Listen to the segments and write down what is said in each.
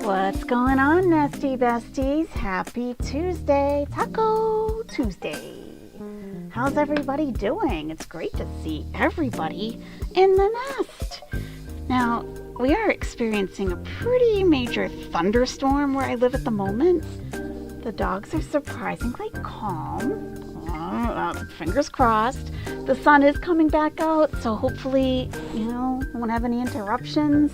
What's going on, Nesty Besties? Happy Tuesday, Taco Tuesday. How's everybody doing? It's great to see everybody in the nest. Now, we are experiencing a pretty major thunderstorm where I live at the moment. The dogs are surprisingly calm. Fingers crossed. The sun is coming back out, so hopefully, won't have any interruptions.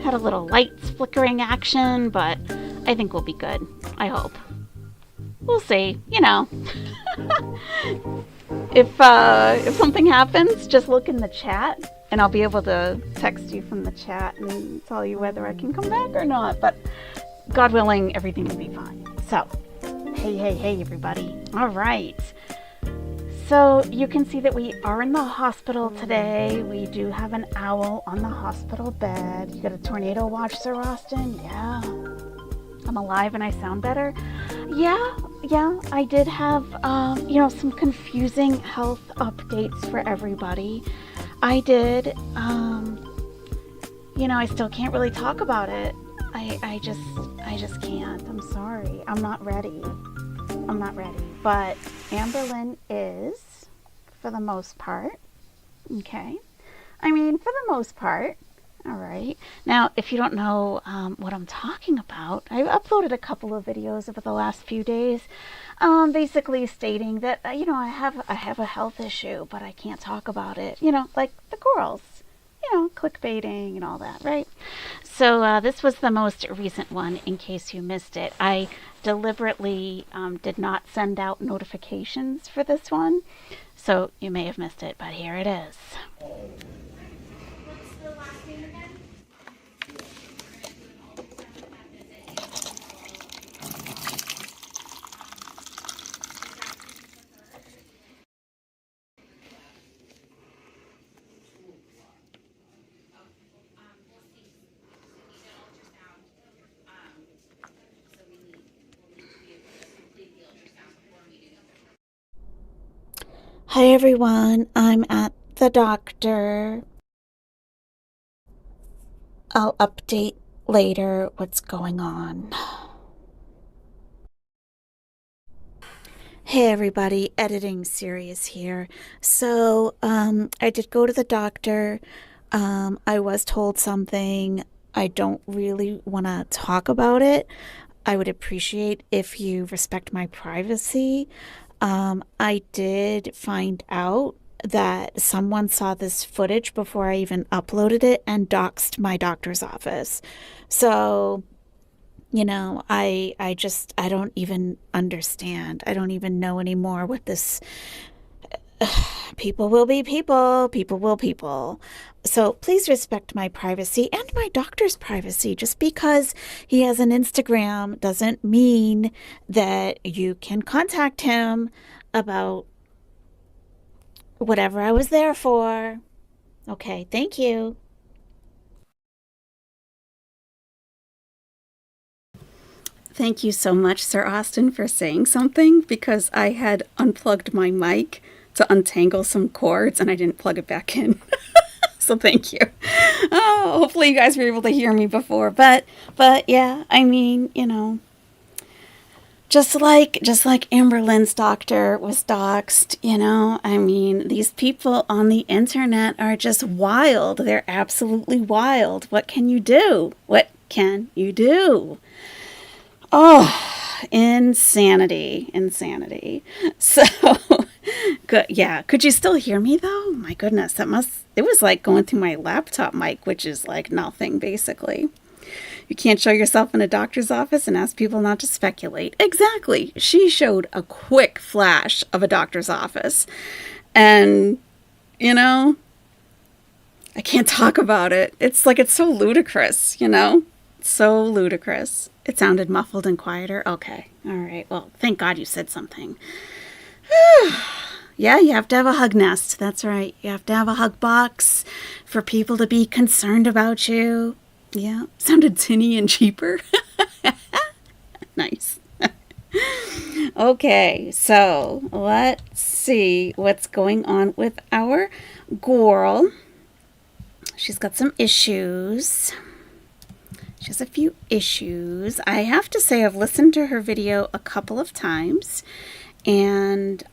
Had a little lights flickering action, but I think we'll be good. I hope. We'll see. If something happens, just look in the chat, and I'll be able to text you from the chat and tell you whether I can come back or not. But God willing, everything will be fine. So, hey, everybody. All right. So you can see that we are in the hospital today. We do have an owl on the hospital bed. You got a tornado watch, Sir Austin? Yeah. I'm alive and I sound better. Yeah. I did have, some confusing health updates for everybody. I did. I still can't really talk about it. I just can't. I'm sorry. I'm not ready. But Amberlynn is, for the most part. Okay. For the most part. All right. Now, if you don't know what I'm talking about, I've uploaded a couple of videos over the last few days, basically stating that, I have a health issue, but I can't talk about it. Like the girls. Clickbaiting and all that, right? So this was the most recent one, in case you missed it. I deliberately did not send out notifications for this one, so you may have missed it, but here it is. What's the last name again? Hi everyone, I'm at the doctor. I'll update later what's going on. Hey everybody, Editing Serious here. So, I did go to the doctor. I was told something. I don't really want to talk about it. I would appreciate if you respect my privacy. I did find out that someone saw this footage before I even uploaded it and doxed my doctor's office. So, I don't even understand. I don't even know anymore what this people will be people, people will people. So please respect my privacy and my doctor's privacy. Just because he has an Instagram doesn't mean that you can contact him about whatever I was there for. Okay, thank you. Thank you so much, Sir Austin, for saying something, because I had unplugged my mic to untangle some cords and I didn't plug it back in. So thank you. Oh, hopefully you guys were able to hear me before. But yeah, just like Amberlynn's doctor was doxxed, these people on the internet are just wild. They're absolutely wild. What can you do? Oh, insanity. So, good. Yeah. Could you still hear me though? My goodness, it was like going through my laptop mic, which is like nothing basically. You can't show yourself in a doctor's office and ask people not to speculate. Exactly. She showed a quick flash of a doctor's office. And, I can't talk about it. It's so ludicrous, So ludicrous. It sounded muffled and quieter. Okay. All right. Well, thank God you said something. Yeah, you have to have a hug nest. That's right. You have to have a hug box for people to be concerned about you. Yeah. Sounded tinny and cheaper. Nice. Okay. So let's see what's going on with our girl. She's got some issues. She has a few issues. I have to say I've listened to her video a couple of times, and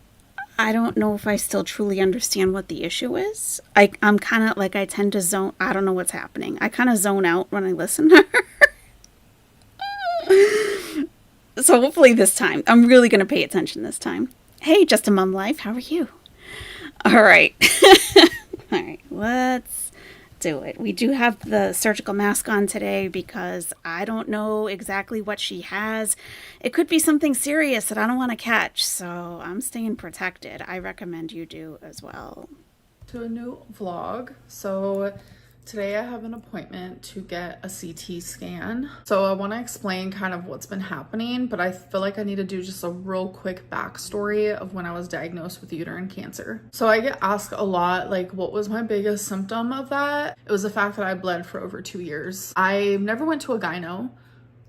I don't know if I still truly understand what the issue is. I'm kind of like, I tend to zone. I don't know what's happening. I kind of zone out when I listen to her. So hopefully this time, I'm really going to pay attention this time. Hey, Just a Mom Life, how are you? All right. All right, let's do it. We do have the surgical mask on today because I don't know exactly what she has. It could be something serious that I don't want to catch, so I'm staying protected. I recommend you do as well. To a new vlog. So today I have an appointment to get a CT scan. So I want to explain kind of what's been happening, but I feel like I need to do just a real quick backstory of when I was diagnosed with uterine cancer. So I get asked a lot, like, what was my biggest symptom of that? It was the fact that I bled for over 2 years. I never went to a gyno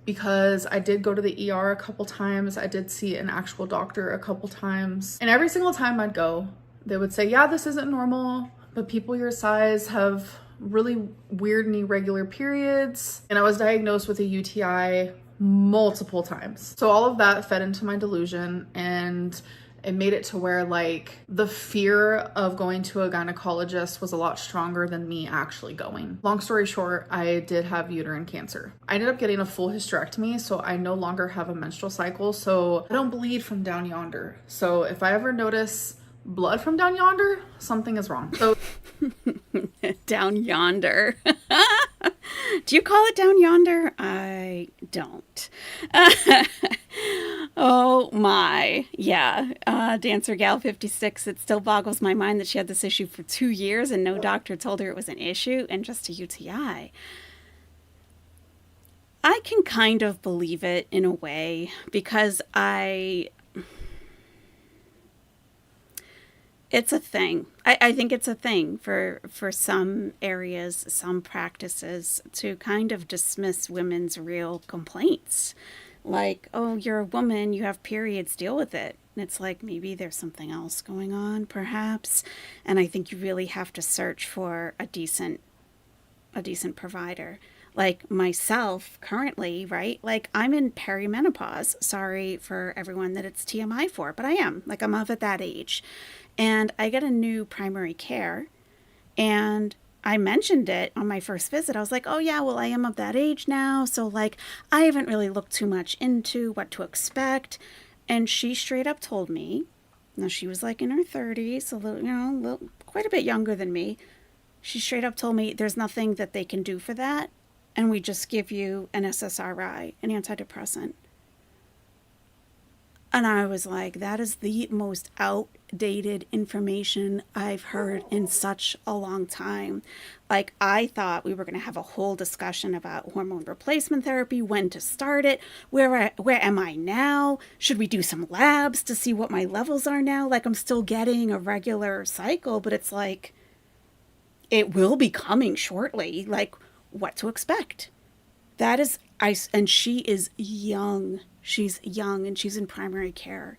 because I did go to the ER a couple times. I did see an actual doctor a couple times. And every single time I'd go, they would say, yeah, this isn't normal, but people your size have really weird and irregular periods. And I was diagnosed with a UTI multiple times. So all of that fed into my delusion, and it made it to where, like, the fear of going to a gynecologist was a lot stronger than me actually going. Long story short, I did have uterine cancer. I ended up getting a full hysterectomy, so I no longer have a menstrual cycle, so I don't bleed from down yonder. So if I ever notice blood from down yonder, something is wrong. So Down yonder. Do you call it down yonder? I don't. Oh my. Yeah. Dancer Gal 56, it still boggles my mind that she had this issue for 2 years and no doctor told her it was an issue and just a UTI. I can kind of believe it in a way because it's a thing. I think it's a thing for some areas, some practices, to kind of dismiss women's real complaints. Like, oh, you're a woman, you have periods, deal with it. And it's like, maybe there's something else going on, perhaps. And I think you really have to search for a decent provider. Like myself currently, right? Like, I'm in perimenopause. Sorry for everyone that it's TMI for, but I am. Like, I'm of at that age. And I get a new primary care, and I mentioned it on my first visit. I was like, oh yeah, well, I am of that age now. So, like, I haven't really looked too much into what to expect. And she straight up told me, now she was like in her 30s, a little, quite a bit younger than me. She straight up told me there's nothing that they can do for that. And we just give you an SSRI, an antidepressant. And I was like, that is the most outdated information I've heard in such a long time. Like, I thought we were going to have a whole discussion about hormone replacement therapy, when to start it, where am I now? Should we do some labs to see what my levels are now? Like, I'm still getting a regular cycle, but it's like, it will be coming shortly. Like, what to expect? That is, and she is young. She's young and she's in primary care.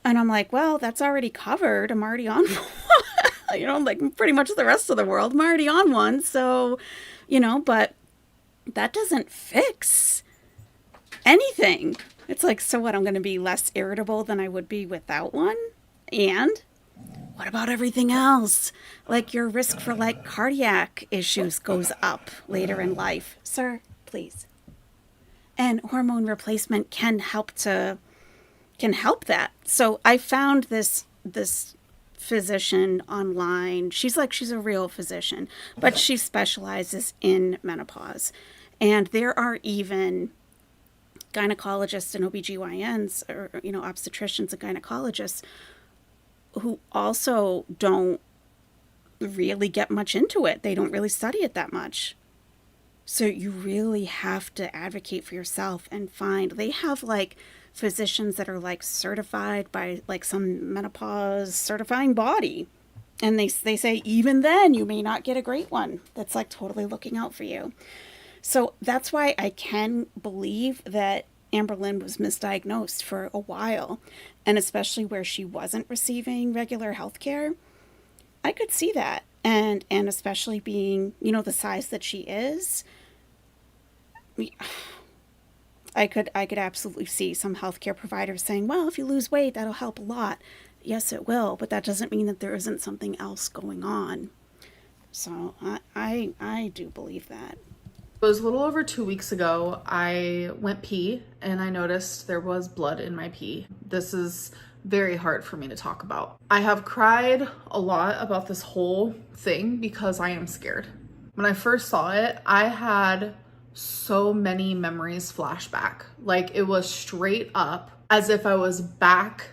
And I'm like, well, that's already covered. I'm already on one. Like pretty much the rest of the world. I'm already on one. So, but that doesn't fix anything. It's like, so what? I'm going to be less irritable than I would be without one? And what about everything else? Like, your risk for like cardiac issues goes up later in life. Sir, please. And hormone replacement can help that. So I found this physician online. She's a real physician, but she specializes in menopause. And there are even gynecologists and OBGYNs, or obstetricians and gynecologists, who also don't really get much into it. They don't really study it that much. So you really have to advocate for yourself and they have like physicians that are like certified by like some menopause certifying body. And they say, even then, you may not get a great one that's like totally looking out for you. So that's why I can believe that Amberlynn was misdiagnosed for a while. And especially where she wasn't receiving regular health care. I could see that. And especially being, the size that she is, I could absolutely see some healthcare providers saying, well, if you lose weight, that'll help a lot. Yes, it will, but that doesn't mean that there isn't something else going on. So I do believe that. It was a little over 2 weeks ago. I went pee and I noticed there was blood in my pee. This is very hard for me to talk about. I have cried a lot about this whole thing because I am scared. When I first saw it, I had so many memories flash back. Like, it was straight up as if I was back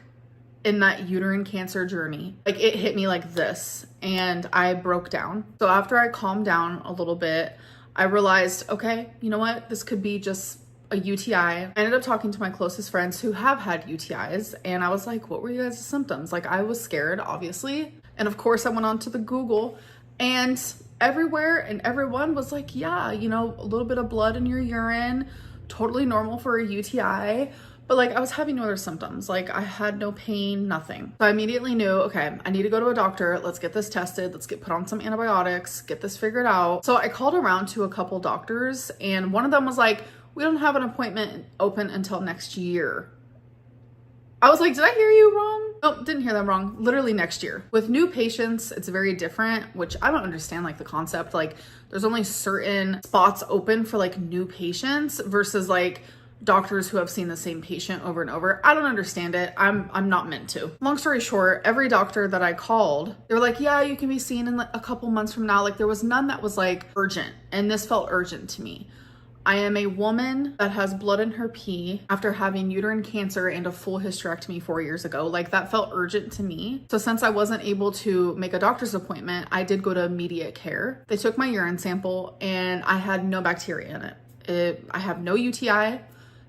in that uterine cancer journey. Like, it hit me like this and I broke down. So after I calmed down a little bit, I realized, okay, you know what? This could be just a UTI. I ended up talking to my closest friends who have had UTIs, and I was like, what were you guys' symptoms? Like, I was scared, obviously. And of course, I went on to the Google, and everywhere and everyone was like, yeah, you know, a little bit of blood in your urine, totally normal for a UTI. But like, I was having no other symptoms. Like, I had no pain, nothing. So I immediately knew, okay, I need to go to a doctor. Let's get this tested. Let's get put on some antibiotics, get this figured out. So I called around to a couple doctors, and one of them was like, we don't have an appointment open until next year. I was like, did I hear you wrong? Nope, didn't hear them wrong. Literally next year. With new patients, it's very different, which I don't understand, like, the concept. Like, there's only certain spots open for like new patients versus like doctors who have seen the same patient over and over. I don't understand it. I'm not meant to. Long story short, every doctor that I called, they were like, yeah, you can be seen in like a couple months from now. Like, there was none that was like urgent, and this felt urgent to me. I am a woman that has blood in her pee after having uterine cancer and a full hysterectomy 4 years ago. Like, that felt urgent to me. So since I wasn't able to make a doctor's appointment, I did go to immediate care. They took my urine sample and I had no bacteria in it. I have no UTI.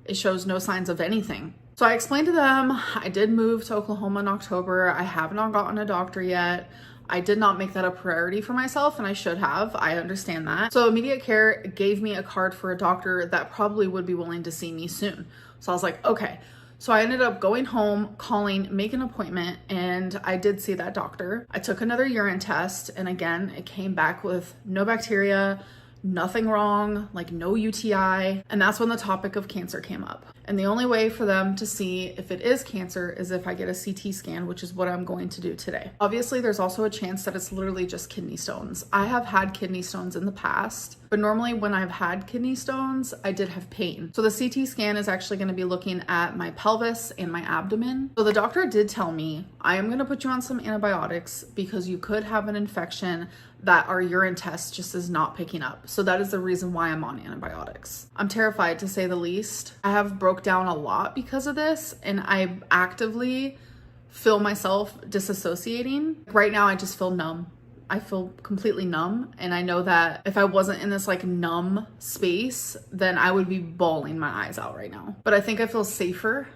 It shows no signs of anything. So I explained to them, I did move to Oklahoma in October. I have not gotten a doctor yet. I did not make that a priority for myself, and I should have. I understand that. So immediate care gave me a card for a doctor that probably would be willing to see me soon. So I was like, okay. So I ended up going home, calling, make an appointment, and I did see that doctor. I took another urine test, and again, it came back with no bacteria, nothing wrong, like no UTI. And that's when the topic of cancer came up. And the only way for them to see if it is cancer is if I get a CT scan, which is what I'm going to do today. Obviously, there's also a chance that it's literally just kidney stones. I have had kidney stones in the past, but normally when I've had kidney stones, I did have pain. So the CT scan is actually going to be looking at my pelvis and my abdomen. So the doctor did tell me, I am going to put you on some antibiotics because you could have an infection that our urine test just is not picking up. So that is the reason why I'm on antibiotics. I'm terrified, to say the least. I have broke down a lot because of this, and I actively feel myself disassociating. Right now, I just feel numb. I feel completely numb, and I know that if I wasn't in this like numb space, then I would be bawling my eyes out right now. But I think I feel safer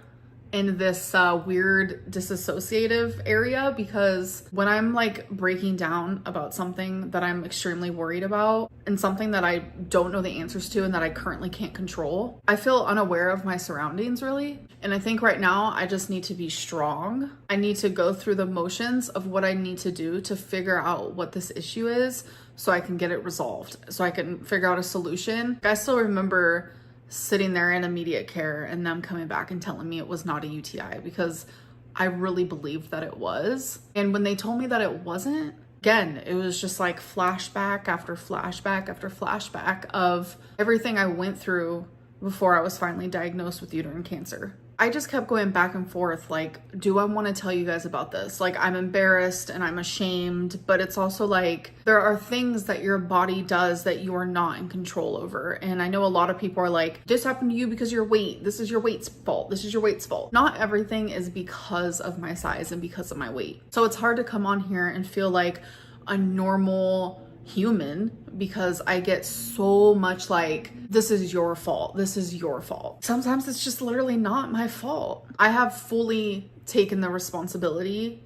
in this weird disassociative area, because when I'm like breaking down about something that I'm extremely worried about and something that I don't know the answers to and that I currently can't control, I feel unaware of my surroundings, really. And I think right now I just need to be strong. I need to go through the motions of what I need to do to figure out what this issue is so I can get it resolved, so I can figure out a solution. I still remember sitting there in immediate care and them coming back and telling me it was not a UTI, because I really believed that it was. And when they told me that it wasn't, again, it was just like flashback after flashback after flashback of everything I went through before I was finally diagnosed with uterine cancer. I just kept going back and forth, like, do I want to tell you guys about this? Like, I'm embarrassed and I'm ashamed, but it's also like, there are things that your body does that you are not in control over. And I know a lot of people are like, this happened to you because of your weight. This is your weight's fault. This is your weight's fault. Not everything is because of my size and because of my weight. So it's hard to come on here and feel like a normal human, because I get so much like, this is your fault. This is your fault. Sometimes it's just literally not my fault. I have fully taken the responsibility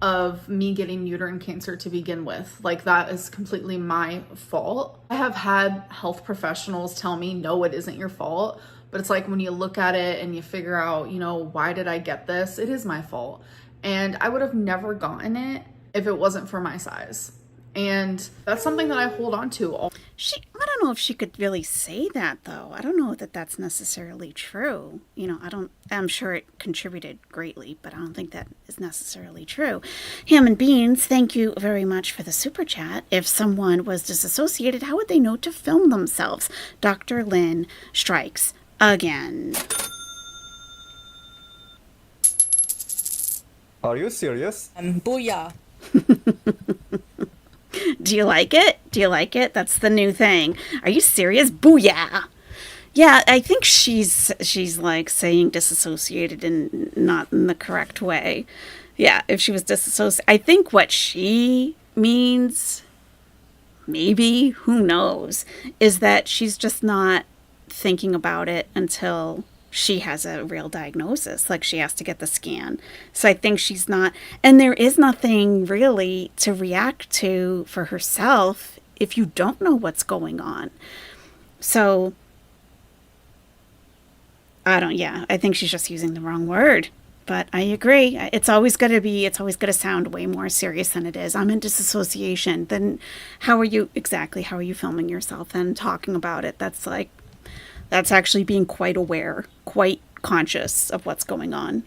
of me getting uterine cancer to begin with. Like, that is completely my fault. I have had health professionals tell me, no, it isn't your fault. But it's like, when you look at it and you figure out, you know, why did I get this? It is my fault. And I would have never gotten it if it wasn't for my size. And that's something that I hold on to. I don't know if she could really say that, though. I don't know that that's necessarily true. I'm sure it contributed greatly, but I don't think that is necessarily true. Ham and Beans, thank you very much for the super chat. If someone was disassociated, how would they know to film themselves? Dr. Lynn strikes again. Are you serious? Booyah. Do you like it? Do you like it? That's the new thing. Are you serious? Booyah! Yeah, I think she's like saying disassociated and not in the correct way. Yeah, if she was disassociated, I think what she means, maybe, who knows, is that she's just not thinking about it until she has a real diagnosis, like she has to get the scan. So I think she's not, and there is nothing really to react to for herself if you don't know what's going on. So I think she's just using the wrong word. But I agree. It's always going to sound way more serious than it is. I'm in disassociation. Then how are you filming yourself and talking about it? That's actually being quite aware, quite conscious of what's going on.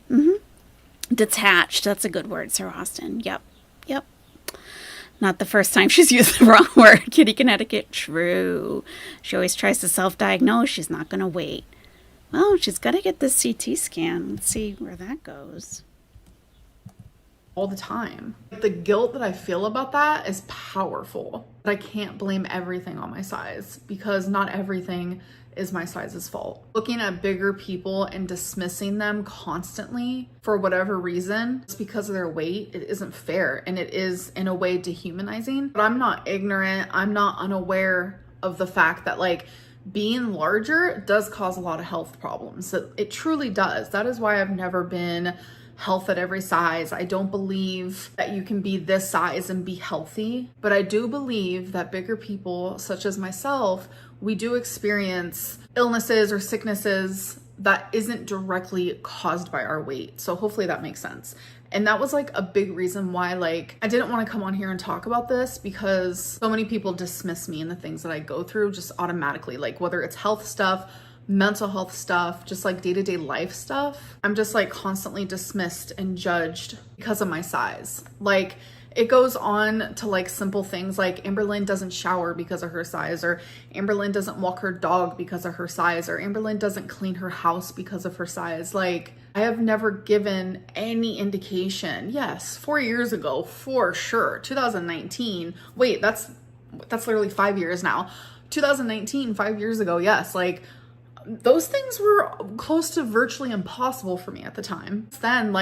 Detached. That's a good word, Sir Austin. Yep. Not the first time she's used the wrong word. Kitty Connecticut. True. She always tries to self-diagnose. She's not going to wait. Well, she's got to get this CT scan. Let's see where that goes. All the time. The guilt that I feel about that is powerful. But I can't blame everything on my size because not everything is my size's fault. Looking at bigger people and dismissing them constantly for whatever reason, just because of their weight, it isn't fair. And it is in a way dehumanizing. But I'm not ignorant. I'm not unaware of the fact that being larger does cause a lot of health problems. It truly does. That is why I've never been health at every size. I don't believe that you can be this size and be healthy, but I do believe that bigger people, such as myself, we do experience illnesses or sicknesses that isn't directly caused by our weight. So hopefully that makes sense. And that was a big reason why I didn't want to come on here and talk about this, because so many people dismiss me and the things that I go through just automatically, whether it's health stuff, mental health stuff, just day-to-day life stuff. I'm just constantly dismissed and judged because of my size. It goes on to simple things like Amberlynn doesn't shower because of her size, or Amberlynn doesn't walk her dog because of her size, or Amberlynn doesn't clean her house because of her size. I have never given any indication. Yes, 4 years ago, for sure. 2019. Wait, that's literally 5 years now. 2019, 5 years ago. Yes. Those things were close to virtually impossible for me at the time. Then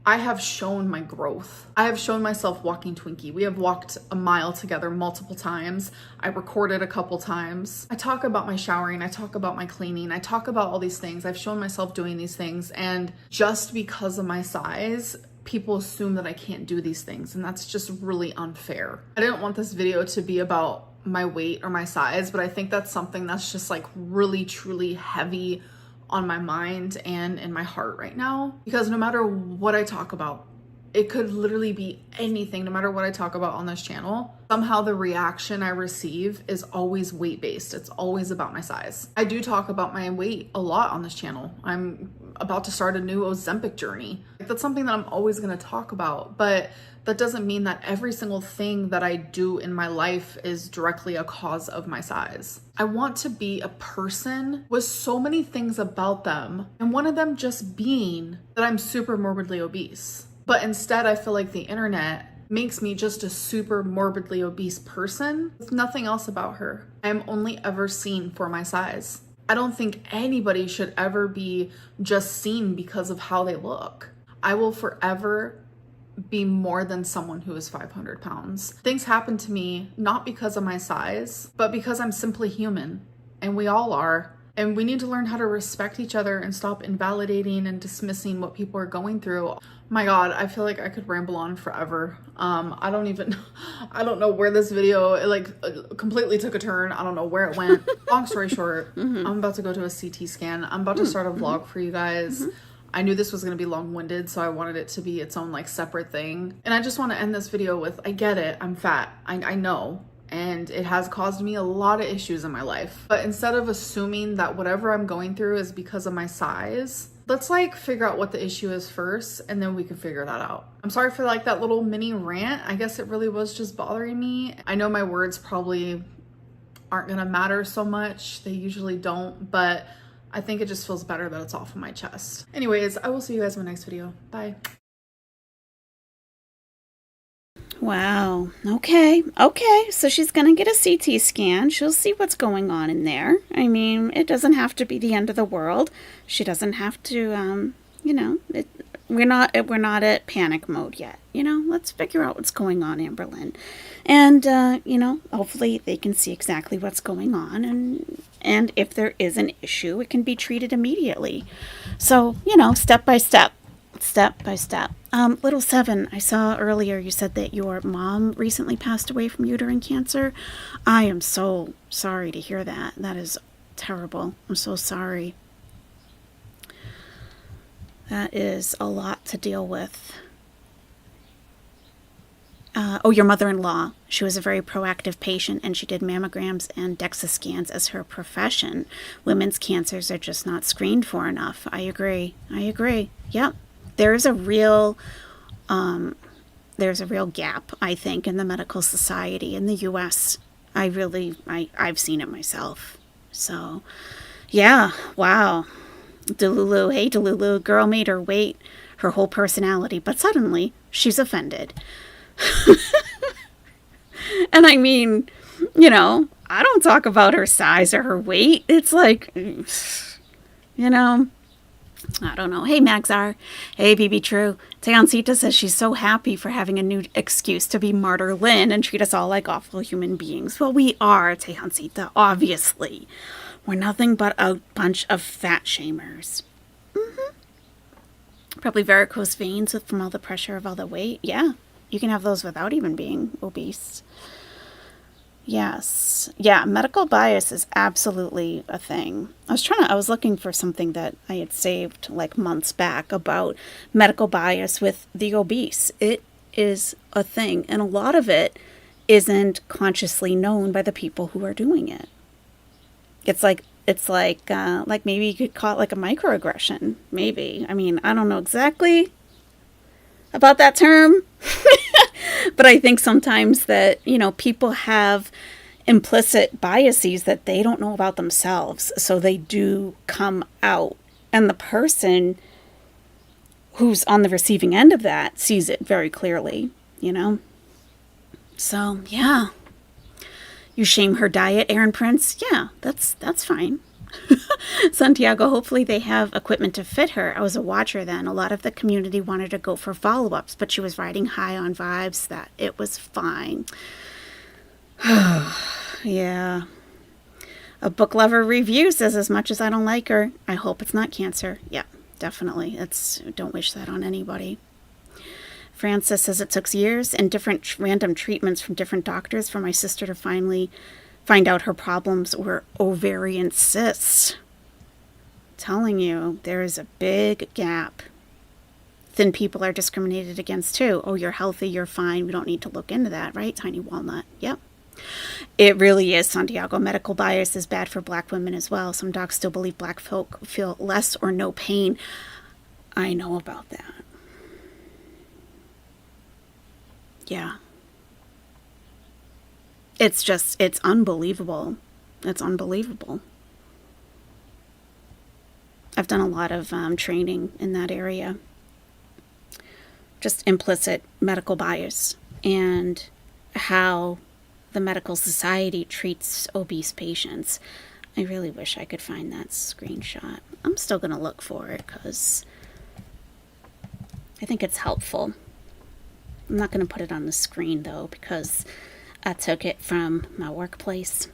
I have shown my growth. I have shown myself walking Twinkie. We have walked a mile together multiple times. I recorded a couple times. I talk about my showering. I talk about my cleaning. I talk about all these things. I've shown myself doing these things. And just because of my size, people assume that I can't do these things. And that's just really unfair. I didn't want this video to be about my weight or my size, but I think that's something that's just really, truly heavy on my mind and in my heart right now, because no matter what I talk about, it could literally be anything. No matter what I talk about on this channel, somehow the reaction I receive is always weight-based. It's always about my size. I do talk about my weight a lot on this channel. I'm about to start a new Ozempic journey. That's something that I'm always going to talk about, but that doesn't mean that every single thing that I do in my life is directly a cause of my size. I want to be a person with so many things about them, and one of them just being that I'm super morbidly obese. But instead, I feel like the internet makes me just a super morbidly obese person with nothing else about her. I am only ever seen for my size. I don't think anybody should ever be just seen because of how they look. I will forever be more than someone who is 500 pounds. Things happen to me not because of my size, but because I'm simply human, and we all are. And we need to learn how to respect each other and stop invalidating and dismissing what people are going through. My God, I feel like I could ramble on forever. I don't know where this video, completely took a turn. I don't know where it went. Long story short, I'm about to go to a CT scan. I'm about to start a vlog for you guys. I knew this was going to be long-winded, so I wanted it to be its own like separate thing. And I just want to end this video with, I get it, I'm fat. I know. And it has caused me a lot of issues in my life. But instead of assuming that whatever I'm going through is because of my size, let's like figure out what the issue is first, and then we can figure that out. I'm sorry for like that little mini rant. I guess it really was just bothering me. I know my words probably aren't gonna matter so much. They usually don't, but I think it just feels better that it's off of my chest. Anyways, I will see you guys in my next video. Bye. Wow. Okay. So she's going to get a CT scan. She'll see what's going on in there. I mean, it doesn't have to be the end of the world. She doesn't have to, we're not at panic mode yet. Let's figure out what's going on, Amberlynn. And, hopefully they can see exactly what's going on. And if there is an issue, it can be treated immediately. So, step by step. Little Seven, I saw earlier you said that your mom recently passed away from uterine cancer. I am so sorry to hear that. That is terrible. I'm so sorry. That is a lot to deal with. Your mother-in-law. She was a very proactive patient, and she did mammograms and DEXA scans as her profession. Women's cancers are just not screened for enough. I agree. Yep. There's a real gap, I think, in the medical society in the U.S. I've seen it myself. So, yeah, wow. Delulu, hey Delulu, girl made her weight, her whole personality, but suddenly she's offended. And I mean, I don't talk about her size or her weight. It's like, I don't know. Hey, Maxar. Hey, BB True. Teoncita says she's so happy for having a new excuse to be Martyr Lynn and treat us all like awful human beings. Well, we are, Teoncita, obviously. We're nothing but a bunch of fat shamers. Probably varicose veins from all the pressure of all the weight. Yeah, you can have those without even being obese. Yes. Yeah, medical bias is absolutely a thing. I was looking for something that I had saved like months back about medical bias with the obese. It is a thing, and a lot of it isn't consciously known by the people who are doing it. It's like maybe you could call it like a microaggression, maybe. I mean, I don't know exactly about that term. But I think sometimes that, people have implicit biases that they don't know about themselves. So they do come out. And the person who's on the receiving end of that sees it very clearly, So, yeah. You shame her diet, Aaron Prince? Yeah, that's fine. Santiago, hopefully they have equipment to fit her. I was a watcher then. A lot of the community wanted to go for follow-ups, but she was riding high on vibes that it was fine. Yeah. A book lover review says, as much as I don't like her, I hope it's not cancer. Yeah, definitely. Don't wish that on anybody. Francis says it took years and different random treatments from different doctors for my sister to finally find out her problems were ovarian cysts. Telling you, there is a big gap. Thin people are discriminated against too. Oh, you're healthy, you're fine. We don't need to look into that, right? Tiny Walnut. Yep. It really is, Santiago. Medical bias is bad for black women as well. Some docs still believe black folk feel less or no pain. I know about that. Yeah. It's unbelievable. It's unbelievable. I've done a lot of training in that area. Just implicit medical bias and how the medical society treats obese patients. I really wish I could find that screenshot. I'm still going to look for it because I think it's helpful. I'm not going to put it on the screen though because I took it from my workplace.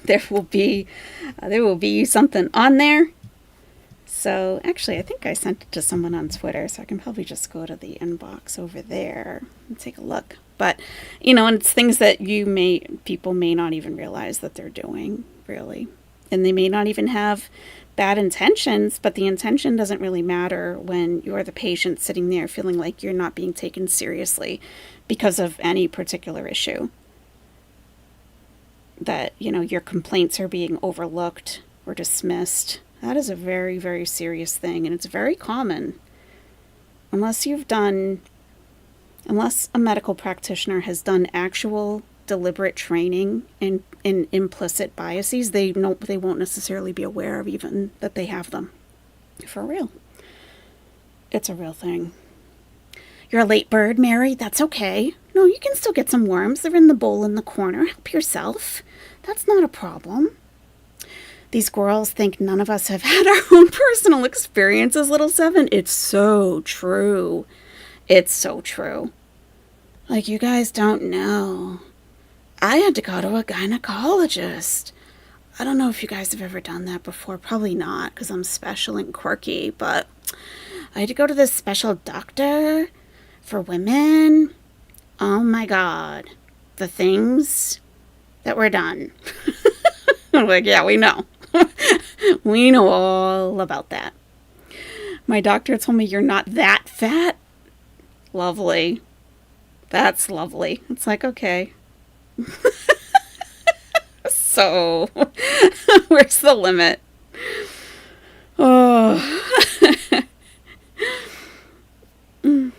There will be something on there. So actually, I think I sent it to someone on Twitter, so I can probably just go to the inbox over there and take a look. But and it's things that people may not even realize that they're doing, really. And they may not even have bad intentions, but the intention doesn't really matter when you're the patient sitting there feeling like you're not being taken seriously because of any particular issue. That, you know, your complaints are being overlooked or dismissed. That is a very, very serious thing, and it's very common. Unless a medical practitioner has done actual deliberate training in implicit biases, they won't necessarily be aware of even that they have them. For real. It's a real thing. You're a late bird, Mary. That's okay. No, you can still get some worms. They're in the bowl in the corner. Help yourself. That's not a problem. These girls think none of us have had our own personal experiences, little seven. It's so true. It's so true. Like, you guys don't know. I had to go to a gynecologist. I don't know if you guys have ever done that before. Probably not, because I'm special and quirky. But I had to go to this special doctor for women. Oh my God. The things that were done. I'm like, yeah, we know. We know all about that. My doctor told me you're not that fat. Lovely. That's lovely. It's like, okay. So, where's the limit? Oh. A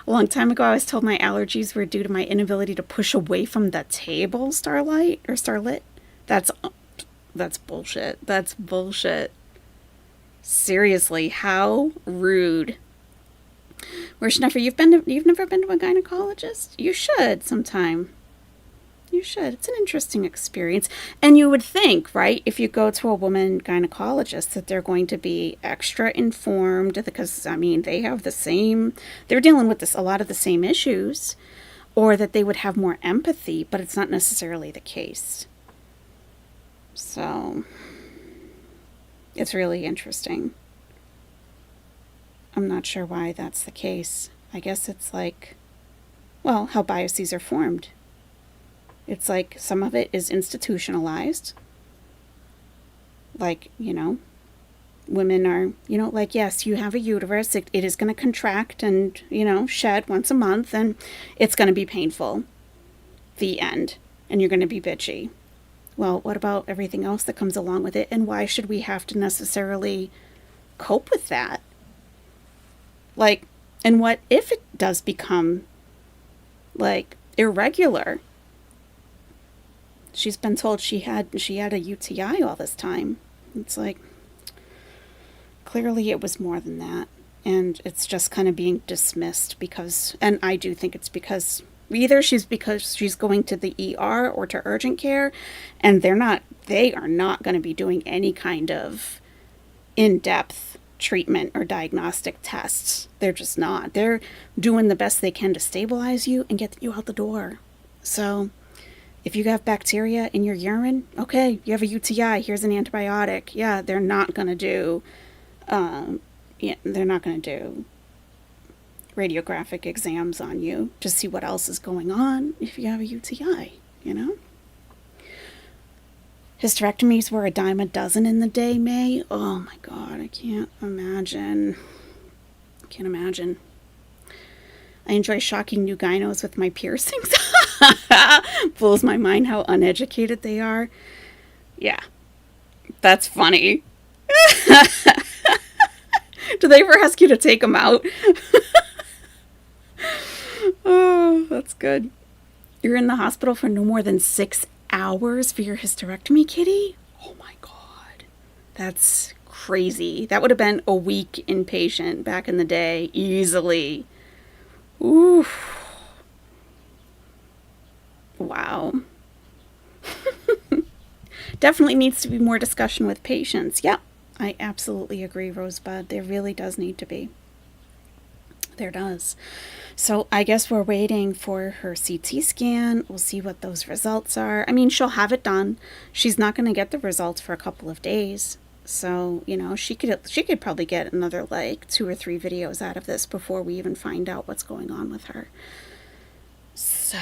long time ago, I was told my allergies were due to my inability to push away from the table, Starlight. That's bullshit. That's bullshit. Seriously, how rude. Where's Schneffer? You've never been to a gynecologist? You should sometime. You should. It's an interesting experience. And you would think, right, if you go to a woman gynecologist, that they're going to be extra informed because, I mean, they're dealing with a lot of the same issues, or that they would have more empathy, but it's not necessarily the case. So, it's really interesting. I'm not sure why that's the case. I guess it's like, well, how biases are formed. It's like some of it is institutionalized. Like, you know, women are, you know, like, yes, you have a uterus. It is going to contract and, you know, shed once a month, and it's going to be painful. The end. And you're going to be bitchy. Well, what about everything else that comes along with it? And why should we have to necessarily cope with that? Like, and what if it does become, like, irregular? She's been told she had a UTI all this time. It's like, clearly it was more than that. And it's just kind of being dismissed because, and I do think it's because she's going to the ER or to urgent care, and they are not going to be doing any kind of in-depth treatment or diagnostic tests. They're just not. They're doing the best they can to stabilize you and get you out the door. So, if you have bacteria in your urine, okay, you have a UTI, here's an antibiotic. Yeah, they're not going to do radiographic exams on you to see what else is going on if you have a UTI, you know? Hysterectomies were a dime a dozen in the day, May. Oh my God, I can't imagine. I enjoy shocking new gynos with my piercings. Blows my mind how uneducated they are. Yeah, that's funny. Do they ever ask you to take them out? Oh, that's good. You're in the hospital for no more than 6 hours for your hysterectomy, kitty? Oh my God. That's crazy. That would have been a week inpatient back in the day, easily. Ooh. Wow. Definitely needs to be more discussion with patients. Yep, I absolutely agree, Rosebud. There really does need to be. There does. So I guess we're waiting for her CT scan. We'll see what those results are. I mean, she'll have it done. She's not going to get the results for a couple of days. So, you know, she could probably get another like 2 or 3 videos out of this before we even find out what's going on with her. So,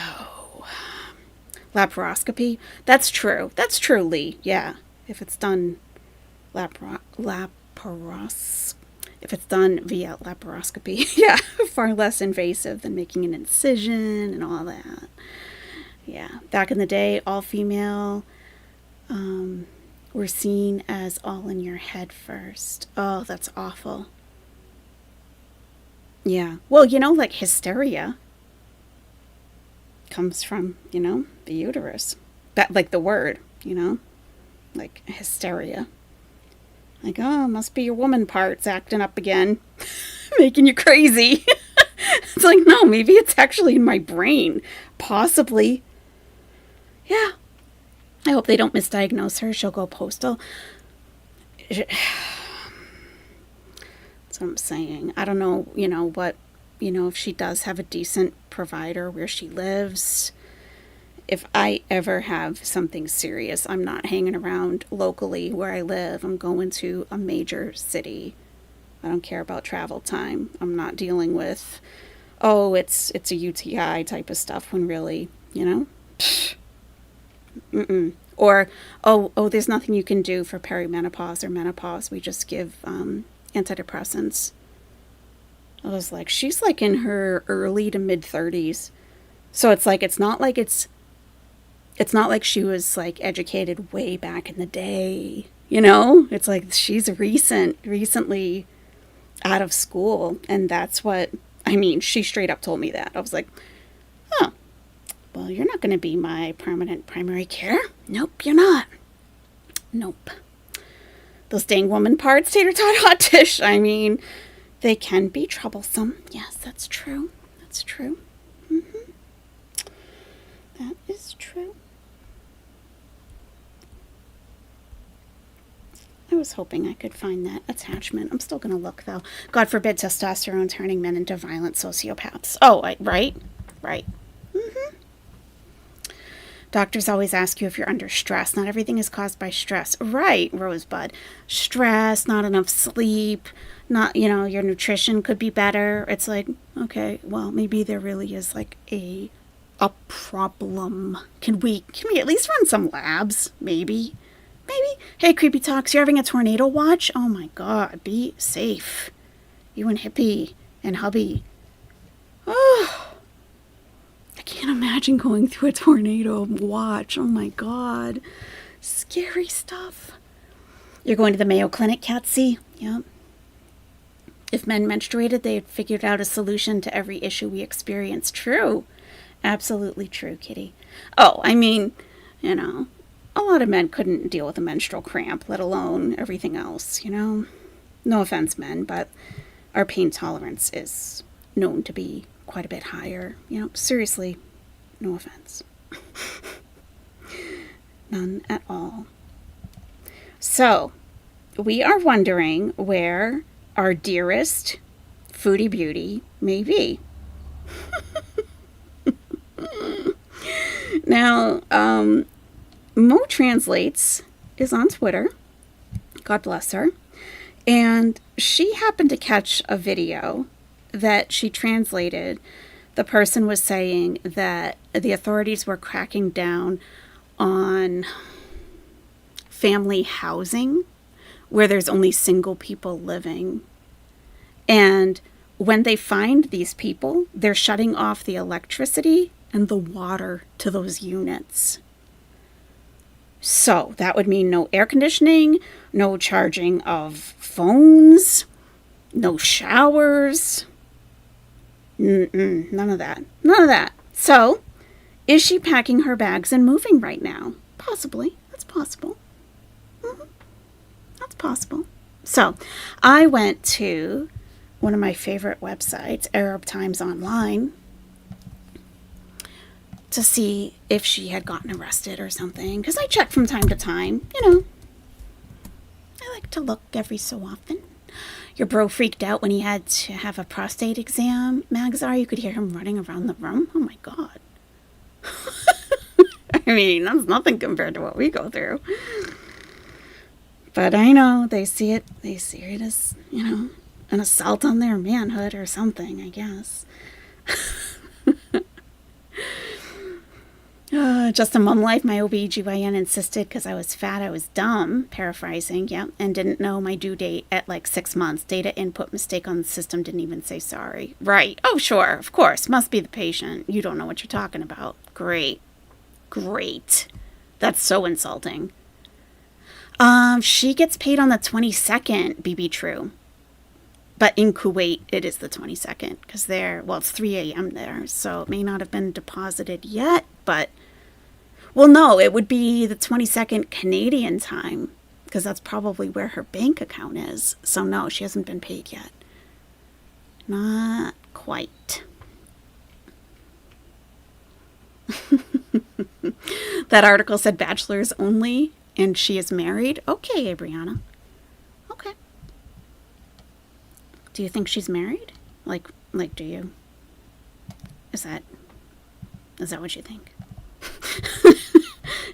laparoscopy. That's true. That's true, Lee. Yeah. If it's done if it's done via laparoscopy, yeah, far less invasive than making an incision and all that. Yeah, back in the day, all female were seen as all in your head first. Oh, that's awful. Yeah. Well, like hysteria comes from, the uterus. That, like the word, like hysteria. Like, oh, must be your woman parts acting up again, making you crazy. It's like, no, maybe it's actually in my brain. Possibly. Yeah. I hope they don't misdiagnose her. She'll go postal. That's what I'm saying. I don't know, if she does have a decent provider where she lives. If I ever have something serious, I'm not hanging around locally where I live. I'm going to a major city. I don't care about travel time. I'm not dealing with, it's a UTI type of stuff when really, Mm-mm. Or, there's nothing you can do for perimenopause or menopause. We just give antidepressants. I was like, she's like in her early to mid 30s. So it's like, it's not like she was like educated way back in the day, It's like she's recently out of school. And that's what, she straight up told me that. I was like, oh, well, you're not going to be my permanent primary care. Nope, you're not. Nope. Those dang woman parts, tater tot hot dish. They can be troublesome. Yes, that's true. That's true. Mm-hmm. That is true. I was hoping I could find that attachment. I'm still going to look, though. God forbid testosterone turning men into violent sociopaths. Oh, right. Mm-hmm. Doctors always ask you if you're under stress. Not everything is caused by stress. Right, Rosebud. Stress, not enough sleep, not, your nutrition could be better. It's like, okay, well, maybe there really is like a problem. Can we at least run some labs? Maybe. Hey, Creepy Talks, you're having a tornado watch? Oh my God, be safe. You and Hippie and hubby. Oh, I can't imagine going through a tornado watch. Oh my God. Scary stuff. You're going to the Mayo Clinic, Catsy? Yep. If men menstruated, they had figured out a solution to every issue we experience. True. Absolutely true, Kitty. Oh, a lot of men couldn't deal with a menstrual cramp, let alone everything else, No offense, men, but our pain tolerance is known to be quite a bit higher. Seriously, no offense. None at all. So, we are wondering where our dearest foodie beauty may be. Now, Mo Translates is on Twitter. God bless her. And she happened to catch a video that she translated. The person was saying that the authorities were cracking down on family housing where there's only single people living. And when they find these people, they're shutting off the electricity and the water to those units. So that would mean no air conditioning, no charging of phones, no showers. None of that. So, is she packing her bags and moving right now? Possibly. That's possible. That's possible. So, I went to one of my favorite websites, Arab Times Online, to see if she had gotten arrested or something. Because I check from time to time. I like to look every so often. Your bro freaked out when he had to have a prostate exam, Magzar. You could hear him running around the room. Oh my God. That's nothing compared to what we go through. But I know they see it as, an assault on their manhood or something, I guess. Just a mum life, my OBGYN insisted because I was fat, I was dumb, paraphrasing, yeah, and didn't know my due date at like 6 months. Data input mistake on the system, didn't even say sorry. Right. Oh, sure, of course. Must be the patient. You don't know what you're talking about. Great. Great. That's so insulting. She gets paid on the 22nd, BB True. But in Kuwait, it is the 22nd because it's 3 a.m. there, so it may not have been deposited yet, but, well, no, it would be the 22nd Canadian time because that's probably where her bank account is. So, no, she hasn't been paid yet. Not quite. That article said bachelors only, and she is married. Okay, Brianna. Okay. Do you think she's married? Like, do you? Is that what you think?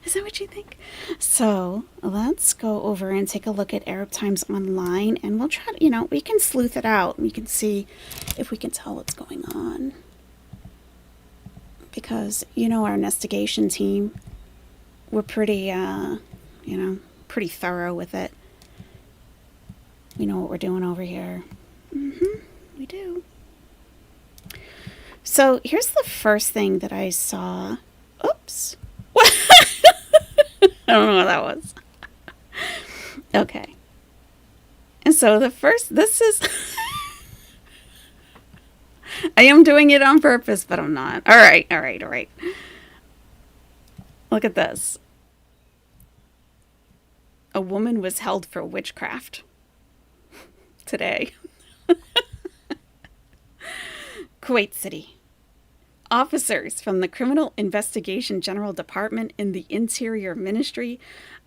Is that what you think? So let's go over and take a look at Arab Times Online, and we'll try to, we can sleuth it out. We can see if we can tell what's going on. Because, our investigation team, we're pretty, pretty thorough with it. We know what we're doing over here. We do. So here's the first thing that I saw. Oops. I don't know what that was. Okay. And so this is, I am doing it on purpose, but I'm not. All right. Look at this. A woman was held for witchcraft today. Kuwait City. Officers from the Criminal Investigation General Department in the Interior Ministry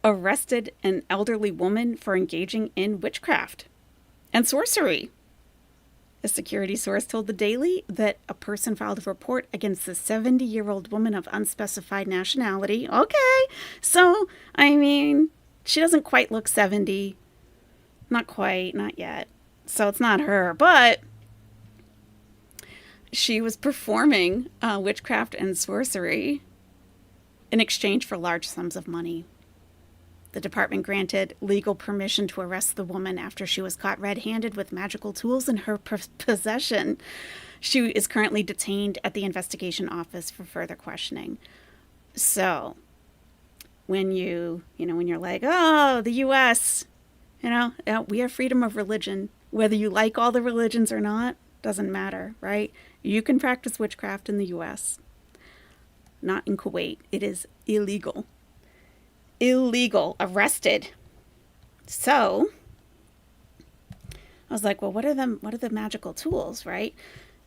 arrested an elderly woman for engaging in witchcraft and sorcery. A security source told the Daily that a person filed a report against the 70-year-old woman of unspecified nationality. Okay, so, she doesn't quite look 70. Not quite, not yet. So it's not her, but she was performing witchcraft and sorcery in exchange for large sums of money. The department granted legal permission to arrest the woman after she was caught red-handed with magical tools in her possession. She is currently detained at the investigation office for further questioning. So, when you're like, oh, the U.S., we have freedom of religion. Whether you like all the religions or not, doesn't matter, right? You can practice witchcraft in the U.S. Not in Kuwait. It is illegal. Illegal. Arrested. So, I was like, well, what are the magical tools, right?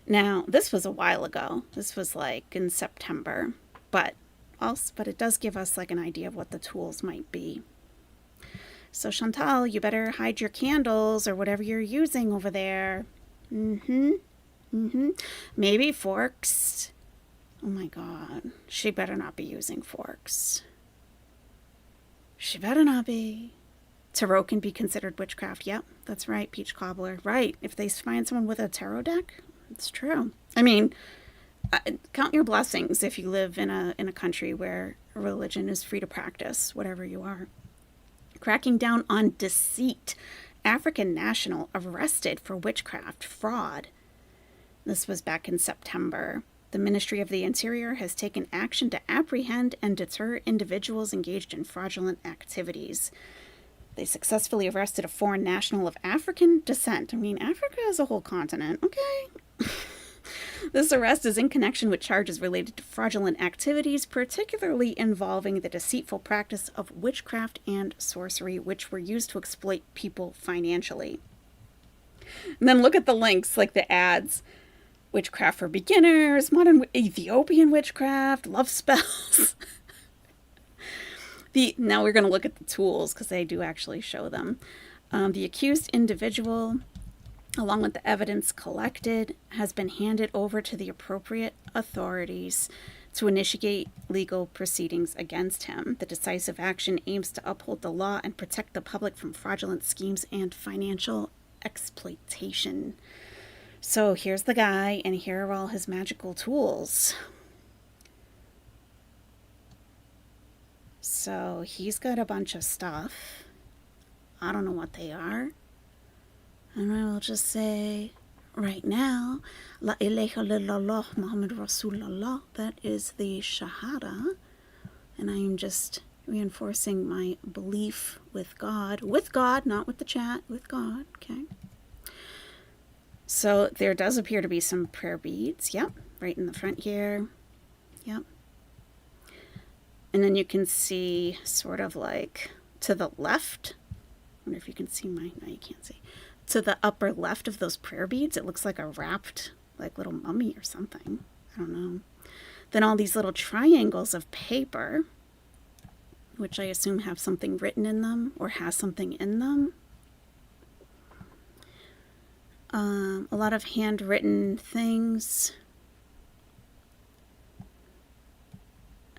Now, this was a while ago. This was like in September, but it does give us like an idea of what the tools might be. So Chantal, you better hide your candles or whatever you're using over there. Maybe forks. Oh my God. She better not be using forks. She better not be. Tarot can be considered witchcraft. Yep, that's right. Peach cobbler. Right. If they find someone with a tarot deck, it's true. Count your blessings if you live in a country where religion is free to practice, whatever you are. Cracking down on deceit. African national arrested for witchcraft fraud. This was back in September. The Ministry of the Interior has taken action to apprehend and deter individuals engaged in fraudulent activities. They successfully arrested a foreign national of African descent. Africa is a whole continent, okay? This arrest is in connection with charges related to fraudulent activities, particularly involving the deceitful practice of witchcraft and sorcery, which were used to exploit people financially. And then look at the links, like the ads. Witchcraft for beginners, modern Ethiopian witchcraft, love spells. Now we're going to look at the tools because they do actually show them. The accused individual, along with the evidence collected, has been handed over to the appropriate authorities to initiate legal proceedings against him. The decisive action aims to uphold the law and protect the public from fraudulent schemes and financial exploitation. So here's the guy, and here are all his magical tools. So he's got a bunch of stuff. I don't know what they are. And I will just say right now, La ilaha illallah Muhammad Rasulullah. That is the Shahada. And I am just reinforcing my belief with God, not with the chat, with God, okay? So there does appear to be some prayer beads, yep, right in the front here, yep. And then you can see sort of like to the left, I wonder if you can see no, you can't see. To the upper left of those prayer beads, it looks like a wrapped, like little mummy or something, I don't know. Then all these little triangles of paper, which I assume have something written in them or has something in them. A lot of handwritten things.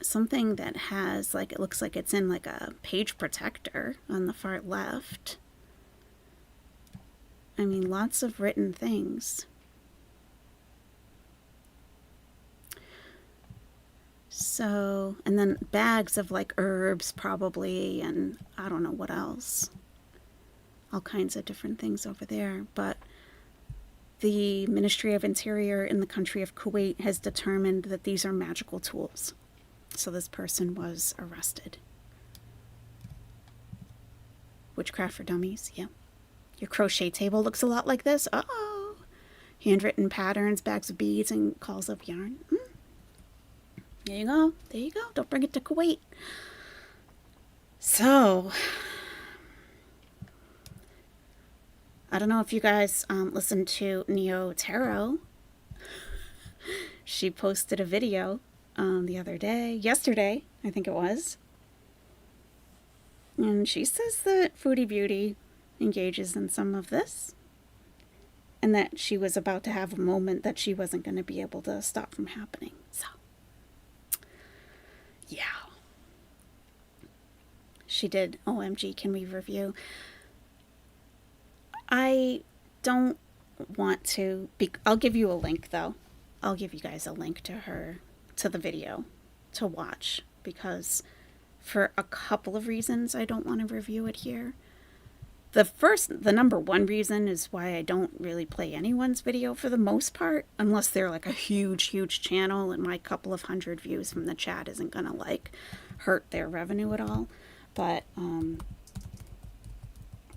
Something that has, like, it looks like it's in like a page protector on the far left. I mean, lots of written things. So, and then bags of like herbs probably, and I don't know what else. All kinds of different things over there. But the Ministry of Interior in the country of Kuwait has determined that these are magical tools. So this person was arrested. Witchcraft for Dummies, yeah. Your crochet table looks a lot like this. Oh, handwritten patterns, bags of beads, and calls of yarn. There you go. There you go. Don't bring it to Kuwait. So, I don't know if you guys listened to Neo Tarot. She posted a video yesterday, I think it was. And she says that Foodie Beauty engages in some of this. And that she was about to have a moment that she wasn't going to be able to stop from happening. So, yeah. She did OMG, can we review? I don't want to I'll give you a link though. I'll give you guys a link to the video to watch, because for a couple of reasons I don't want to review it here. The number one reason is why I don't really play anyone's video for the most part, unless they're like a huge channel and my couple of hundred views from the chat isn't gonna like hurt their revenue at all. But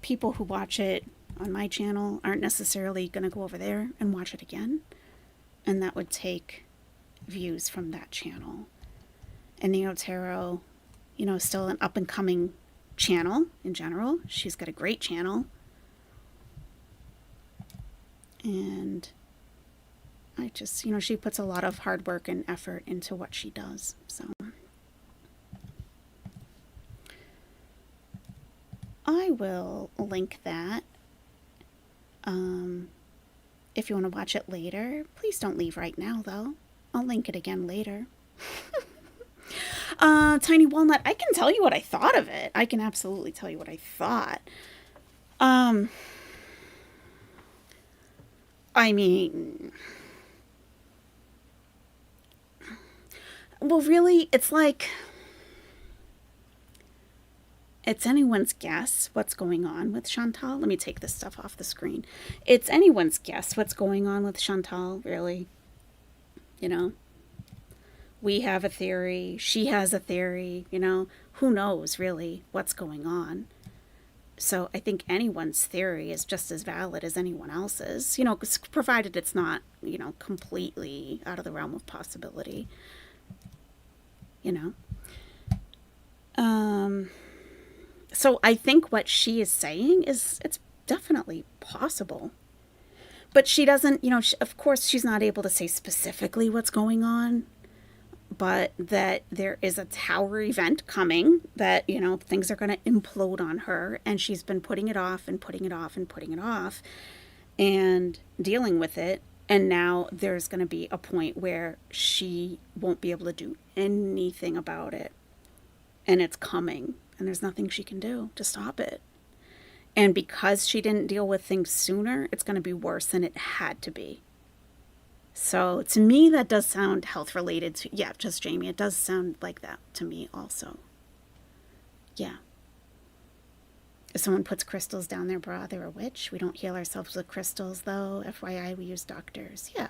people who watch it on my channel aren't necessarily gonna go over there and watch it again, and that would take views from that channel. And Neo Tarot, still an up and coming channel in general. She's got a great channel, and I just, she puts a lot of hard work and effort into what she does. So I will link that. If you want to watch it later, please don't leave right now though. I'll link it again later. Tiny Walnut, I can tell you what I thought of it. I can absolutely tell you what I thought. I mean, well, really, it's like, it's anyone's guess what's going on with Chantal. Let me take this stuff off the screen. It's anyone's guess what's going on with Chantal, really. We have a theory. She has a theory, Who knows, really, what's going on. So I think anyone's theory is just as valid as anyone else's, provided it's not, completely out of the realm of possibility, So I think what she is saying is it's definitely possible. But she doesn't, of course, she's not able to say specifically what's going on, but that there is a tower event coming, that, things are going to implode on her, and she's been putting it off and putting it off and putting it off and dealing with it. And now there's going to be a point where she won't be able to do anything about it. And it's coming, and there's nothing she can do to stop it. And because she didn't deal with things sooner, it's going to be worse than it had to be. So to me, that does sound health related. Yeah, just Jamie. It does sound like that to me also. Yeah. If someone puts crystals down their bra, they're a witch. We don't heal ourselves with crystals, though. FYI, we use doctors. Yeah.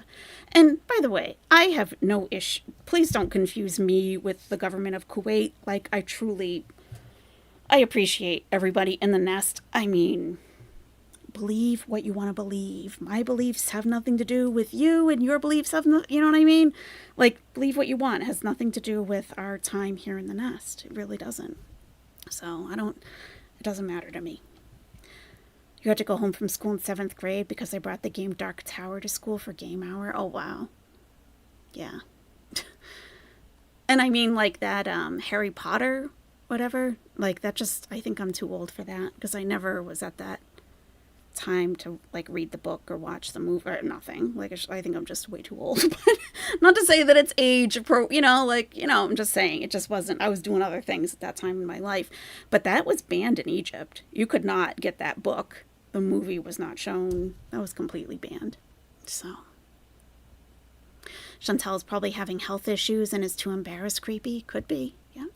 And by the way, I have no issue. Please don't confuse me with the government of Kuwait. Like, I appreciate everybody in the nest. I mean, believe what you want to believe. My beliefs have nothing to do with you, and your beliefs have no, you know what I mean? Like, believe what you want. It has nothing to do with our time here in the nest. It really doesn't. So, it doesn't matter to me. You had to go home from school in 7th grade because I brought the game Dark Tower to school for game hour. Oh, wow. Yeah. And I mean, like that Harry Potter, whatever. Like, that just, I think I'm too old for that because I never was at that time to, like, read the book or watch the movie or nothing. Like, I think I'm just way too old. But not to say that it's age I'm just saying it just wasn't. I was doing other things at that time in my life. But that was banned in Egypt. You could not get that book. The movie was not shown. That was completely banned. So Chantel's probably having health issues and is too embarrassed. Creepy. Could be. Yeah.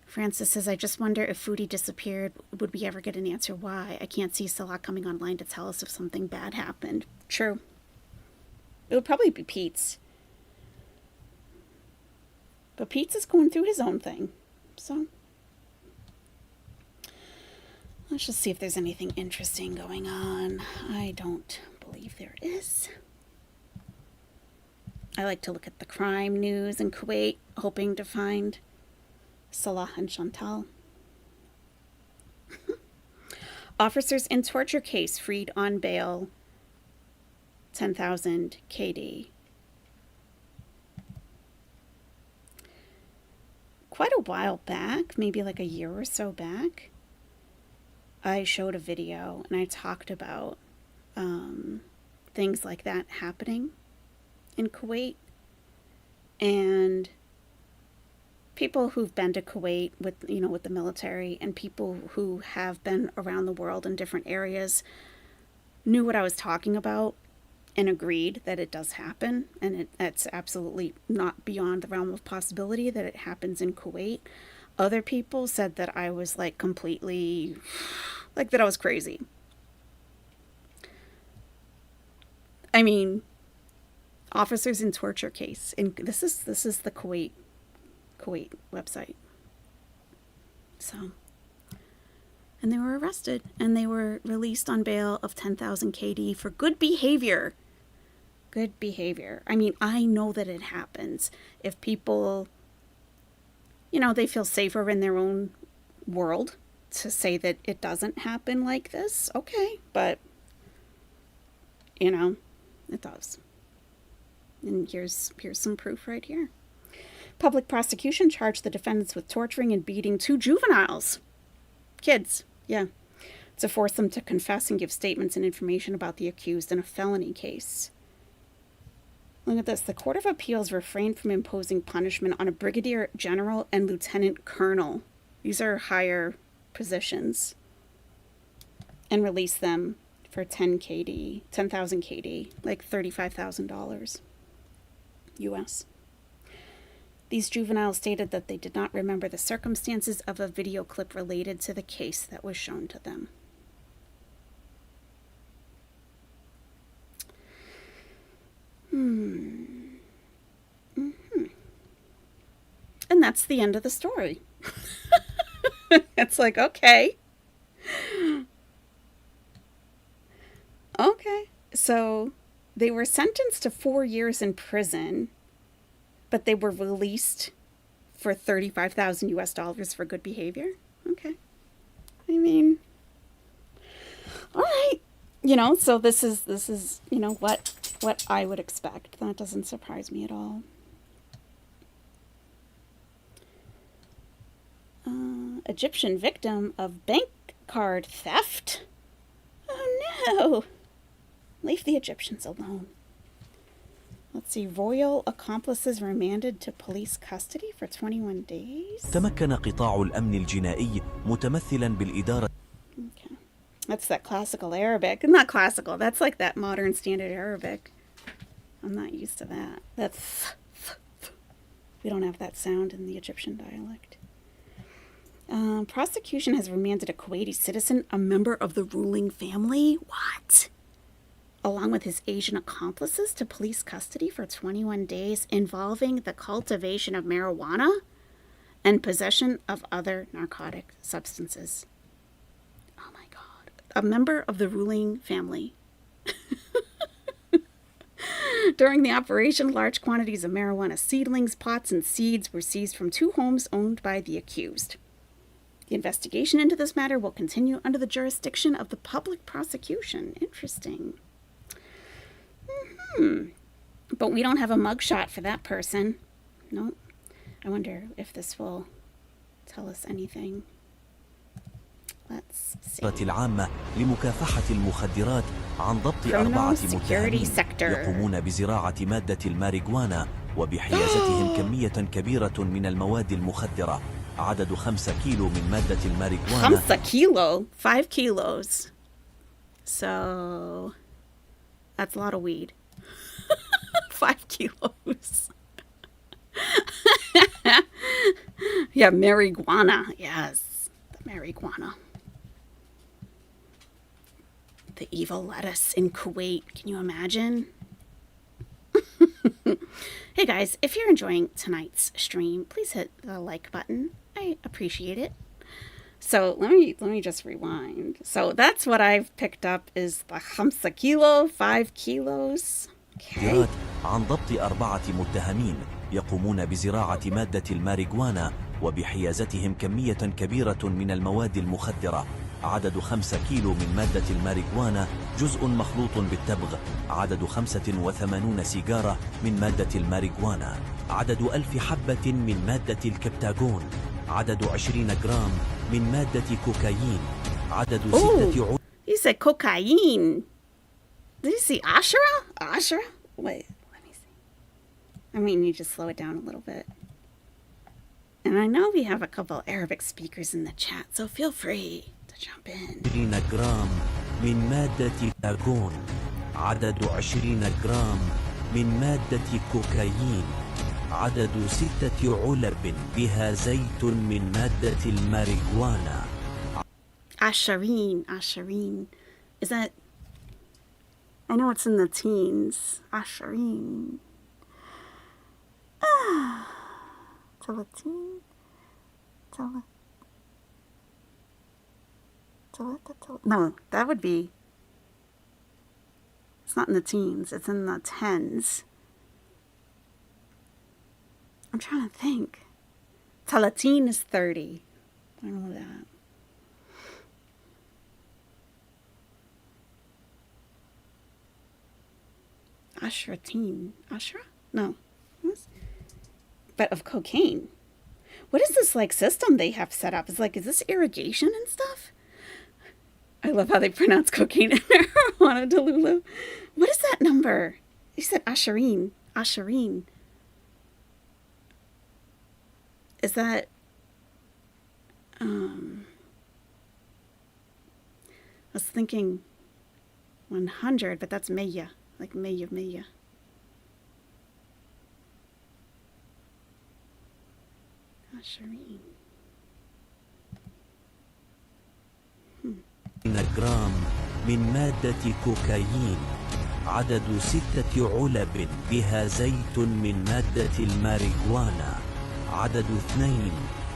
Francis says, I just wonder if Foodie disappeared, would we ever get an answer why? I can't see Salah coming online to tell us if something bad happened. True. It would probably be Pete's. But Pete's is going through his own thing. So, let's just see if there's anything interesting going on. I don't believe there is. I like to look at the crime news in Kuwait, hoping to find Salah and Chantal. Officers in torture case freed on bail, 10,000 KD. Quite a while back, maybe like a year or so back, I showed a video and I talked about things like that happening in Kuwait. And people who've been to Kuwait with the military and people who have been around the world in different areas knew what I was talking about and agreed that it does happen. And it's absolutely not beyond the realm of possibility that it happens in Kuwait. Other people said that I was like completely, like that I was crazy. I mean, officers in torture case. And this is the Kuwait website. So, and they were arrested and they were released on bail of 10,000 KD for good behavior. Good behavior. I mean, I know that it happens. If people, they feel safer in their own world to say that it doesn't happen like this, okay. But, it does. And here's some proof right here. Public prosecution charged the defendants with torturing and beating 2 juveniles. Kids, yeah. To force them to confess and give statements and information about the accused in a felony case. Look at this. The Court of Appeals refrained from imposing punishment on a brigadier general and lieutenant colonel. These are higher positions. And released them for 10,000 KD, like $35,000 US. These juveniles stated that they did not remember the circumstances of a video clip related to the case that was shown to them. And that's the end of the story. It's like, okay. Okay. So they were sentenced to 4 years in prison, but they were released for $35,000 US for good behavior. Okay. I mean, all right. So this is what I would expect. That doesn't surprise me at all. Egyptian victim of bank card theft? Oh no. Leave the Egyptians alone. Let's see. Royal accomplices remanded to police custody for 21 days. تمكن قطاع الأمن الجنائي متمثلا بالإدارة. Okay. That's that classical Arabic. Not classical. That's like that modern standard Arabic. I'm not used to that. That's... We don't have that sound in the Egyptian dialect. Prosecution has remanded a Kuwaiti citizen, a member of the ruling family. What? Along with his Asian accomplices to police custody for 21 days involving the cultivation of marijuana and possession of other narcotic substances. Oh my God. A member of the ruling family. During the operation, large quantities of marijuana seedlings, pots, and seeds were seized from 2 homes owned by the accused. The investigation into this matter will continue under the jurisdiction of the public prosecution. Interesting. But we don't have a mugshot for that person. No. I wonder if this will tell us anything. Let's see. العامة لمكافحة المخدرات عن ضبط 4 متهمين يقومون بزراعة مادة الماريجوانا وبحيازتهم كمية كبيرة من المواد المخدرة. عدد 5 كيلو من مادة الماريجوانا. 5 كيلو? 5 kilos. So that's a lot of weed. 5 kilos. Yeah, marijuana. Yes, the marijuana. The evil lettuce in Kuwait. Can you imagine? Hey guys, if you're enjoying tonight's stream, please hit the like button. I appreciate it. So let me just rewind. So that's what I've picked up is the 5 kilo, 5 kilos. Okay. عن ضبط 4 متهمين يقومون بزراعة مادة الماريجوانا وبحيازتهم كمية كبيرة من المواد المخدرة. عدد 5 كيلو من مادة الماريجوانا جزء مخلوط بالتبغ. عدد 85 سيجارة من مادة الماريجوانا. عدد 1000 حبة من مادة الكبتاغون. عدد 20 جرام من مادة كوكايين. عدد 6 You said cocaine. Did you see Ashra? Ashra? Wait, let me see. I mean, you just slow it down a little bit. And I know we have a couple Arabic speakers in the chat, so feel free to jump in. 20 جرام من مادة كوكايين. عدد 20 جرام من مادة كوكايين. عدد 6 علب بها زيت من مادة الماريجوانا. Ashareen. Is that... I know it's in the teens. Ashareen. Talateen? No, that would be... It's not in the teens. It's in the tens. I'm trying to think. Talateen is 30. I know that. Ashra? No. But of cocaine. What is this like system they have set up? It's like, is this irrigation and stuff? I love how they pronounce cocaine and marijuana, Delulu. What is that number? You said Ashareen. Is that... I was thinking 100, but that's Maya. Like Maya. Ashareen. 20 جرام من مادة كوكايين. عدد 6 علب بها زيت من مادة الماريجوانا. عدد 2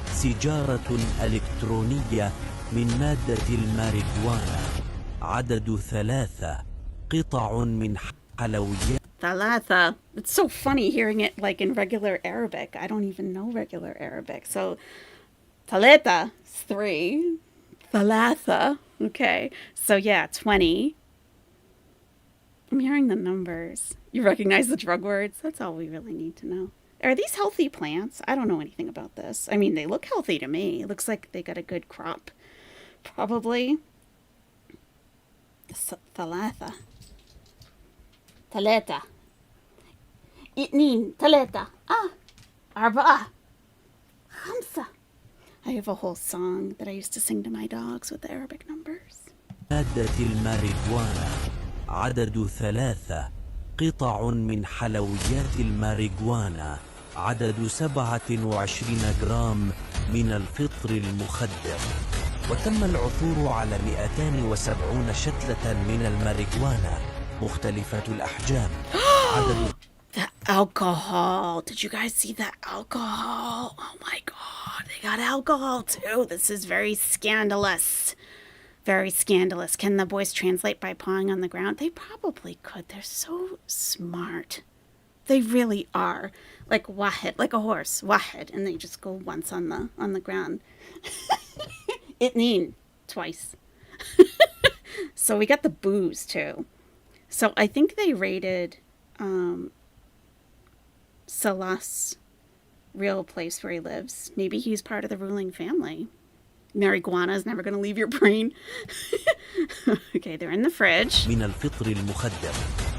سيجارة إلكترونية من مادة الماريجوانا. عدد 3 قطع من حلويات. Thalatha. It's so funny hearing it like in regular Arabic. I don't even know regular Arabic. So, Thaleta is 3. Thalatha. Okay. So, yeah, 20. I'm hearing the numbers. You recognize the drug words? That's all we really need to know. Are these healthy plants? I don't know anything about this. I mean, they look healthy to me. It looks like they got a good crop. Probably. Thalatha. ثلاثة 2 3 4 5. I have a whole song that I used to sing to my dogs with the Arabic numbers. مادة الماريجوانا. عدد 3 قطع من حلويات الماريجوانا. عدد 27 جرام من الفطر المخدر. وتم العثور على 270 شتلة من الماريجوانا مختلفة الأحجام. عدد The alcohol. Did you guys see that alcohol? Oh my god, they got alcohol too. This is very scandalous. Very scandalous. Can the boys translate by pawing on the ground? They probably could. They're so smart. They really are. Like wahed, like a horse, wahed, and they just go once on the ground. Itnin, twice. So we got the booze too. So I think they raided Salah's real place where he lives. Maybe he's part of the ruling family. Marijuana is never going to leave your brain. Okay, they're in the fridge. من الفطر المخدر.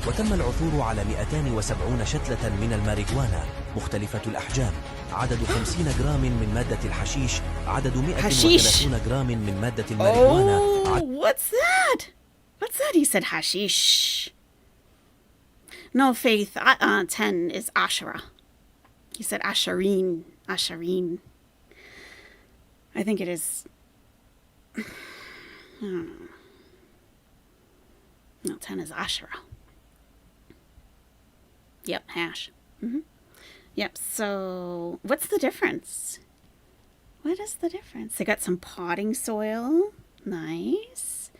وتم العثور على 270 شتلة من الماريجوانا مختلفة الأحجام. عدد 50 جرام من مادة الحشيش. عدد 130 جرام من مادة الماريجوانا. Oh, what's that? What's that? He said hashish. No, Faith, 10 is Ashara. He said Ashareen. Ashareen. I think it is. I don't know. No, 10 is Ashara. Yep, hash. Yep, so what's the difference? What is the difference? They got some potting soil. Nice.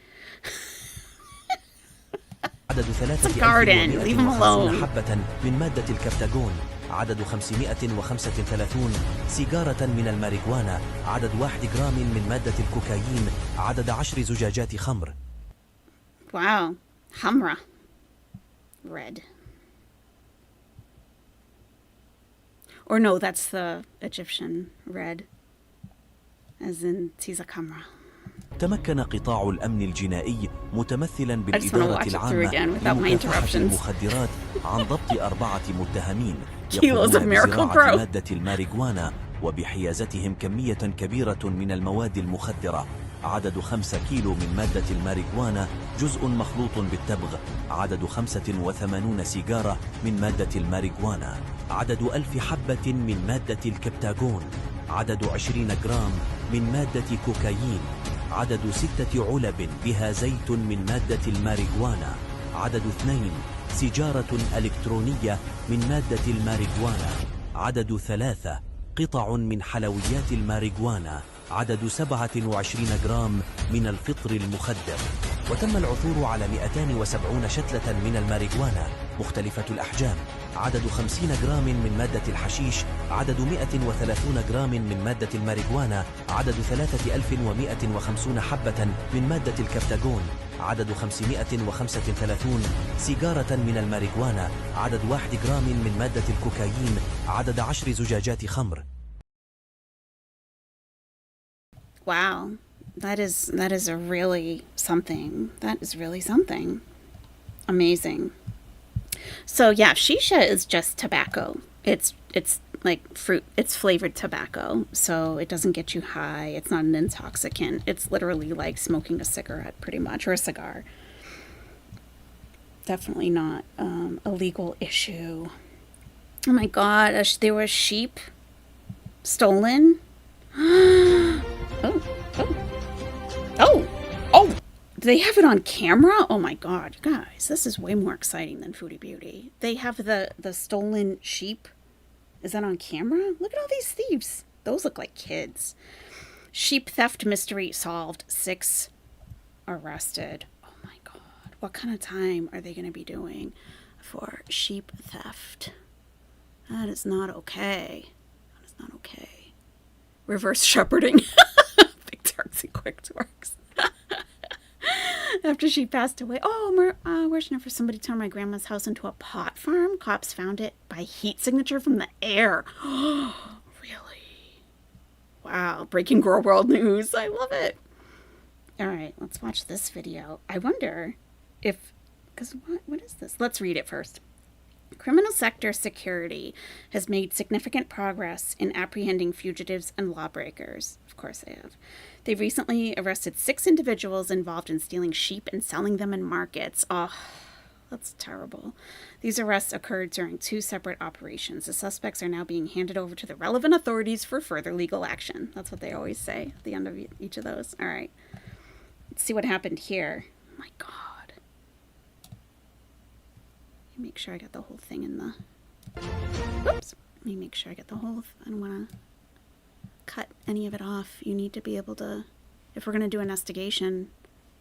It's a garden. Leave them alone. حبة من مادة الكبتاجون. عدد 535 سيجارة من الماريجوانا. عدد 1 جرام من مادة الكوكايين. عدد 10 زجاجات خمر. Wow. Hamra. Red. Or no, that's the Egyptian red. As in Tiza Kamra. تمكن قطاع الأمن الجنائي متمثلا بالإدارة العامة لمكافحة المخدرات عن ضبط 4 متهمين يقومون بزراعة مادة الماريجوانا وبحيازتهم كمية كبيرة من المواد المخدرة. عدد 5 كيلو من مادة الماريجوانا جزء مخلوط بالتبغ. عدد 85 سيجارة من مادة الماريجوانا. عدد 1000 حبة من مادة الكبتاجون. عدد 20 جرام من مادة كوكايين. عدد 6 علب بها زيت من مادة الماريجوانا. عدد 2 سيجارة إلكترونية من مادة الماريجوانا. عدد 3 قطع من حلويات الماريجوانا. عدد 27 جرام من الفطر المخدر. وتم العثور على 270 شتلة من الماريجوانا مختلفة الأحجام. عدد 50 جرام من مادة الحشيش. عدد 130 جرام من مادة الماريجوانا. عدد 3150 حبة من مادة الكبتاجون. عدد 535 سيجارة من الماريجوانا. عدد 1 جرام من مادة الكوكايين. عدد 10 زجاجات خمر. Wow. That is a really something. That is really something. Amazing. So yeah, shisha is just tobacco. It's like fruit. It's flavored tobacco. So it doesn't get you high. It's not an intoxicant. It's literally like smoking a cigarette pretty much, or a cigar. Definitely not a legal issue. Oh my god, there were sheep stolen. Oh, they have it on camera? Oh my god, guys, this is way more exciting than Foodie Beauty. They have the stolen sheep. Is that on camera? Look at all these thieves. Those look like kids. Sheep theft mystery solved. 6 arrested. Oh my god. What kind of time are they going to be doing for sheep theft? That is not okay. That is not okay. Reverse shepherding. Big Turks and Quick Twerks. After she passed away. Oh, working for somebody turned my grandma's house into a pot farm. Cops found it by heat signature from the air. Really? Wow. Breaking girl world news. I love it. All right, let's watch this video. I wonder if, because what is this? Let's read it first. Criminal sector security has made significant progress in apprehending fugitives and lawbreakers. Of course they have. They've recently arrested 6 individuals involved in stealing sheep and selling them in markets. Oh, That's terrible. These arrests occurred during 2 separate operations. The suspects are now being handed over to the relevant authorities for further legal action. That's what they always say at the end of each of those. All right. Let's see what happened here. Oh my God. Let me make sure I got the whole thing in the... Oops. Let me make sure I get the whole... I don't want to cut any of it off. You need to be able to... If we're going to do an investigation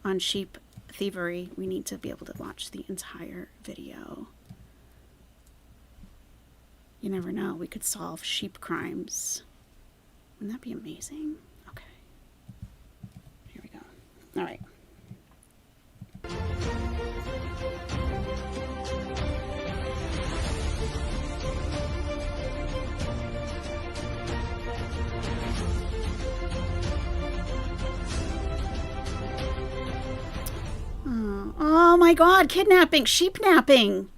on sheep thievery, we need to be able to watch the entire video. You never know. We could solve sheep crimes. Wouldn't that be amazing? Okay. Here we go. All right. Oh my God, kidnapping, sheep napping.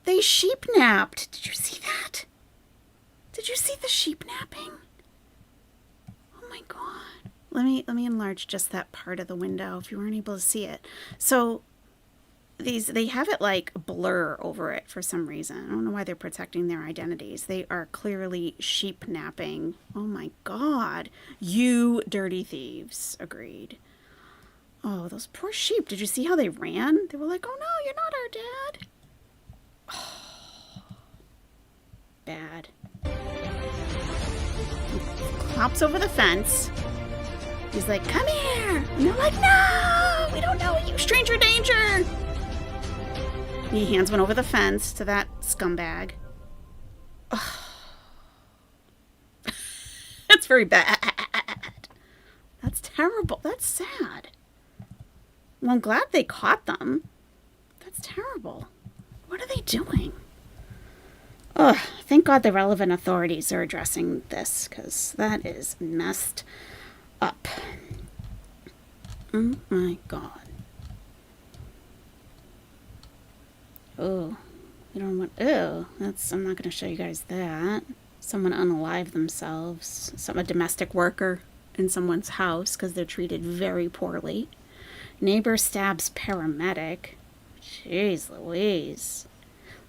They sheep napped. Did you see that? Did you see the sheep napping? Oh my God. Let me enlarge just that part of the window if you weren't able to see it. So they have it like blur over it for some reason. I don't know why they're protecting their identities. They are clearly sheep napping. Oh my God. You dirty thieves. Agreed. Oh, those poor sheep. Did you see how they ran? They were like, oh no, you're not our dad. Oh, bad. He hops over the fence. He's like, come here. And they're like, no, we don't know you, stranger danger. He hands one over the fence to that scumbag. Oh. That's very bad. That's terrible. That's sad. Well, I'm glad they caught them. That's terrible. What are they doing? Ugh, thank God the relevant authorities are addressing this, because that is messed up. Oh my God. Oh, you don't want... Oh, that's... I'm not going to show you guys that. Someone unalived themselves. A domestic worker in someone's house because they're treated very poorly. Neighbor stabs paramedic. Jeez Louise.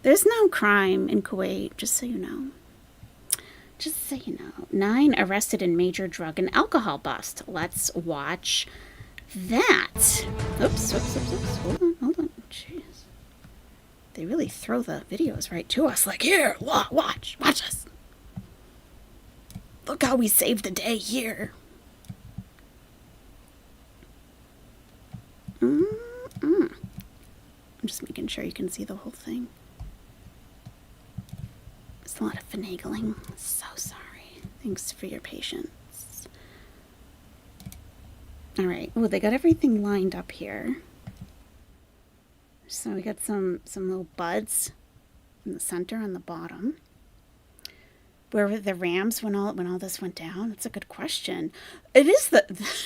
There's no crime in Kuwait, just so you know. Just so you know. 9 arrested in major drug and alcohol bust. Let's watch that. Oops. Hold on. Jeez. They really throw the videos right to us. Like, here, watch us. Look how we saved the day here. I'm just making sure you can see the whole thing. It's a lot of finagling. So sorry. Thanks for your patience. Alright. Oh, they got everything lined up here. So we got some little buds in the center on the bottom. Where were the Rams when all this went down? That's a good question. It is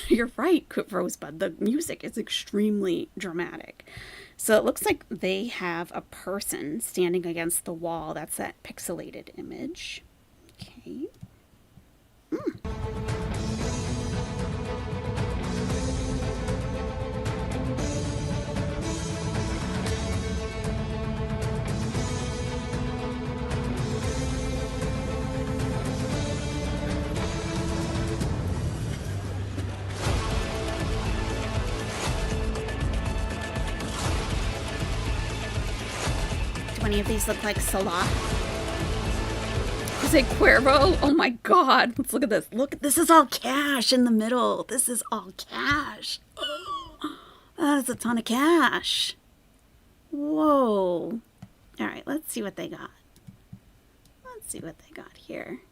you're right, Rosebud. The music is extremely dramatic. So it looks like they have a person standing against the wall. That's that pixelated image. Okay. Any of these look like Salah? Jose Cuervo? Oh my God. Let's look at this. Look, this is all cash in the middle. This is all cash. Oh, that is a ton of cash. Whoa. All right, let's see what they got. Let's see what they got here.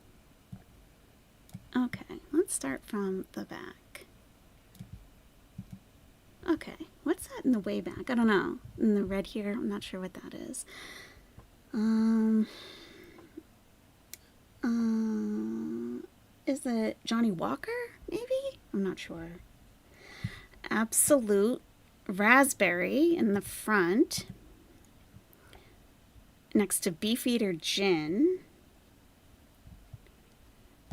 Okay, let's start from the back. Okay, what's that in the way back? I don't know. In the red here, I'm not sure what that is. Is it Johnny Walker, maybe? I'm not sure. Absolute Raspberry in the front. Next to Beefeater Gin.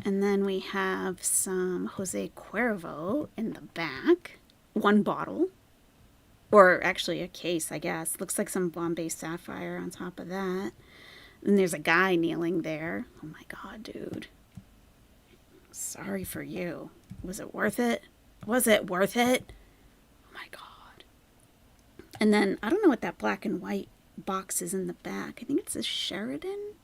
And then we have some Jose Cuervo in the back. 1 bottle. Or actually a case, I guess. Looks like some Bombay sapphire on top of that. And there's a guy kneeling there. Oh my God, dude. Sorry for you. Was it worth it? Was it worth it? Oh my God. And then, I don't know what that black and white box is in the back. I think it's a Sheridan.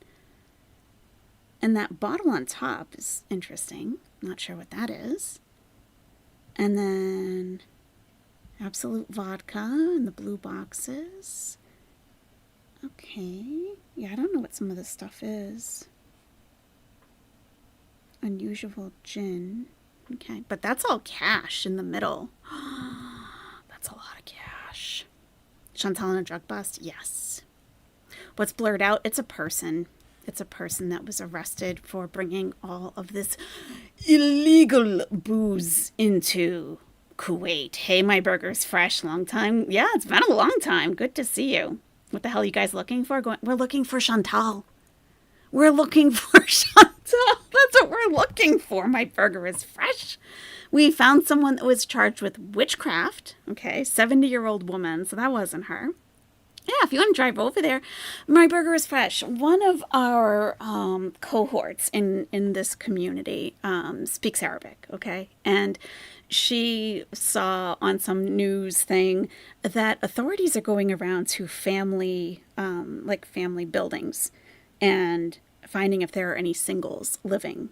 And that bottle on top is interesting. Not sure what that is. And then Absolute Vodka in the blue boxes. Okay. Yeah, I don't know what some of this stuff is. Unusual gin. Okay, but that's all cash in the middle. That's a lot of cash. Chantal in a drug bust? Yes. What's blurred out? It's a person. It's a person that was arrested for bringing all of this illegal booze into Kuwait. Hey, my burger's fresh. Long time. Yeah, it's been a long time. Good to see you. What the hell are you guys looking for? We're looking for Chantal. We're looking for Chantal. That's what we're looking for. My burger is fresh. We found someone that was charged with witchcraft. Okay, 70-year-old woman. So that wasn't her. Yeah, if you want to drive over there, my burger is fresh. One of our cohorts in this community speaks Arabic, okay? And she saw on some news thing that authorities are going around to family buildings and finding if there are any singles living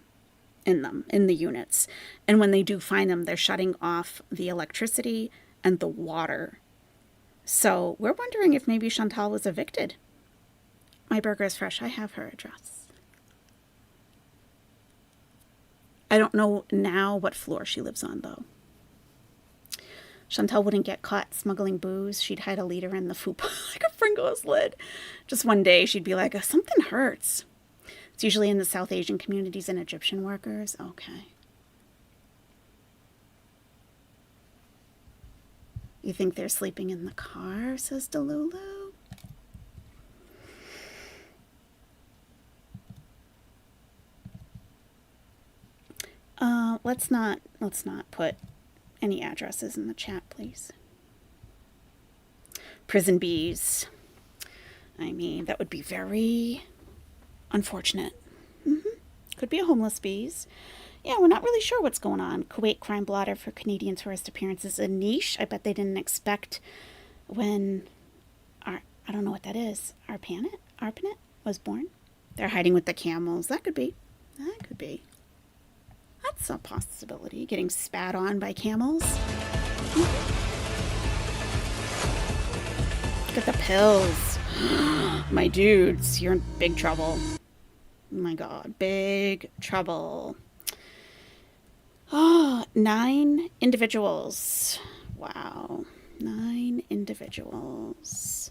in them, in the units. And when they do find them, they're shutting off the electricity and the water. So we're wondering if maybe Chantal was evicted. My burger is fresh. I have her address. I don't know now what floor she lives on, though. Chantal wouldn't get caught smuggling booze. She'd hide a liter in the fupa like a Pringles lid. Just one day, she'd be like, something hurts. It's usually in the South Asian communities and Egyptian workers. Okay. You think they're sleeping in the car, says Delulu. Let's not put any addresses in the chat, please. Prison bees. I mean, that would be very unfortunate. Could be a homeless bees. Yeah, we're not really sure what's going on. Kuwait crime blotter for Canadian tourist appearances. A niche. I bet they didn't expect when I don't know what that is. Arpanet was born. They're hiding with the camels. That could be. That's a possibility. Getting spat on by camels. Look at the pills. My dudes, you're in big trouble. Oh my God, big trouble. 9 individuals. Wow. 9 individuals.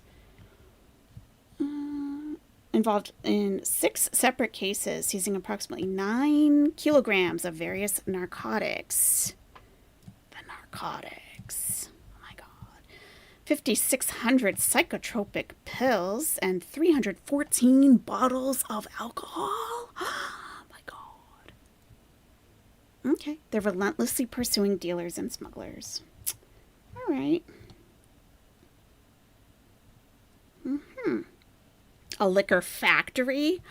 Involved in 6 separate cases, seizing approximately 9 kilograms of various narcotics. The narcotics. Oh my God. 5,600 psychotropic pills and 314 bottles of alcohol. Oh my God. Okay. They're relentlessly pursuing dealers and smugglers. All right. A liquor factory?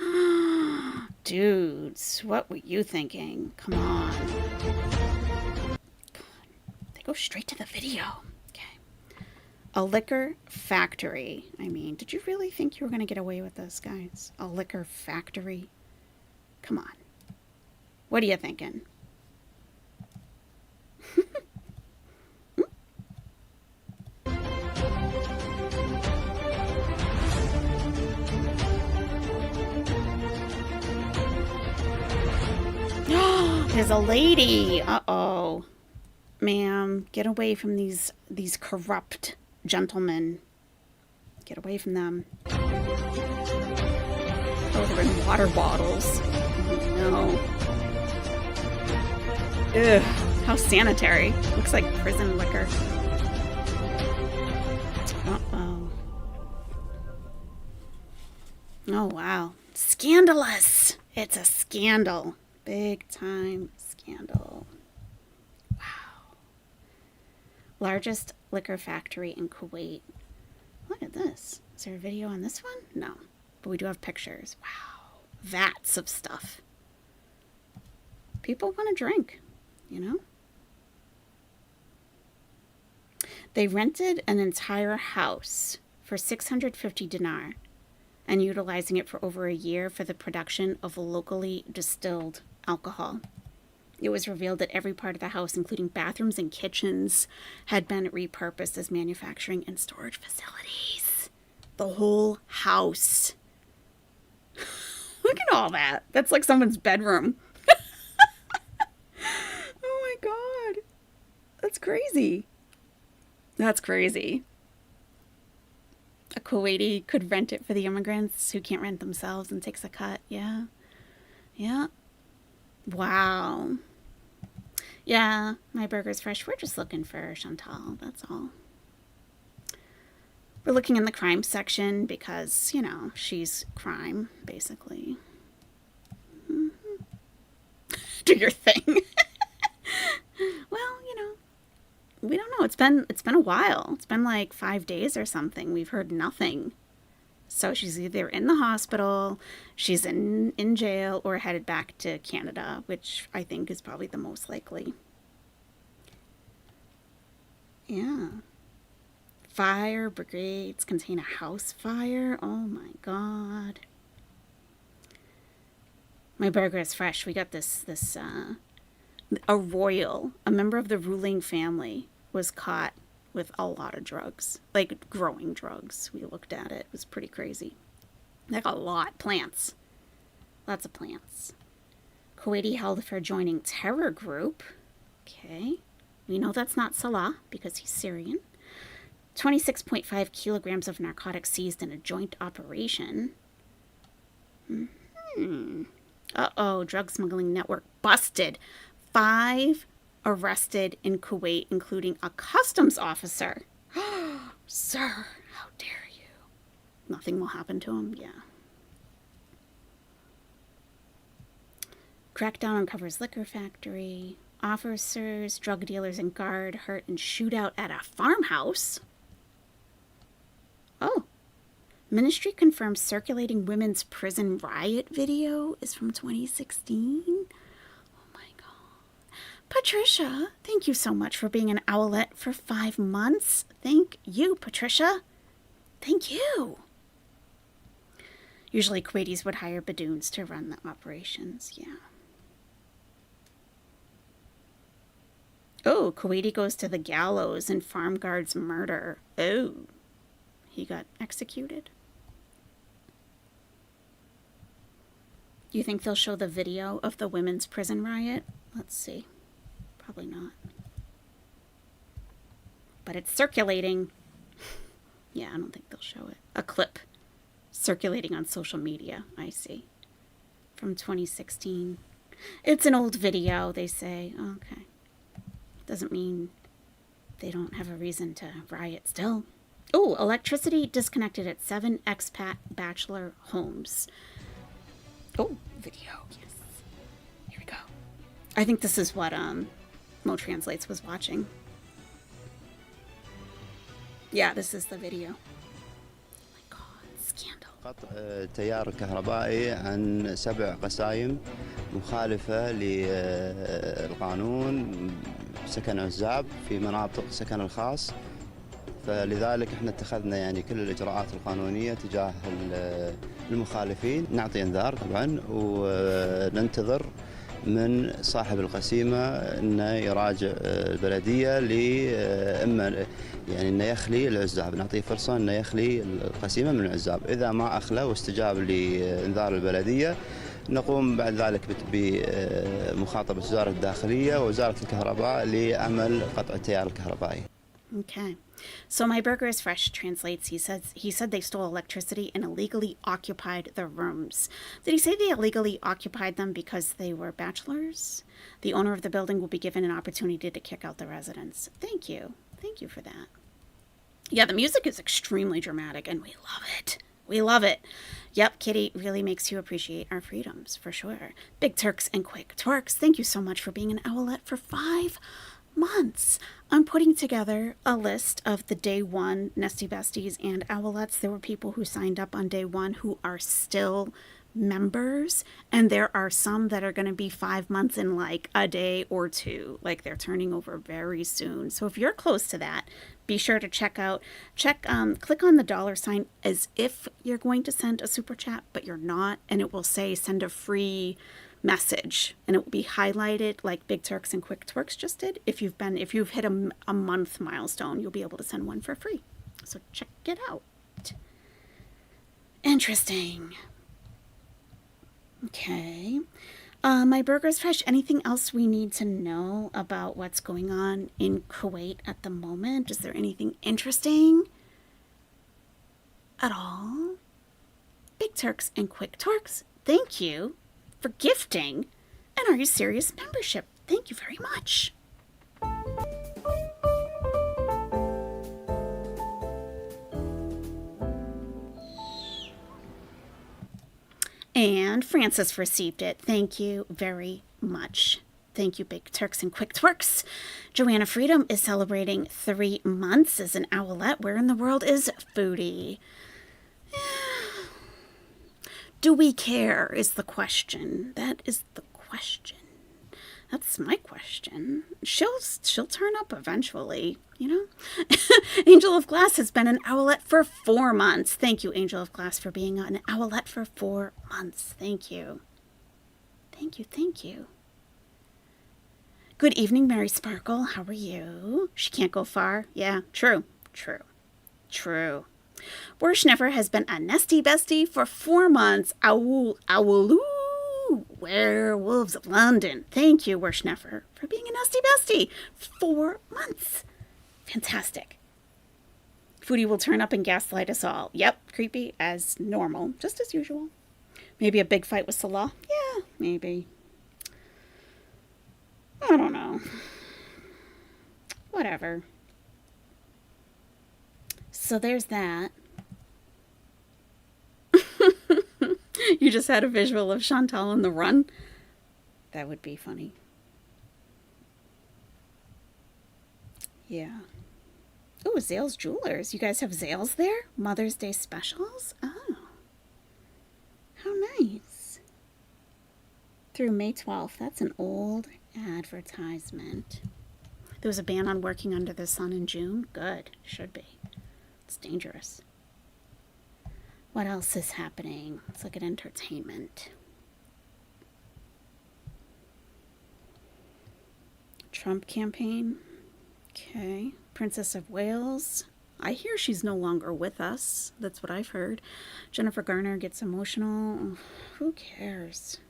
Dudes, what were you thinking? Come on. God, they go straight to the video. Okay. A liquor factory. I mean, did you really think you were going to get away with this, guys? A liquor factory? Come on. What are you thinking? There's a lady. Uh-oh. Ma'am, get away from these corrupt gentlemen. Get away from them. Oh, they're in water bottles. Oh, no. Ugh, how sanitary. Looks like prison liquor. Uh-oh. Oh, wow. Scandalous. It's a scandal. Big time scandal. Wow. Largest liquor factory in Kuwait. Look at this. Is there a video on this one? No. But we do have pictures. Wow. Vats of stuff. People want to drink, you know? They rented an entire house for 650 dinar and utilizing it for over a year for the production of locally distilled alcohol. It was revealed that every part of the house, including bathrooms and kitchens, had been repurposed as manufacturing and storage facilities. The whole house. Look at all that. That's like someone's bedroom. Oh my God. That's crazy. That's crazy. A Kuwaiti could rent it for the immigrants who can't rent themselves and takes a cut. Yeah. Yeah. Wow. Yeah, my burger's fresh. We're just looking for Chantal. That's all. We're looking in the crime section because, you know, she's crime, basically. Mm-hmm. Do your thing. Well, you know, we don't know. It's been a while. It's been like 5 days or something. We've heard nothing. So she's either in the hospital, she's in jail, or headed back to Canada, which I think is probably the most likely. Yeah. Fire brigades contain a house fire. Oh my God. My burger is fresh. We got this a member of the ruling family was caught with a lot of drugs, like growing drugs. We looked at it. It was pretty crazy. Like a lot. Plants. Lots of plants. Kuwaiti held for joining terror group. Okay. We know that's not Salah because he's Syrian. 26.5 kilograms of narcotics seized in a joint operation. Uh-oh. Drug smuggling network busted. 5 arrested in Kuwait, including a customs officer. Sir, how dare you? Nothing will happen to him? Yeah. Crackdown uncovers liquor factory. Officers, drug dealers, and guard hurt in shootout at a farmhouse. Oh. Ministry confirms circulating women's prison riot video is from 2016. Patricia, thank you so much for being an owlet for 5 months. Thank you, Patricia. Thank you. Usually Kuwaitis would hire Badoons to run the operations, yeah. Oh, Kuwaiti goes to the gallows in farm guard's murder. Oh, he got executed. Do you think they'll show the video of the women's prison riot? Let's see. Probably not. But it's circulating. Yeah, I don't think they'll show it. A clip circulating on social media, I see. From 2016. It's an old video, they say. Okay. Doesn't mean they don't have a reason to riot still. Oh, electricity disconnected at 7 expat bachelor homes. Oh, video. Yes. Here we go. I think this is what Mo Translates was watching. Yeah, this is the video. Oh my God, scandal. قطع التيار الكهربائي عن 7 قسايم مخالفة للقانون سكن عزاب في مناطق سكن الخاص، فلذلك احنا اتخذنا يعني كل الإجراءات القانونية تجاه المخالفين. نعطي انذار طبعا وننتظر من صاحب القسيمة انه يراجع البلدية اما يعني انه يخلي العزاب، نعطيه فرصة انه يخلي القسيمة من العزاب. اذا ما اخلى واستجاب لانذار البلدية نقوم بعد ذلك بمخاطبة وزارة الداخلية ووزارة الكهرباء لعمل قطع التيار الكهربائي. Okay. So my burger is fresh translates. He said they stole electricity and illegally occupied the rooms. Did he say they illegally occupied them because they were bachelors? The owner of the building will be given an opportunity to kick out the residents. Thank you. Thank you for that. Yeah, the music is extremely dramatic and we love it. We love it. Yep, Kitty really makes you appreciate our freedoms, for sure. Big Turks and Quick Twerks, thank you so much for being an owlet for 5 months. I'm putting together a list of the day one Nesty Besties and Owlettes. There were people who signed up on day one who are still members, and there are some that are going to be 5 months in like a day or two. Like they're turning over very soon. So if you're close to that, be sure to click on the $ as if you're going to send a super chat, but you're not, and it will say send a free message, and it will be highlighted like Big Turks and Quick Twerks just did. If you've hit a month milestone, you'll be able to send one for free. So check it out. Interesting. Okay. My burger's fresh. Anything else we need to know about what's going on in Kuwait at the moment? Is there anything interesting at all? Big Turks and Quick Twerks, thank you for gifting an Are You Serious membership. Thank you very much. And Francis received it. Thank you very much. Thank you, Big Turks and Quick Twerks. Joanna Freedom is celebrating 3 months as an owlette. Where in the world is Foodie? Do we care is the question. That is the question. That's my question. She'll turn up eventually, you know? Angel of Glass has been an owlette for 4 months. Thank you, Angel of Glass, for being an owlette for 4 months. Thank you. Thank you, thank you. Good evening, Mary Sparkle. How are you? She can't go far. Yeah, true. Worshnever has been a Nesty Bestie for 4 months. Owloo. Werewolves of London. Thank you, Worshnever, for being a Nesty Bestie. 4 months. Fantastic. Foodie will turn up and gaslight us all. Yep, creepy as normal. Just as usual. Maybe a big fight with Salah? Yeah, maybe. I don't know. Whatever. So there's that. You just had a visual of Chantal on the run? That would be funny. Yeah. Oh, Zales Jewelers. You guys have Zales there? Mother's Day specials? Oh. How nice. Through May 12th. That's an old advertisement. There was a ban on working under the sun in June? Good. Should be. It's dangerous. What else is happening? Let's look at entertainment. Trump campaign. Okay. Princess of Wales. I hear she's no longer with us. That's what I've heard. Jennifer Garner gets emotional. Who cares?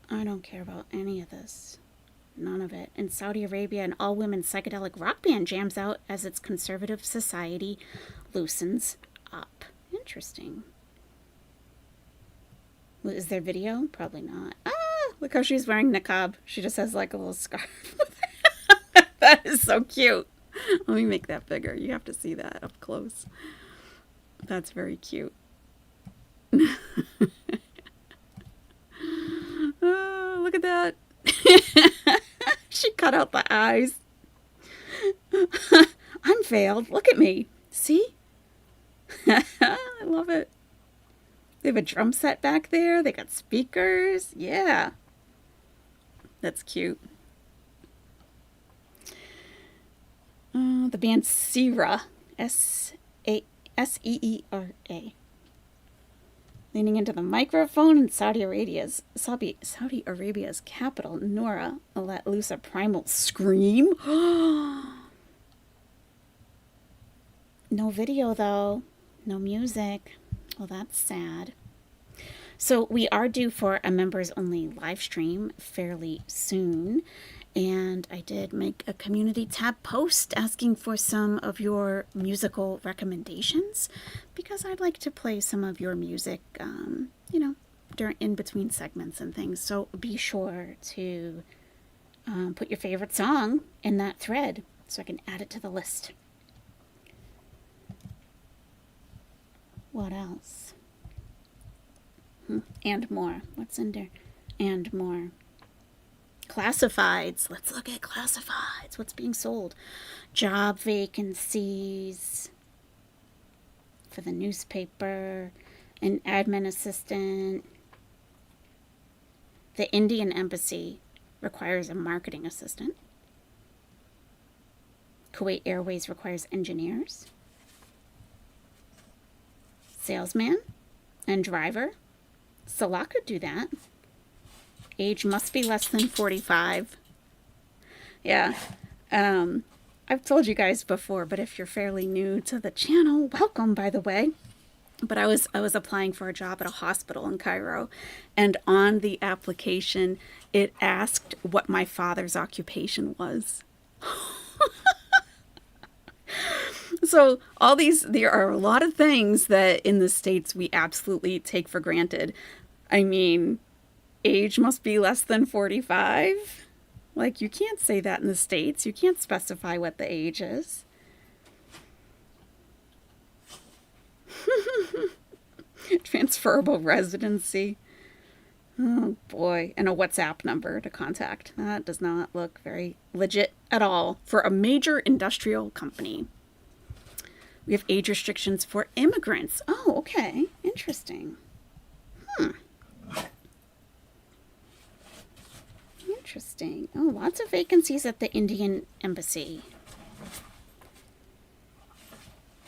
I don't care about any of this. None of it. In Saudi Arabia, an all-women psychedelic rock band jams out as its conservative society loosens up. Interesting. Is there video? Probably not. Ah, look how she's wearing niqab. She just has like a little scarf. That is so cute. Let me make that bigger. You have to see that up close. That's very cute. Oh, look at that. She cut out the eyes. I'm veiled. Look at me. See? I love it. They have a drum set back there. They got speakers. Yeah. That's cute. The band Seera. S-E-E-R-A. Leaning into the microphone in Saudi Arabia's capital, Nora let loose a primal scream. No video, though. No music. Well, that's sad. So we are due for a members-only live stream fairly soon. And I did make a community tab post asking for some of your musical recommendations because I'd like to play some of your music, during in between segments and things. So be sure to put your favorite song in that thread so I can add it to the list. What else? And more. What's in there? And more. Classifieds. Let's look at classifieds. What's being sold? Job vacancies for the newspaper, an admin assistant. The Indian Embassy requires a marketing assistant. Kuwait Airways requires engineers. Salesman and driver. Salah could do that. Age must be less than 45. Yeah. I've told you guys before, but if you're fairly new to the channel, welcome, by the way. But I was applying for a job at a hospital in Cairo, and on the application, it asked what my father's occupation was. So there are a lot of things that in the States we absolutely take for granted. I mean, age must be less than 45. Like, you can't say that in the States. You can't specify what the age is. Transferable residency. Oh boy. And a WhatsApp number to contact. That does not look very legit at all for a major industrial company. We have age restrictions for immigrants. Oh, okay. Interesting. Interesting. Oh, lots of vacancies at the Indian Embassy.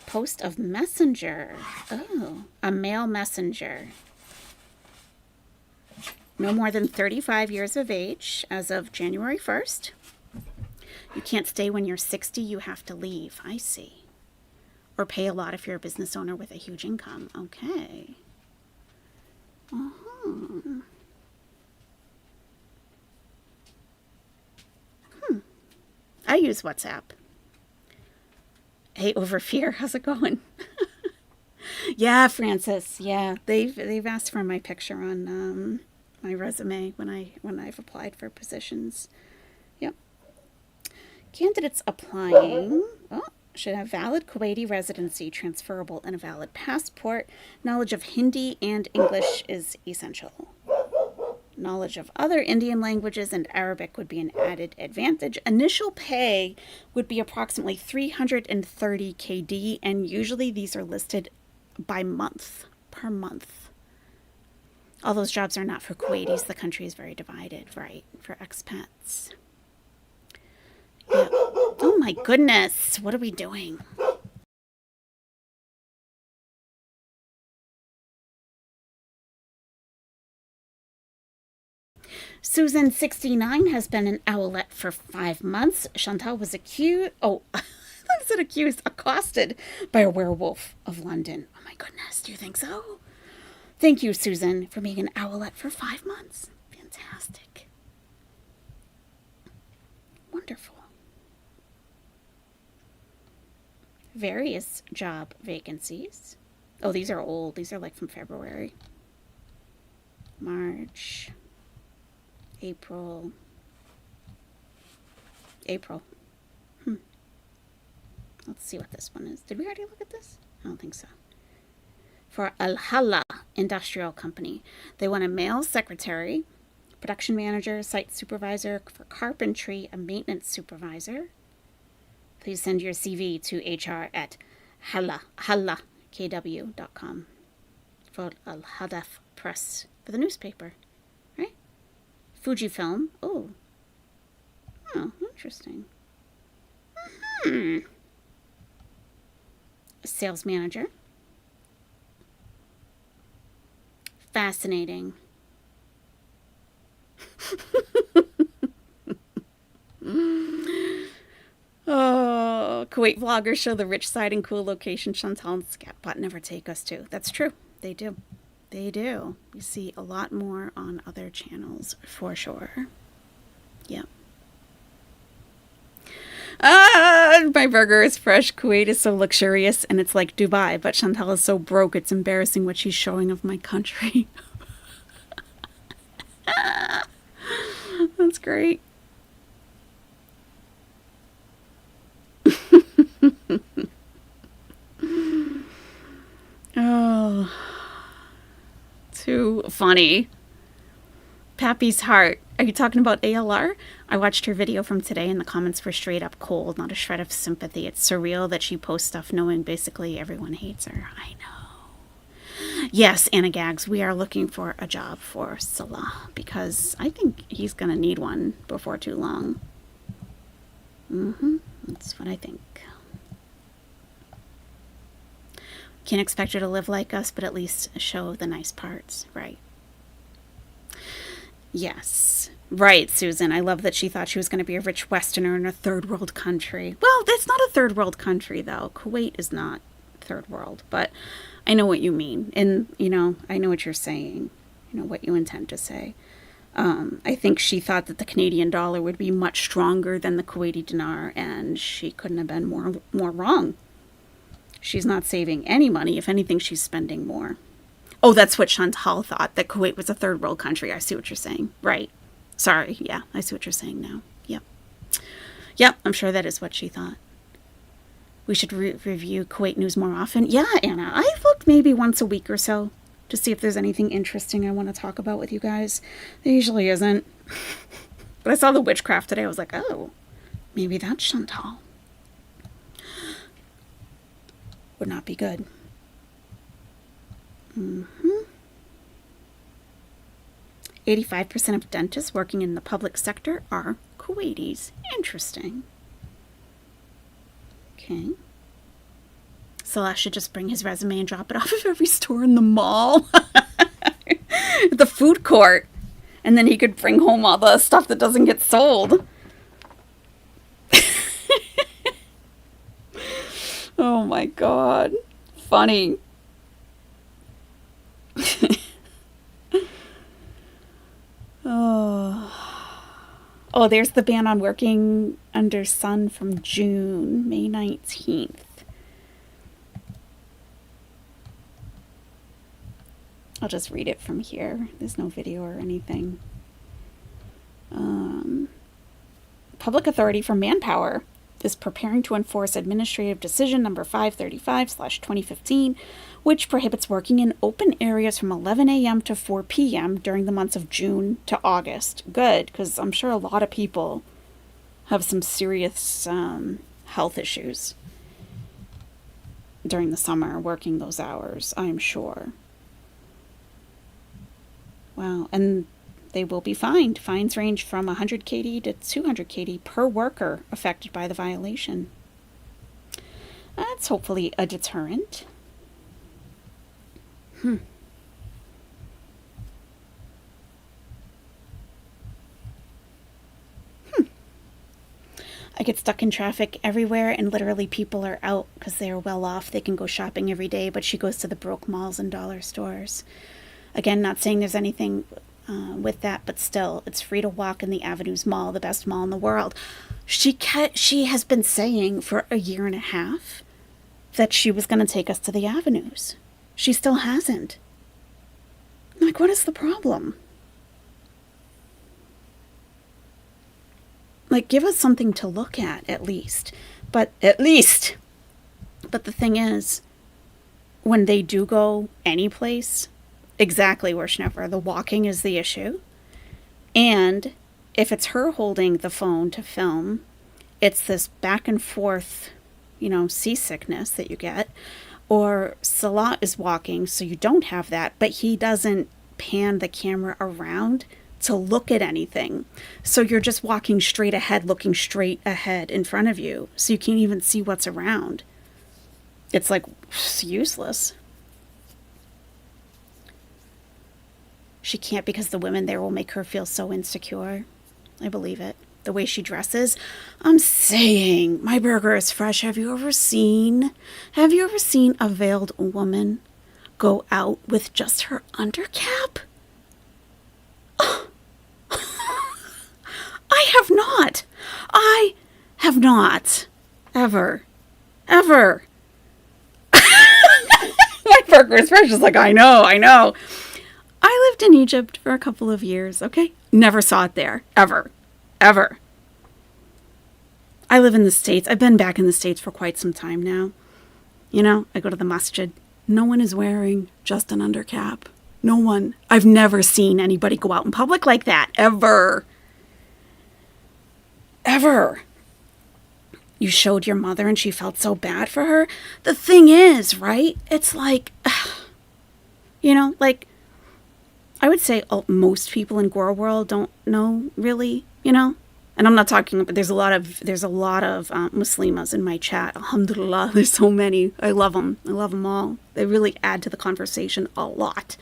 Post of messenger. Oh, a male messenger. No more than 35 years of age as of January 1st. You can't stay when you're 60. You have to leave. I see. Or pay a lot if you're a business owner with a huge income. Okay. I use WhatsApp. Hey, Overfear, how's it going? Yeah, Francis. Yeah, they've asked for my picture on my resume when I've applied for positions. Yep. Candidates applying. Oh, should have valid Kuwaiti residency, transferable, and a valid passport. Knowledge of Hindi and English is essential. Knowledge of other Indian languages and Arabic would be an added advantage. Initial pay would be approximately 330 KD, and usually these are listed by month, per month. All those jobs are not for Kuwaitis. The country is very divided, right, for expats. Yeah. Oh my goodness, what are we doing? Susan, 69, has been an owlet for 5 months. Chantal was accused, accosted by a werewolf of London. Oh my goodness, do you think so? Thank you, Susan, for being an owlet for 5 months. Fantastic. Wonderful. Various job vacancies. Oh, these are old. These are like from February. March. April. Let's see what this one is. Did we already look at this? I don't think so. For Al-Hala Industrial Company, they want a male secretary, production manager, site supervisor for carpentry, a maintenance supervisor. Please send your CV to hr@halakw.com for Al-Hadaf Press for the newspaper. Fujifilm. Oh, interesting. A sales manager. Fascinating. Oh, Kuwait vloggers show the rich side and cool location Chantal and Scatbot never take us to. That's true. They do. They do. You see a lot more on other channels for sure. Yep. My burger is fresh. Kuwait is so luxurious and it's like Dubai, but Chantal is so broke it's embarrassing what she's showing of my country. That's great. Oh, too funny. Pappy's heart. Are you talking about ALR? I watched her video from today and the comments were straight up cold, not a shred of sympathy. It's surreal that she posts stuff knowing basically everyone hates her. I know. Yes, Anna Gags, we are looking for a job for Salah because I think he's going to need one before too long. That's what I think. Can't expect her to live like us, but at least show the nice parts, right? Yes. Right, Susan. I love that she thought she was going to be a rich Westerner in a third world country. Well, that's not a third world country, though. Kuwait is not third world, but I know what you mean. And, I know what you're saying, what you intend to say. I think she thought that the Canadian dollar would be much stronger than the Kuwaiti dinar, and she couldn't have been more wrong. She's not saving any money. If anything, she's spending more. Oh, that's what Chantal thought, that Kuwait was a third world country. I see what you're saying. Right. Sorry. Yeah, I see what you're saying now. Yep, I'm sure that is what she thought. We should review Kuwait news more often. Yeah, Anna, I've looked maybe once a week or so to see if there's anything interesting I want to talk about with you guys. There usually isn't. But I saw the witchcraft today. I was like, oh, maybe that's Chantal. Would not be good. 85% of dentists working in the public sector are Kuwaitis. Interesting. Okay. Salah should just bring his resume and drop it off of every store in the mall. The food court. And then he could bring home all the stuff that doesn't get sold. Oh my God. Funny. Oh, there's the ban on working under sun from June, May 19th. I'll just read it from here. There's no video or anything. Public Authority for Manpower is preparing to enforce Administrative Decision number 535/2015, which prohibits working in open areas from 11 a.m. to 4 p.m. during the months of June to August. Good, because I'm sure a lot of people have some serious health issues during the summer working those hours, I'm sure. Wow, and they will be fined. Fines range from 100 KD to 200 KD per worker affected by the violation. That's hopefully a deterrent. I get stuck in traffic everywhere, and literally people are out because they are well off. They can go shopping every day, but she goes to the broke malls and dollar stores. Again, not saying there's anything with that, but still, it's free to walk in the Avenues Mall, the best mall in the world. She has been saying for a year and a half that she was going to take us to the Avenues. She still hasn't. I'm like, what is the problem? Like, give us something to look at least. But the thing is, when they do go any place, exactly, Worshnever, the walking is the issue. And if it's her holding the phone to film, it's this back and forth, seasickness that you get. Or Salah is walking, so you don't have that, but he doesn't pan the camera around to look at anything. So you're just walking straight ahead, looking straight ahead in front of you, so you can't even see what's around. It's like useless. She can't because the women there will make her feel so insecure. I believe it. The way she dresses. I'm saying, my burger is fresh. Have you ever seen a veiled woman go out with just her undercap? I have not. Ever. My burger is fresh. It's like, I know. I lived in Egypt for a couple of years, okay? Never saw it there. Ever. I live in the States. I've been back in the States for quite some time now. I go to the masjid. No one is wearing just an undercap. No one. I've never seen anybody go out in public like that, ever. Ever. You showed your mother and she felt so bad for her. The thing is, right? It's like, like, I would say most people in Gora world don't know really, And I'm not talking about, there's a lot of Muslimas in my chat. Alhamdulillah, there's so many. I love them. I love them all. They really add to the conversation a lot.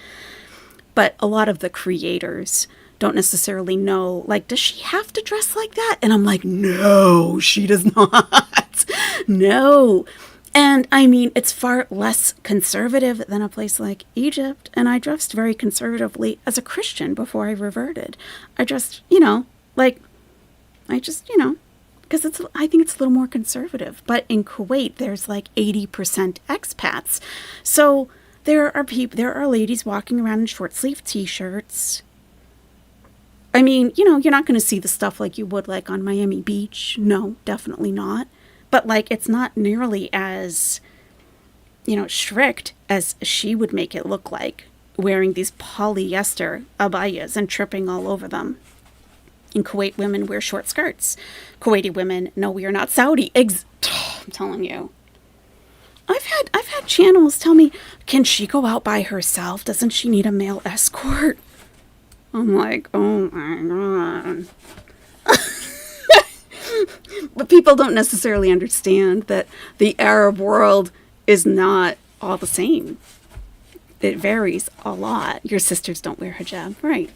But a lot of the creators don't necessarily know, like, does she have to dress like that? And I'm like, no, she does not. No. And I mean, it's far less conservative than a place like Egypt. And I dressed very conservatively as a Christian before I reverted. I dressed, because I think it's a little more conservative. But in Kuwait, there's like 80% expats. So there are ladies walking around in short sleeve t-shirts. I mean, you're not going to see the stuff like you would like on Miami Beach. No, definitely not. But like, it's not nearly as, strict as she would make it look like, wearing these polyester abayas and tripping all over them. In Kuwait, women wear short skirts. Kuwaiti women, no, we are not Saudi. I'm telling you. I've had channels tell me, can she go out by herself? Doesn't she need a male escort? I'm like, oh my God. But people don't necessarily understand that the Arab world is not all the same. It varies a lot. Your sisters don't wear hijab. Right.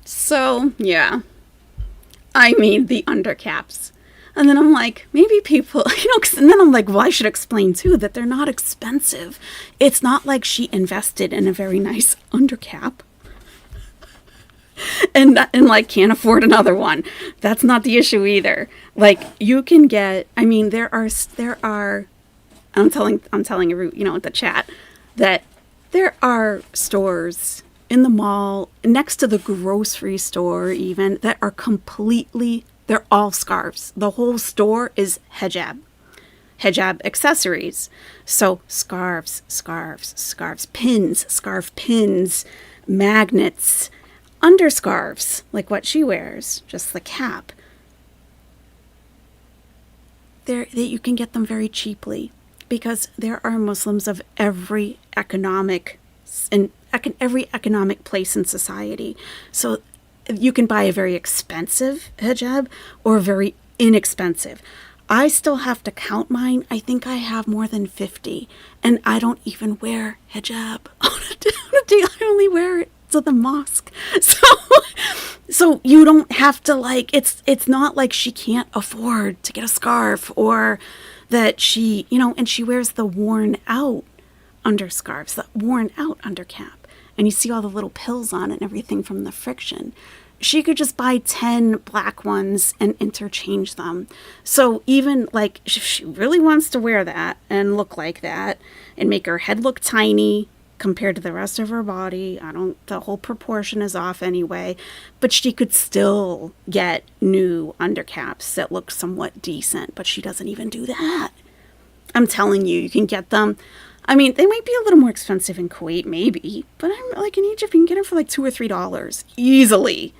So, yeah. I mean, the undercaps. And then I'm like, maybe people, and then I'm like, well, I should explain too that they're not expensive. It's not like she invested in a very nice undercap and like can't afford another one. That's not the issue either. Like, you can get, I mean, there are, I'm telling you, the chat, that there are stores in the mall, next to the grocery store even, that are completely, they're all scarves. The whole store is hijab accessories. So scarves, pins, scarf pins, magnets, underscarves, like what she wears, just the cap. You can get them very cheaply because there are Muslims of every economic place in society. So you can buy a very expensive hijab or a very inexpensive. I still have to count mine. I think I have more than 50, and I don't even wear hijab on a day. I only wear it to the mosque. So you don't have to, like, it's not like she can't afford to get a scarf, or that she, and she wears the worn out underscarves, the worn out undercap. And you see all the little pills on it and everything from the friction. She could just buy 10 black ones and interchange them. So even like, if she really wants to wear that and look like that and make her head look tiny compared to the rest of her body, the whole proportion is off anyway, but she could still get new undercaps that look somewhat decent, but she doesn't even do that. I'm telling you, you can get them. I mean, they might be a little more expensive in Kuwait, maybe, but I'm like, in Egypt, you can get them for like $2 or $3 easily.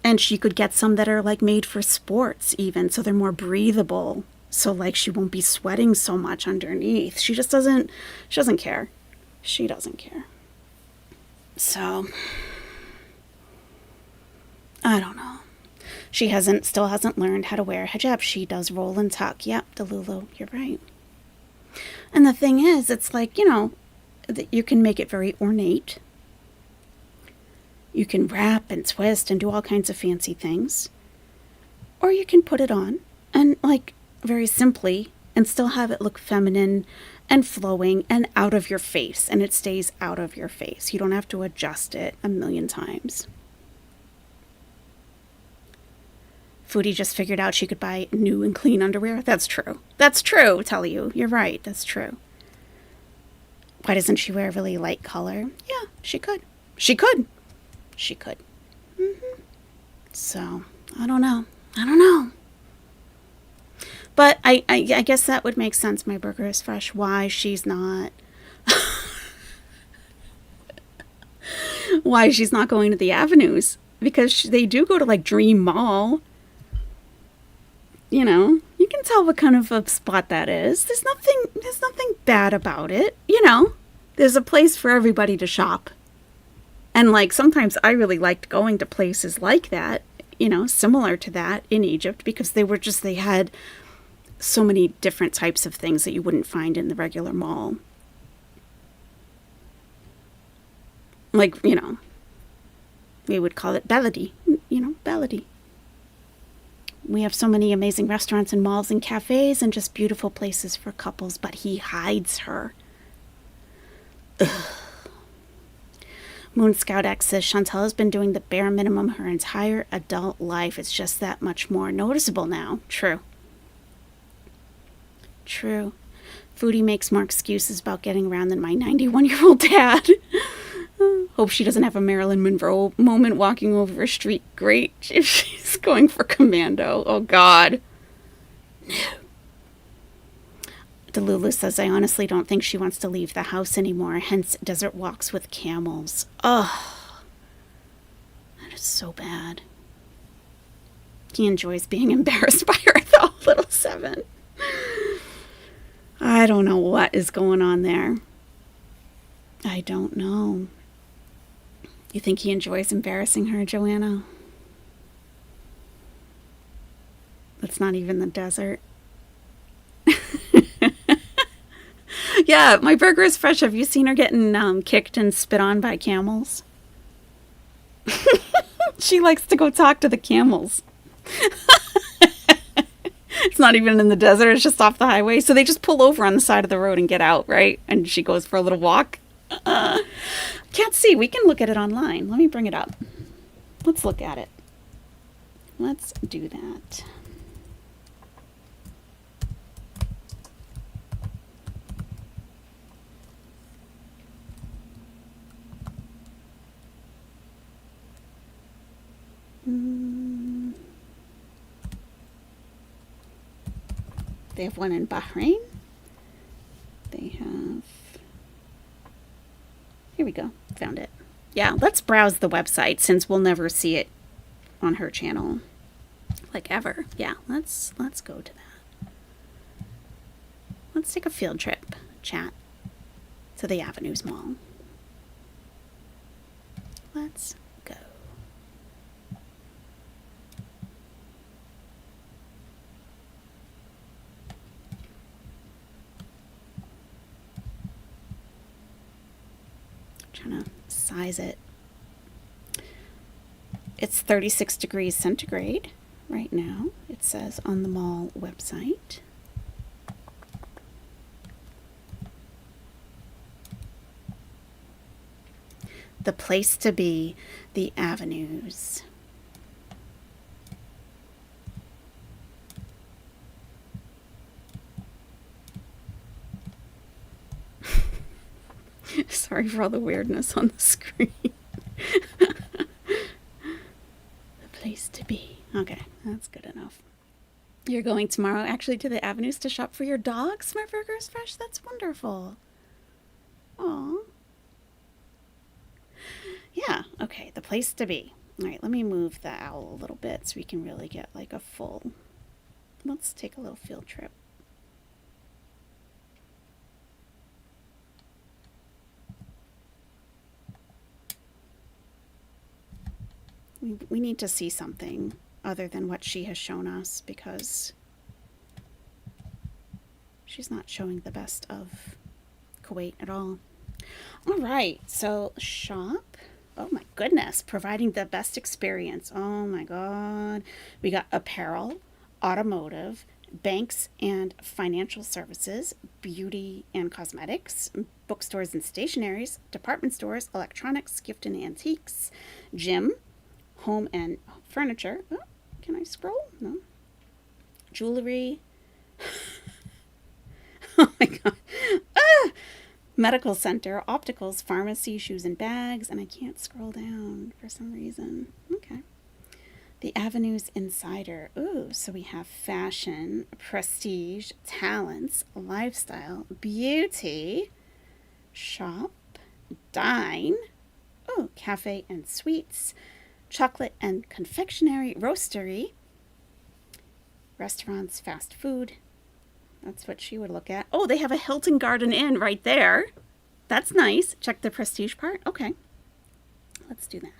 And she could get some that are like made for sports even, so they're more breathable. So like, she won't be sweating so much underneath. She doesn't care. She doesn't care. So, I don't know. She still hasn't learned how to wear hijab. She does roll and tuck. Yep, Delulu, you're right. And the thing is, it's like, you can make it very ornate. You can wrap and twist and do all kinds of fancy things. Or you can put it on and, like, very simply, and still have it look feminine and flowing and out of your face. And it stays out of your face. You don't have to adjust it a million times. Foodie just figured out she could buy new and clean underwear. That's true. That's true, tell you. You're right. That's true. Why doesn't she wear a really light color? Yeah, she could. Mm-hmm. So, I don't know. But I guess that would make sense. My burger is fresh. Why she's not why she's not going to the avenues, because they do go to like Dream Mall. You know, you can tell what kind of a spot that is. There's nothing bad about it. You know, there's a place for everybody to shop. And like sometimes I really liked going to places like that, you know, similar to that in Egypt, because they had so many different types of things that you wouldn't find in the regular mall. Like, you know, we would call it Belady, you know, Belady. We have so many amazing restaurants and malls and cafes and just beautiful places for couples, but he hides her. Ugh. Moon Scout X says Chantel has been doing the bare minimum her entire adult life. It's just that much more noticeable now. True. True. Foodie makes more excuses about getting around than my 91-year-old dad. Hope she doesn't have a Marilyn Monroe moment walking over a street grate if she's going for commando. Oh, God. No. Delulu says, I honestly don't think she wants to leave the house anymore, hence desert walks with camels. Oh, that is so bad. He enjoys being embarrassed by her, though, little seven. I don't know what is going on there. I don't know. You think he enjoys embarrassing her, Joanna? That's not even the desert. Yeah, my burger is fresh. Have you seen her getting kicked and spit on by camels? She likes to go talk to the camels. It's not even in the desert. It's just off the highway. So they just pull over on the side of the road and get out, right? And she goes for a little walk. Can't see. We can look at it online. Let me bring it up. Let's look at it. Let's do that. They have one in Bahrain. They have... Here we go. Found it. Yeah, let's browse the website since we'll never see it on her channel. Like ever. Yeah, let's go to that. Let's take a field trip, chat, to the Avenues Mall. Let's go. Trying to size it. It's 36 degrees centigrade right now, it says on the mall website. The place to be, the Avenues. Sorry for all the weirdness on the screen. The place to be. Okay, that's good enough. You're going tomorrow actually to the Avenues to shop for your dog? Smart Burgers Fresh? That's wonderful. Aw. Yeah, okay, the place to be. All right, let me move the owl a little bit so we can really get like a full... Let's take a little field trip. We need to see something other than what she has shown us, because she's not showing the best of Kuwait at all. All right, so shop. Oh my goodness, providing the best experience. Oh my God. We got apparel, automotive, banks and financial services, beauty and cosmetics, bookstores and stationaries, department stores, electronics, gift and antiques, gym, home and furniture. Oh, can I scroll? No. Jewelry. Oh my God. Ah! Medical center, opticals, pharmacy, shoes and bags, and I can't scroll down for some reason. Okay. The Avenues Insider. Ooh, so we have fashion, prestige, talents, lifestyle, beauty, shop, dine. Oh, cafe and sweets, chocolate and confectionery, roastery, restaurants, fast food. That's what she would look at. Oh, they have a Hilton Garden Inn right there. That's nice. Check the prestige part. Okay. Let's do that.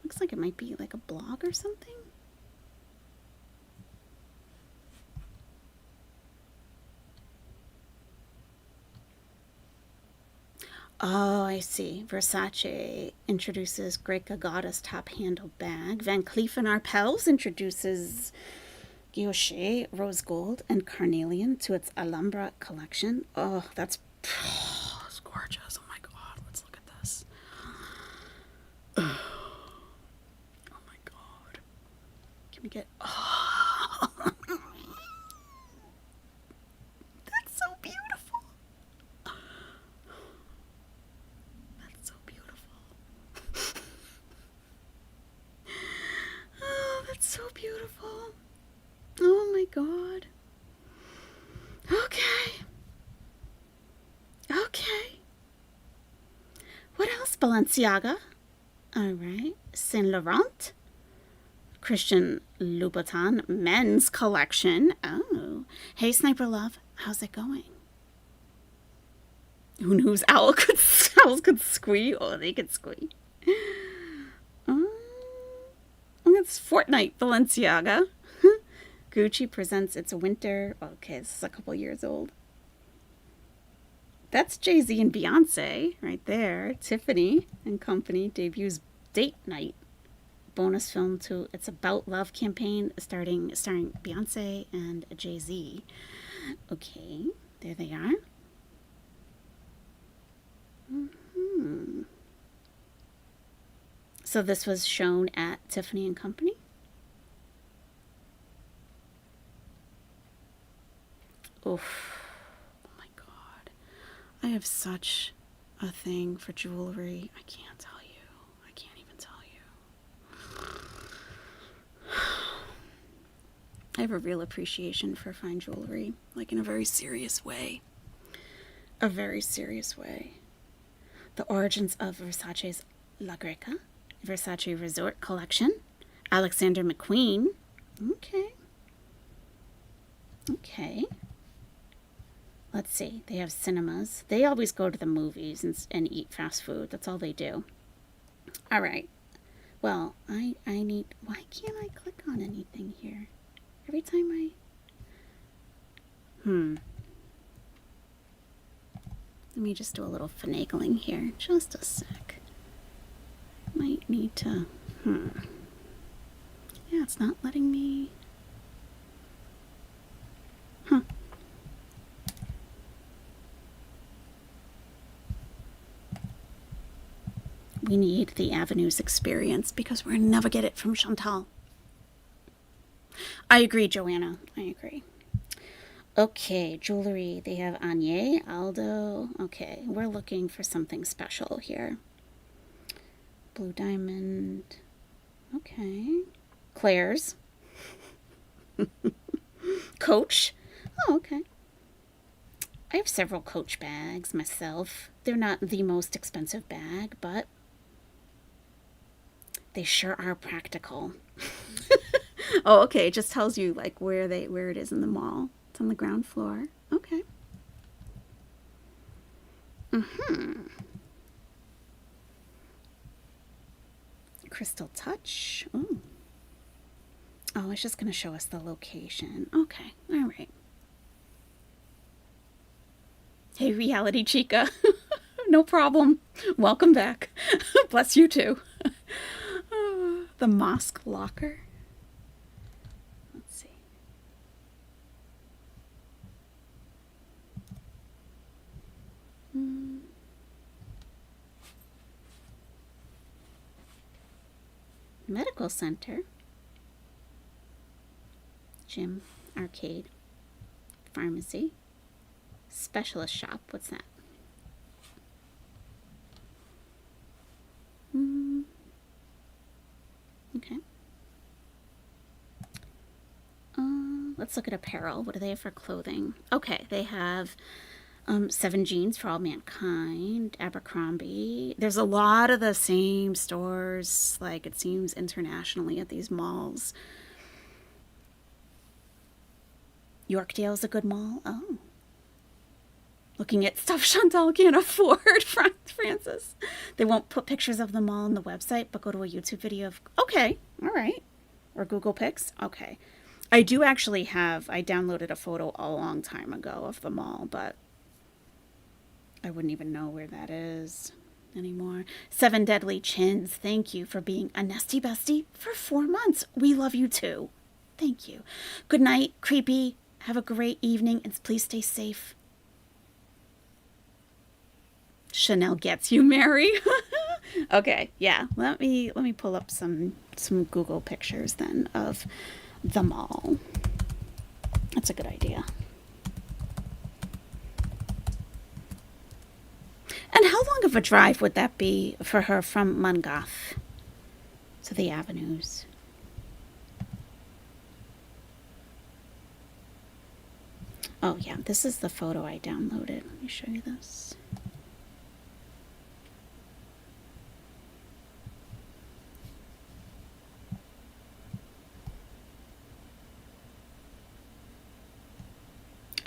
Looks like it might be like a blog or something. Oh, I see. Versace introduces Greca Goddess top handle bag. Van Cleef and Arpels introduces Guilloche rose gold and carnelian to its Alhambra collection. Oh, that's gorgeous. Oh my God, let's look at this. Oh my God. Can we get... Oh. That's so beautiful. That's so beautiful. Oh, that's so beautiful. Oh my God. Okay. Okay. What else? Balenciaga. All right. Saint Laurent. Christian Louboutin men's collection. Oh. Hey, Sniper Love. How's it going? Who knows? Owls could squee. Oh, they could squee. It's Fortnite Balenciaga. Gucci presents its winter. Okay, this is a couple years old. That's Jay-Z and Beyonce right there. Tiffany and Company debuts Date Night. Bonus film to its About Love campaign starring Beyonce and Jay-Z. Okay, there they are. So this was shown at Tiffany and Company. Oof. Oh my God. I have such a thing for jewelry. I can't tell you. I can't even tell you. I have a real appreciation for fine jewelry, like in a very serious way. A very serious way. The origins of Versace's La Greca, Versace Resort Collection, Alexander McQueen. Okay. Okay. Let's see. They have cinemas. They always go to the movies and eat fast food. That's all they do. All right. Well, I need... Why can't I click on anything here? Every time I... Let me just do a little finagling here. Just a sec. Might need to... Yeah, it's not letting me... We need the Avenues experience because we're gonna never get it from Chantal. I agree, Joanna. I agree. Okay, jewelry. They have Anye, Aldo. Okay, we're looking for something special here. Blue diamond. Okay. Claire's. Coach. Oh, okay. I have several Coach bags myself. They're not the most expensive bag, but they sure are practical. Oh, okay. It just tells you like where it is in the mall. It's on the ground floor. Okay. Crystal Touch. Ooh. Oh, it's just going to show us the location. Okay. All right. Hey, Reality Chica. No problem. Welcome back. Bless you too. The Mosque Locker. Let's see. Medical Center. Gym. Arcade. Pharmacy. Specialist shop. What's that? Okay. Let's look at apparel. What do they have for clothing? Okay, they have 7 Jeans for All Mankind, Abercrombie. There's a lot of the same stores, like it seems internationally at these malls. Yorkdale is a good mall. Oh. Looking at stuff Chantal can't afford, Francis. They won't put pictures of the mall on the website, but go to a YouTube video of... Okay, all right. Or Google Pics. Okay. I do actually have... I downloaded a photo a long time ago of the mall, but I wouldn't even know where that is anymore. 7 Deadly Chins. Thank you for being a nesty bestie for 4 months. We love you too. Thank you. Good night, creepy. Have a great evening, and please stay safe. Chanel gets you, Mary. Okay, yeah. Let me pull up some Google pictures then of the mall. That's a good idea. And how long of a drive would that be for her from Mangath to the avenues? Oh yeah, this is the photo I downloaded. Let me show you this.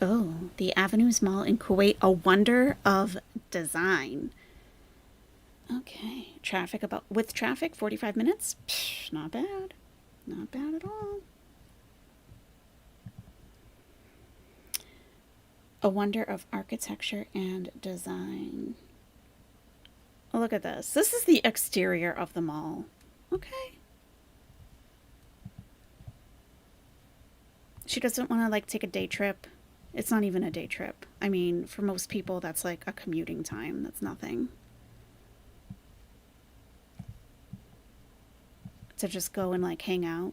Oh, the Avenues Mall in Kuwait, a wonder of design. Okay, traffic with traffic, 45 minutes. Psh, not bad. Not bad at all. A wonder of architecture and design. Oh, look at this. This is the exterior of the mall. Okay. She doesn't want to like take a day trip. It's not even a day trip. I mean, for most people, that's like a commuting time. That's nothing. To just go and like hang out.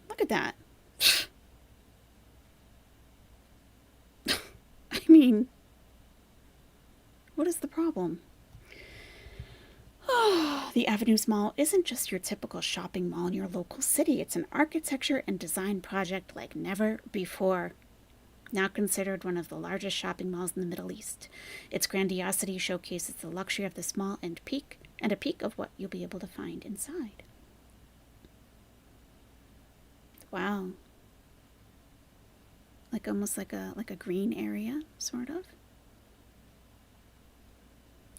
Look at that. I mean, what is the problem? The Avenues Mall isn't just your typical shopping mall in your local city. It's an architecture and design project like never before. Now considered one of the largest shopping malls in the Middle East. Its grandiosity showcases the luxury of this mall and a peek of what you'll be able to find inside. Wow. Like almost like a green area, sort of.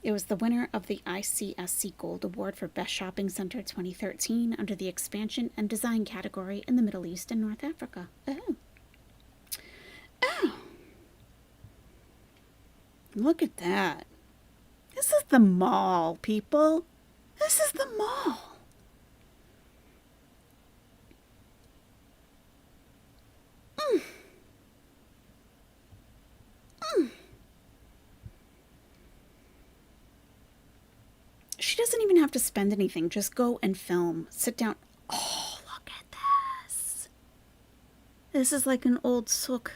It was the winner of the ICSC Gold Award for Best Shopping Center 2013 under the Expansion and Design category in the Middle East and North Africa. Oh. Oh. Look at that. This is the mall, people. This is the mall. She doesn't even have to spend anything. Just go and film. Sit down. Oh, look at this. This is like an old souk.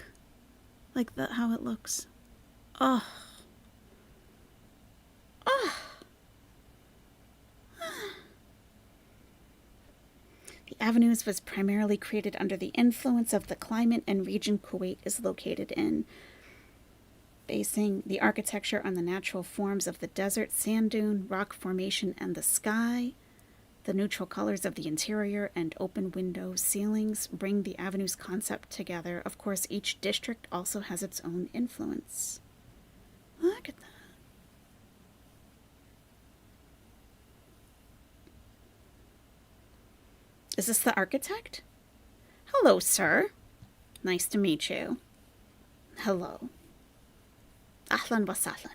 Like how it looks. Oh. Oh. The Avenues was primarily created under the influence of the climate and region Kuwait is located in, basing the architecture on the natural forms of the desert, sand dune, rock formation, and the sky. The neutral colors of the interior and open window ceilings bring the Avenues concept together. Of course, each district also has its own influence. Look at that. Is this the architect? Hello, sir. Nice to meet you. Hello. Ahlan wa sahlan.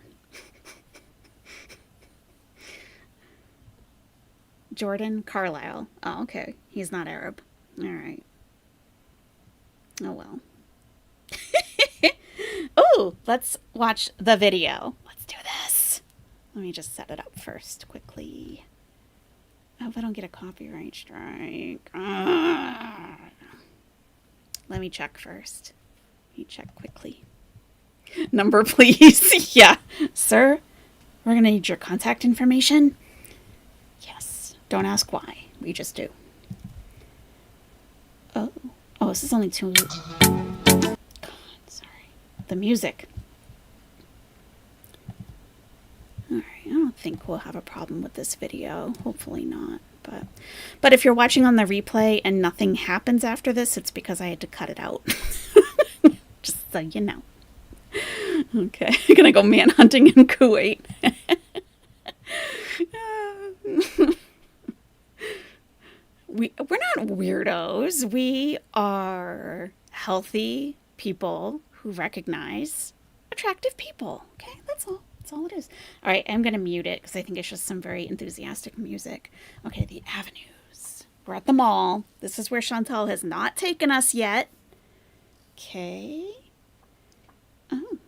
Jordan Carlisle. Oh, okay. He's not Arab. All right. Oh, well. Oh, let's watch the video. Let's do this. Let me just set it up first quickly. I hope I don't get a copyright strike. Let me check first. me check quickly. Number, please. Yeah. Sir, we're going to need your contact information. Yes. Don't ask why. We just do. Oh. Oh, this is only 2. God, sorry. The music. Alright, I don't think we'll have a problem with this video. Hopefully not. But if you're watching on the replay and nothing happens after this, it's because I had to cut it out. Just so you know. Okay, I'm gonna go manhunting in Kuwait. We're not weirdos. We are healthy people who recognize attractive people. Okay, that's all. That's all it is. All right, I'm going to mute it because I think it's just some very enthusiastic music. Okay, the avenues. We're at the mall. This is where Chantal has not taken us yet. Okay. Oh.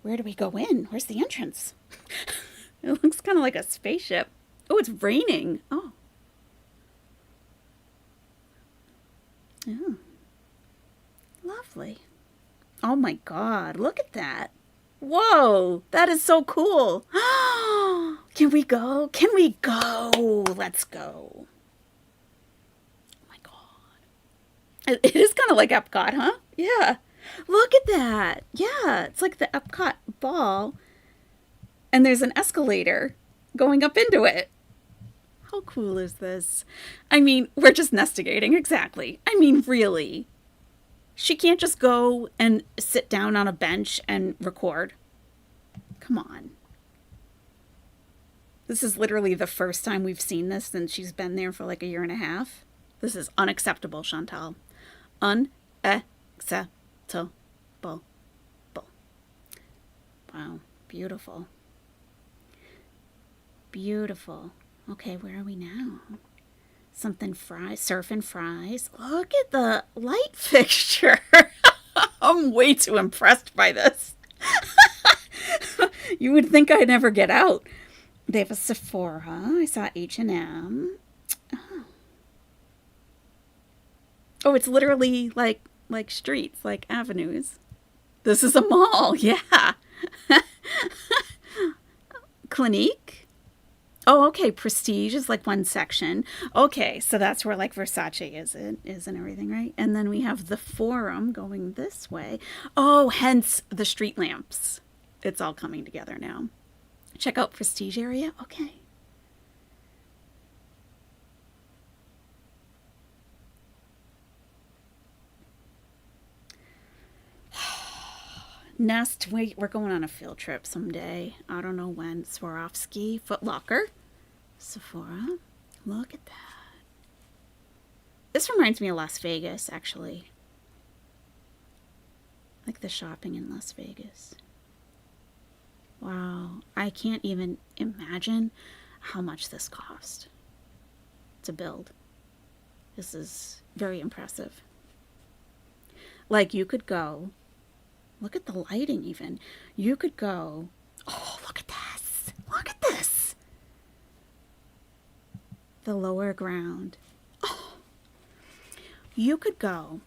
Where do we go in? Where's the entrance? It looks kind of like a spaceship. Oh, it's raining. Oh. Oh. Lovely. Oh my God, look at that. Whoa, that is so cool. Can we go? Can we go? Let's go. Oh my God. It is kind of like Epcot, huh? Yeah. Look at that. Yeah, it's like the Epcot ball. And there's an escalator going up into it. How cool is this? I mean, we're just nestigating, exactly. I mean, really. She can't just go and sit down on a bench and record. Come on. This is literally the first time we've seen this since she's been there for like a year and a half. This is unacceptable, Chantal. Unacceptable. Wow. Beautiful. Beautiful. Okay, where are we now? Something fries, surf and fries. Look at the light fixture. I'm way too impressed by this. You would think I'd never get out. They have a Sephora. I saw H&M. Oh, it's literally like streets, like avenues. This is a mall. Yeah. Clinique. Oh, okay. Prestige is like one section. Okay, so that's where like Versace is and everything, right? And then we have the Forum going this way. Oh, hence the street lamps. It's all coming together now. Check out Prestige area. Okay. Nest, we're going on a field trip someday. I don't know when. Swarovski, Foot Locker, Sephora. Look at that. This reminds me of Las Vegas, actually. Like the shopping in Las Vegas. Wow. I can't even imagine how much this cost to build. This is very impressive. Like you could go... Look at the lighting even. You could go, oh, look at this. Look at this. The lower ground. Oh. You could go,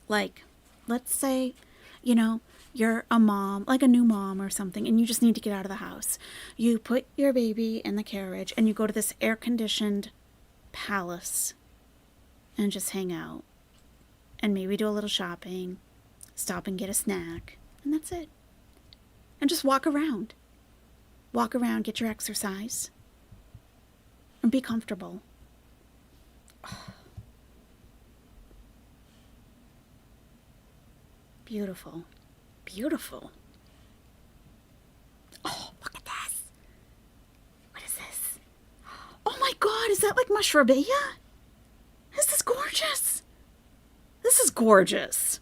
like, let's say, you know, you're a mom, like a new mom or something, and you just need to get out of the house. You put your baby in the carriage and you go to this air-conditioned palace and just hang out and maybe do a little shopping. Stop and get a snack, and that's it. And just walk around. Walk around, get your exercise, and be comfortable. Oh. Beautiful. Beautiful. Oh, look at this. What is this? Oh my God, is that like Mashrabiyah? This is gorgeous. This is gorgeous.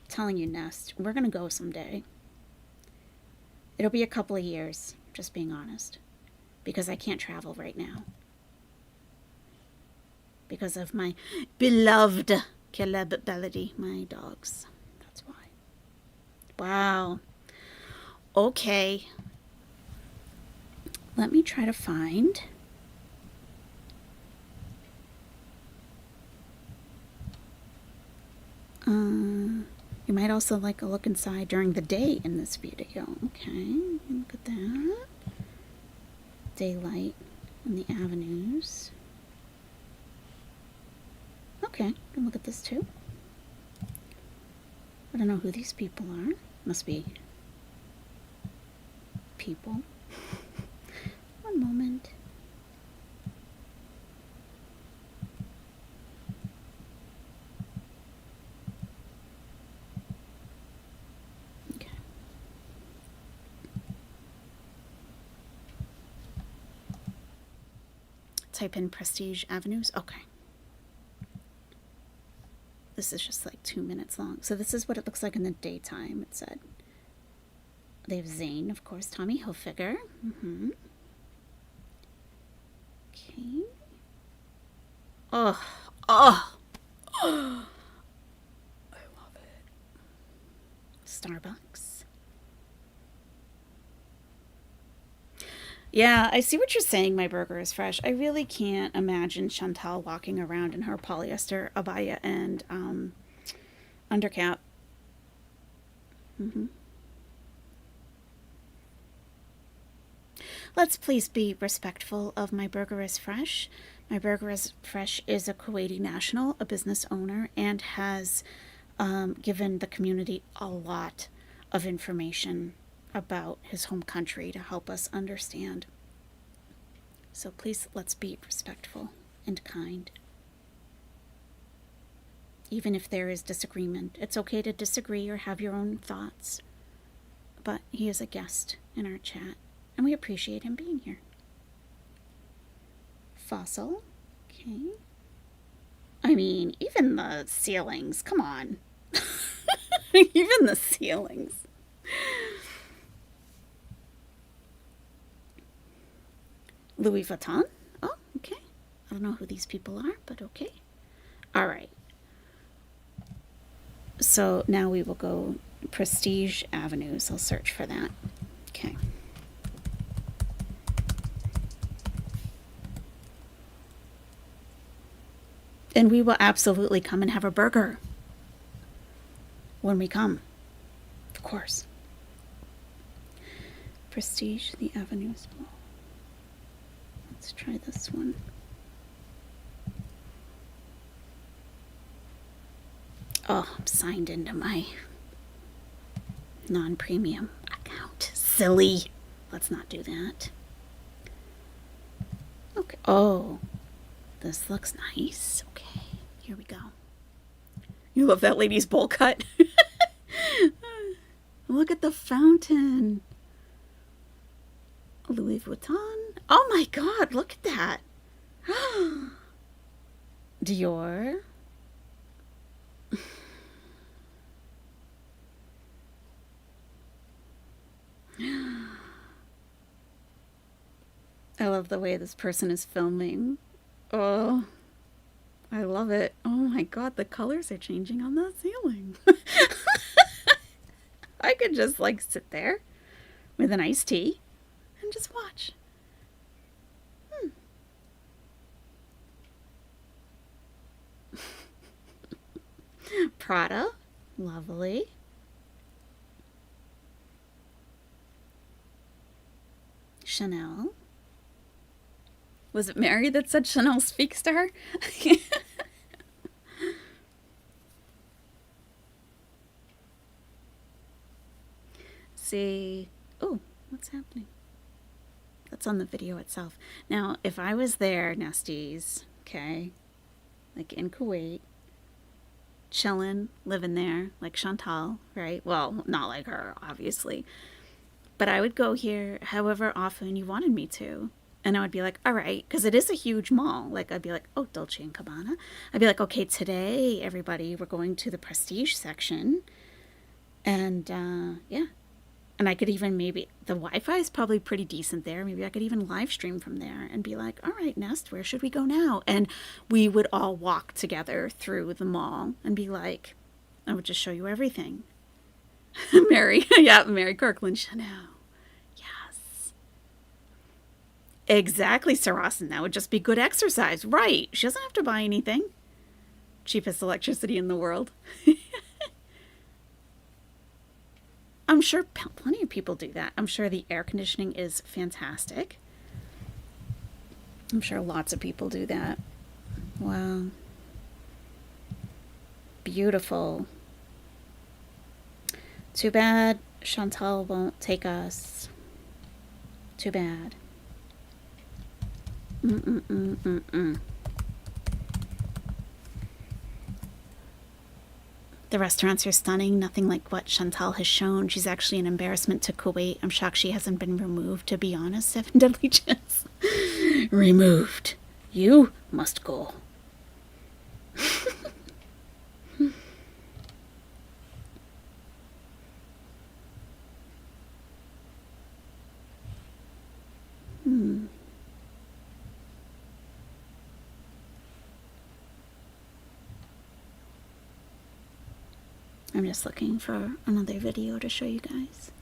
Telling you, Nest, we're gonna go someday. It'll be a couple of years, just being honest, because I can't travel right now because of my beloved Caleb Belady, my dogs. That's why. Wow. Okay. Let me try to find. You might also like a look inside during the day in this video. Okay, look at that. Daylight in the avenues. Okay, can look at this too. I don't know who these people are. Must be people. One moment. Okay. Type in Prestige Avenues. Okay. This is just like 2 minutes long. So this is what it looks like in the daytime, it said. They have Zane, of course, Tommy Hilfiger. Okay. Oh, I love it. Starbucks. Yeah, I see what you're saying, my burger is fresh. I really can't imagine Chantal walking around in her polyester abaya and undercap. Let's please be respectful of My Burger is Fresh. My Burger is Fresh is a Kuwaiti national, a business owner, and has given the community a lot of information about his home country to help us understand. So please, let's be respectful and kind. Even if there is disagreement, it's okay to disagree or have your own thoughts. But he is a guest in our chat, and we appreciate him being here. Fossil. Okay. I mean, even the ceilings. Come on. Even the ceilings. Louis Vuitton. Oh, okay. I don't know who these people are, but okay. All right. So now we will go Prestige Avenues. I'll search for that. Okay. And we will absolutely come and have a burger when we come. Of course. Prestige, the Avenues. Let's try this one. Oh, I'm signed into my non-premium account. Silly. Let's not do that. Okay. Oh, this looks nice. Okay, here we go. You love that lady's bowl cut. Look at the fountain. Louis Vuitton. Oh my God, look at that. Dior. I love the way this person is filming. Oh, I love it. Oh my God, the colors are changing on the ceiling. I could just like sit there with an iced tea and just watch. Prada, lovely. Chanel. Was it Mary that said Chanel speaks to her? See, oh, what's happening? That's on the video itself. Now, if I was there, Nesties, okay, like in Kuwait, chilling, living there, like Chantal, right? Well, not like her, obviously. But I would go here however often you wanted me to. And I would be like, all right, because it is a huge mall. Like, I'd be like, oh, Dolce & Gabbana. I'd be like, okay, today, everybody, we're going to the prestige section. And, yeah. And I could even maybe, the Wi-Fi is probably pretty decent there. Maybe I could even live stream from there and be like, all right, Nest, where should we go now? And we would all walk together through the mall and be like, I would just show you everything. Mary. Yeah, Mary Kirkland Chanel. Yes. Exactly, Sir Austin. That would just be good exercise. Right. She doesn't have to buy anything. Cheapest electricity in the world. I'm sure plenty of people do that. I'm sure the air conditioning is fantastic. I'm sure lots of people do that. Wow. Beautiful. Too bad Chantal won't take us. Too bad. The restaurants are stunning, nothing like what Chantal has shown. She's actually an embarrassment to Kuwait. I'm shocked she hasn't been removed, to be honest. 7 Deadly Gems. Removed. You must go. I'm just looking for another video to show you guys.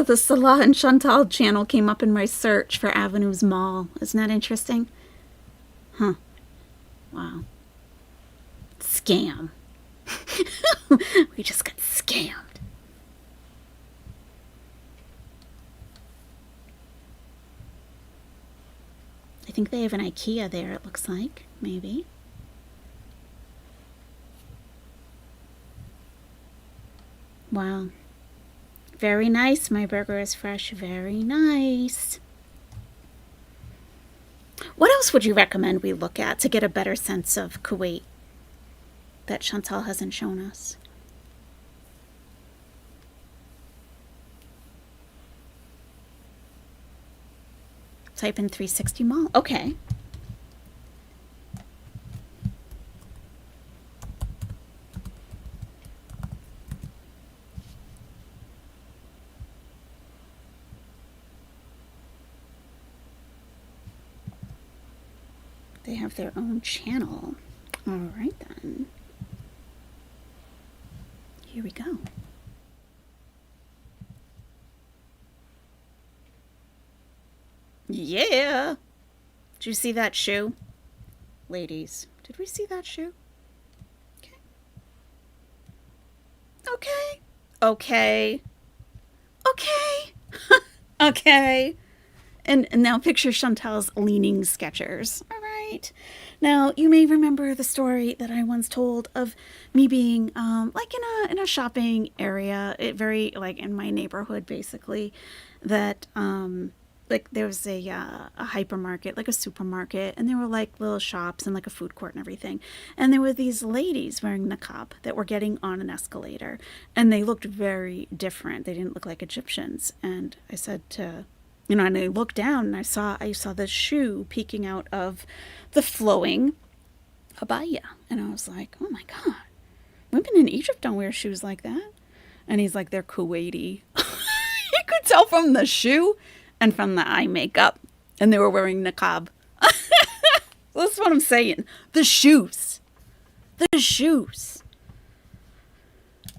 The Salah and Chantal channel came up in my search for Avenues Mall. Isn't that interesting? Huh. Wow. Scam. We just got scammed. I think they have an IKEA there, it looks like. Maybe. Wow. Very nice. My burger is fresh. Very nice. What else would you recommend we look at to get a better sense of Kuwait that Chantal hasn't shown us? Type in 360 Mall. Okay. They have their own channel. All right, then. Here we go. Yeah. Did you see that shoe? Ladies, did we see that shoe? Okay. Okay. Okay. Okay. Okay. And now picture Chantal's leaning Skechers. All right. Now, you may remember the story that I once told of me being like in a shopping area, very like in my neighborhood basically, that like there was a hypermarket, like a supermarket, and there were like little shops and like a food court and everything. And there were these ladies wearing niqab that were getting on an escalator, and they looked very different. They didn't look like Egyptians. And I said to and I looked down and I saw the shoe peeking out of the flowing abaya. And I was like, oh my God, women in Egypt don't wear shoes like that. And he's like, they're Kuwaiti. You could tell from the shoe and from the eye makeup. And they were wearing niqab. That's what I'm saying. The shoes. The shoes.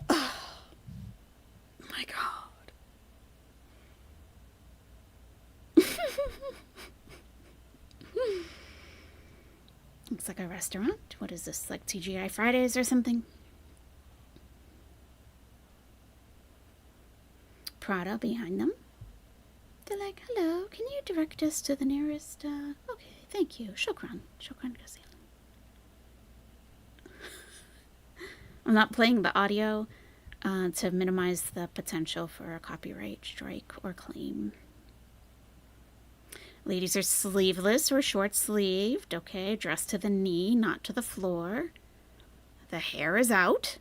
Oh my God. Looks like a restaurant. What is this, like TGI Fridays or something? Prada behind them. They're like, hello, can you direct us to the nearest, okay, thank you. Shukran. Shukran Ghazil. I'm not playing the audio to minimize the potential for a copyright strike or claim. Ladies are sleeveless or short-sleeved, okay, dressed to the knee, not to the floor. The hair is out.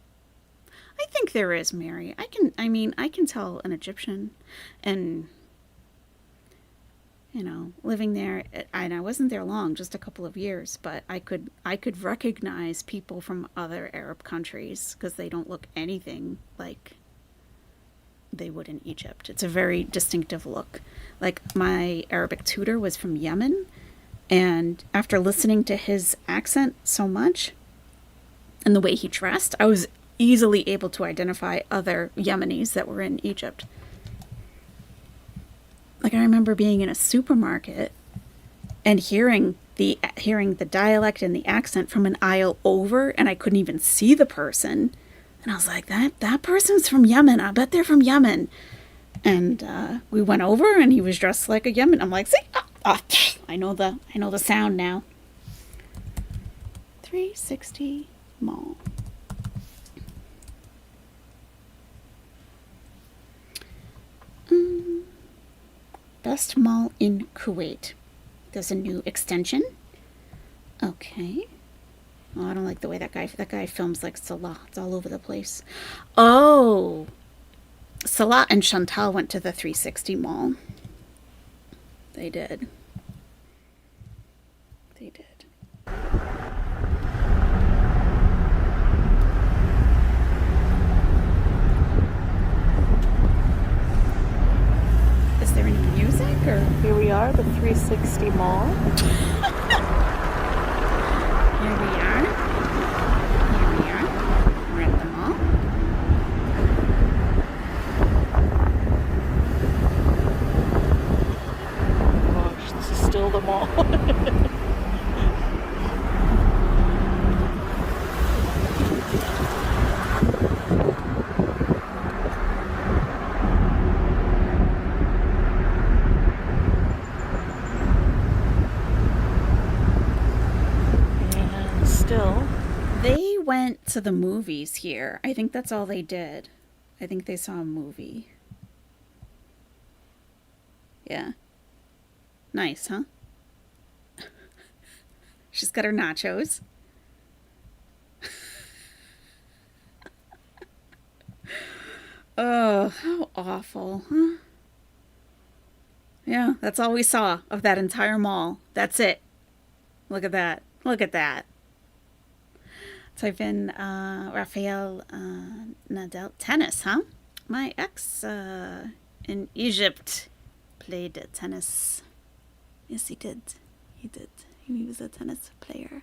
I think there is, Mary. I can tell an Egyptian. And living there, and I wasn't there long, just a couple of years, but I could recognize people from other Arab countries because they don't look anything like they would in Egypt. It's a very distinctive look. Like, my Arabic tutor was from Yemen, and after listening to his accent so much and the way he dressed, I was easily able to identify other Yemenis that were in Egypt. Like, I remember being in a supermarket and hearing the dialect and the accent from an aisle over, and I couldn't even see the person. And I was like, that person's from Yemen. I bet they're from Yemen. And we went over, and he was dressed like a Yemen. I'm like, see, I know the sound now. 360 Mall. Best mall in Kuwait. There's a new extension. Okay. Oh, I don't like the way that guy films like Salah. It's all over the place. Oh. Salah and Chantal went to the 360 Mall. They did. They did. Is there any music or? Here we are, the 360 Mall. Here we are. We're at the mall. Gosh, this is still the mall. And still. They went to the movies here. I think that's all they did. I think they saw a movie. Yeah. Nice, huh? She's got her nachos. Oh, how awful, huh? Yeah, that's all we saw of that entire mall. That's it. Look at that. Look at that. Type in Rafael Nadal. Tennis, huh? My ex in Egypt played tennis. Yes, he did. He did. He was a tennis player.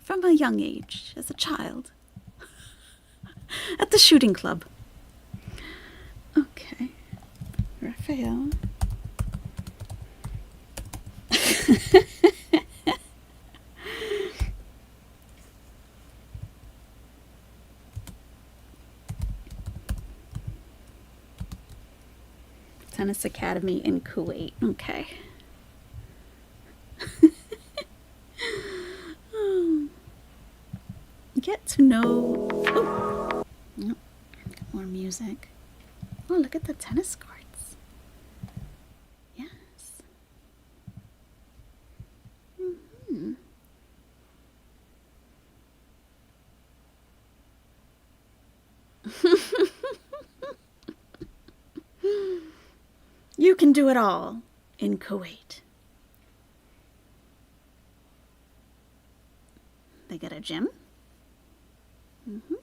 From a young age, as a child. At the shooting club. Okay. Rafael. Tennis Academy in Kuwait. Okay. Get to know. Oh, more music. Oh, look at the tennis courts. Yes. Mm-hmm. You can do it all in Kuwait. They got a gym. Mm-hmm.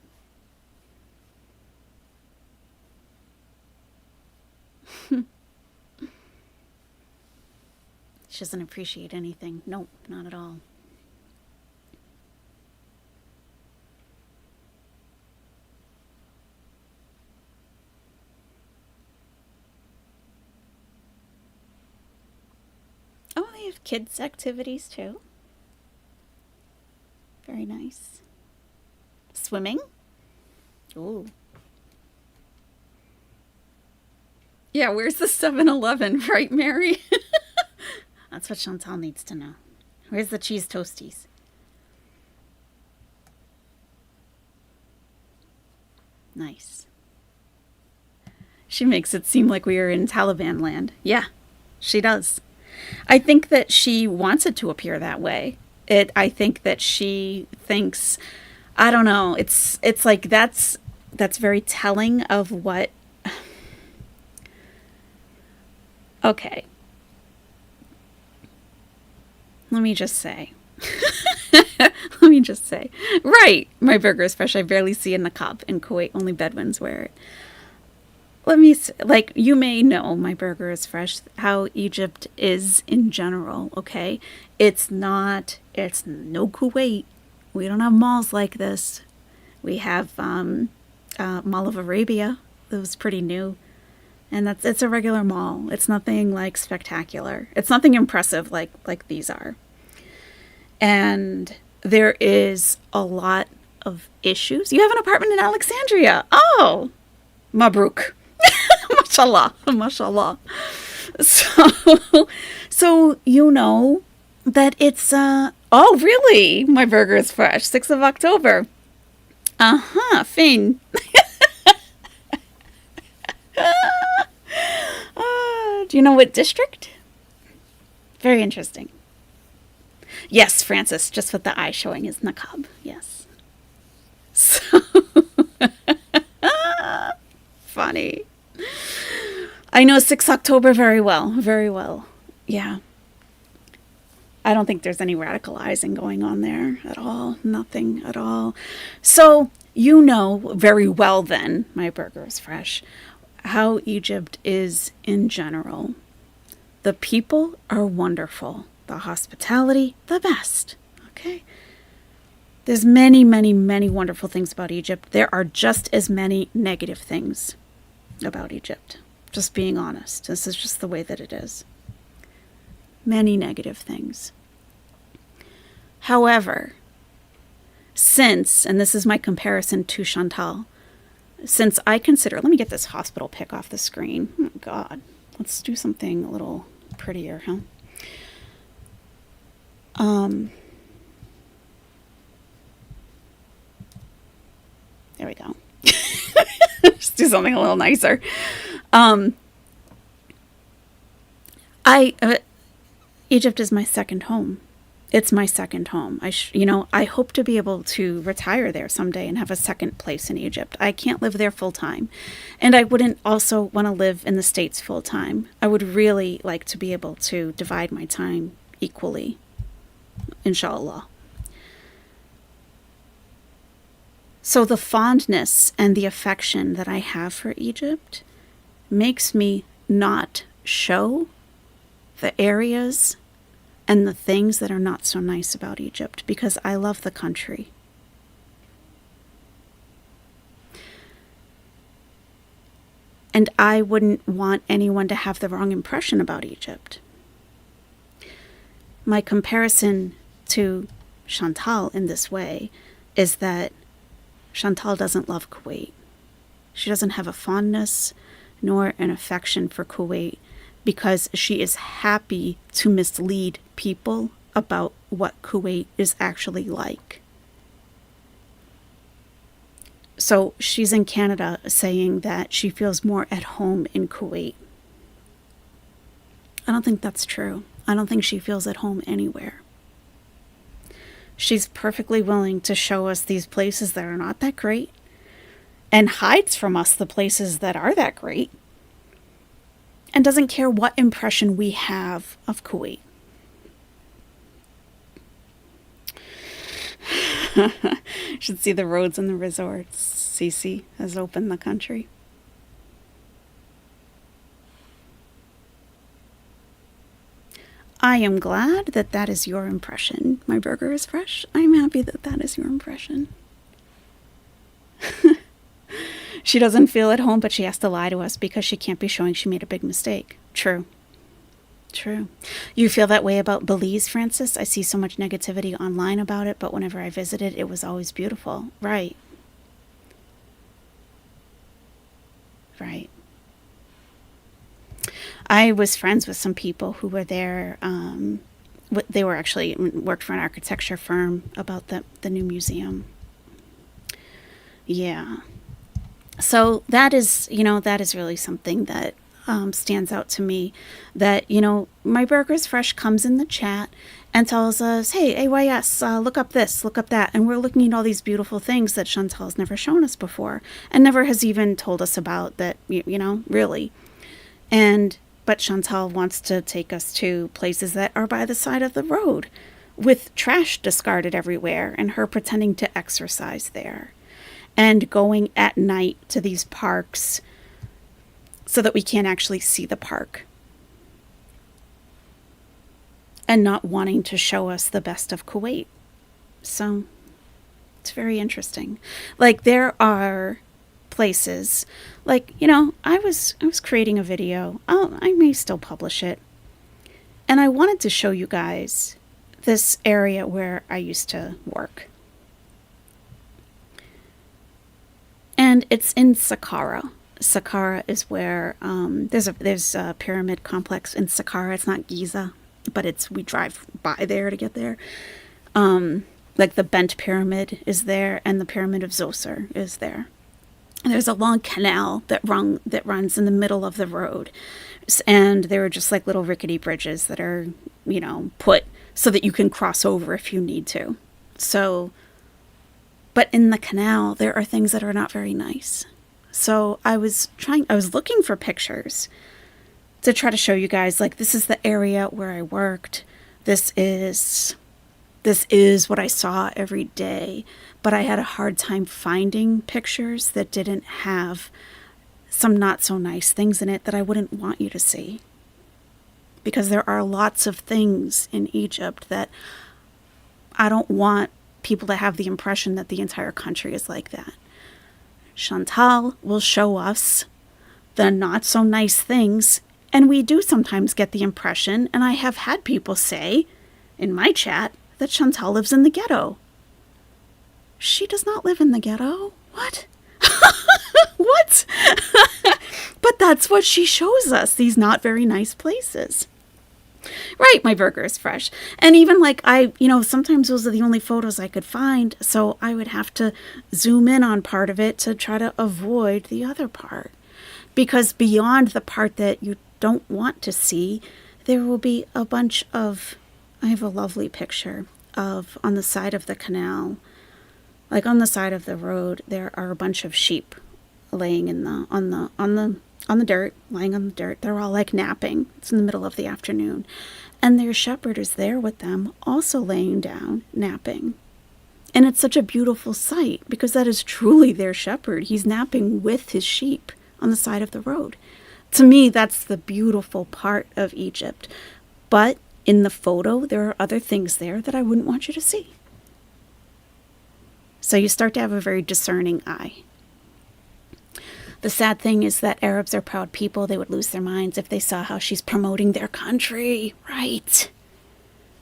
She doesn't appreciate anything. Nope, not at all. Oh, they have kids' activities too. Very nice. Swimming? Ooh. Yeah, where's the 7-Eleven, right, Mary? That's what Chantal needs to know. Where's the cheese toasties? Nice. She makes it seem like we are in Taliban land. Yeah, she does. I think that she wants it to appear that way. I think that she thinks, I don't know, it's like that's very telling of what. Okay. let me just say. Let me just say. Right, my burger is fresh. I barely see a niqab in Kuwait. Only Bedouins wear it. Let me say, like, you may know my burger is fresh, how Egypt is in general, okay? It's no Kuwait. We don't have malls like this. We have Mall of Arabia. That was pretty new. And it's a regular mall. It's nothing like spectacular. It's nothing impressive like these are. And there is a lot of issues. You have an apartment in Alexandria. Oh, Mabruk. Mashallah. Mashallah. So you know that it's, oh, really? My burger is fresh. 6th of October. Fine. Do you know what district? Very interesting. Yes, Francis, just with the eye showing his niqab. Yes. So funny. I know 6 October very well. Very well. Yeah. I don't think there's any radicalizing going on there at all. Nothing at all. So you know very well then, my burger is fresh, how Egypt is in general. The people are wonderful. The hospitality, the best. Okay? There's many, many, many wonderful things about Egypt. There are just as many negative things about Egypt. Just being honest. This is just the way that it is. Many negative things. However, since, and this is my comparison to Chantal, since I consider, let me get this hospital pic off the screen. Oh, God. Let's do something a little prettier, huh? There we go. Just do something a little nicer. Egypt is my second home. It's my second home. I hope to be able to retire there someday and have a second place in Egypt. I can't live there full time. And I wouldn't also want to live in the States full time. I would really like to be able to divide my time equally. Inshallah. So the fondness and the affection that I have for Egypt makes me not show the areas and the things that are not so nice about Egypt, because I love the country. And I wouldn't want anyone to have the wrong impression about Egypt. My comparison to Chantal in this way is that Chantal doesn't love Kuwait. She doesn't have a fondness nor an affection for Kuwait, because she is happy to mislead people about what Kuwait is actually like. So she's in Canada saying that she feels more at home in Kuwait. I don't think that's true. I don't think she feels at home anywhere. She's perfectly willing to show us these places that are not that great and hides from us the places that are that great, and doesn't care what impression we have of Kuwait. Should see the roads and the resorts. Sisi has opened the country. I am glad that that is your impression. My burger is fresh. I'm happy that that is your impression. She doesn't feel at home, but she has to lie to us because she can't be showing she made a big mistake. True. True. You feel that way about Belize, Francis? I see so much negativity online about it, but whenever I visited, it was always beautiful. Right. Right. I was friends with some people who were there. They were actually worked for an architecture firm about the new museum. Yeah. So that is really something that stands out to me, that, my Burgers Fresh comes in the chat and tells us, hey, AYS, look up this, look up that. And we're looking at all these beautiful things that Chantal's never shown us before and never has even told us about that, really. And But Chantal wants to take us to places that are by the side of the road with trash discarded everywhere and her pretending to exercise there and going at night to these parks so that we can't actually see the park and not wanting to show us the best of Kuwait. So it's very interesting. Like, there are places, like, you know, I was creating a video. I may still publish it. And I wanted to show you guys this area where I used to work. And it's in Saqqara. Saqqara is where there's a pyramid complex in Saqqara. It's not Giza, but we drive by there to get there. Like the Bent Pyramid is there, and the Pyramid of Zoser is there. And there's a long canal that runs in the middle of the road. And there are just like little rickety bridges that are, you know, put so that you can cross over if you need to. So, but in the canal, there are things that are not very nice. So I was looking for pictures to try to show you guys, like, this is the area where I worked. This is what I saw every day. But I had a hard time finding pictures that didn't have some not so nice things in it that I wouldn't want you to see. Because there are lots of things in Egypt that I don't want people to have the impression that the entire country is like that. Chantal will show us the not so nice things, and we do sometimes get the impression, and I have had people say in my chat, that Chantal lives in the ghetto. She does not live in the ghetto. What? What? But that's what she shows us, these not very nice places. Right, my burger is fresh. And even like sometimes those are the only photos I could find, so I would have to zoom in on part of it to try to avoid the other part. Because beyond the part that you don't want to see, there will be a bunch of, I have a lovely picture of, on the side of the canal, like on the side of the road, there are a bunch of sheep laying on the dirt, lying on the dirt. They're all like napping. It's in the middle of the afternoon. And their shepherd is there with them, also laying down, napping. And it's such a beautiful sight because that is truly their shepherd. He's napping with his sheep on the side of the road. To me, that's the beautiful part of Egypt. But in the photo, there are other things there that I wouldn't want you to see. So you start to have a very discerning eye. The sad thing is that Arabs are proud people. They would lose their minds if they saw how she's promoting their country. Right.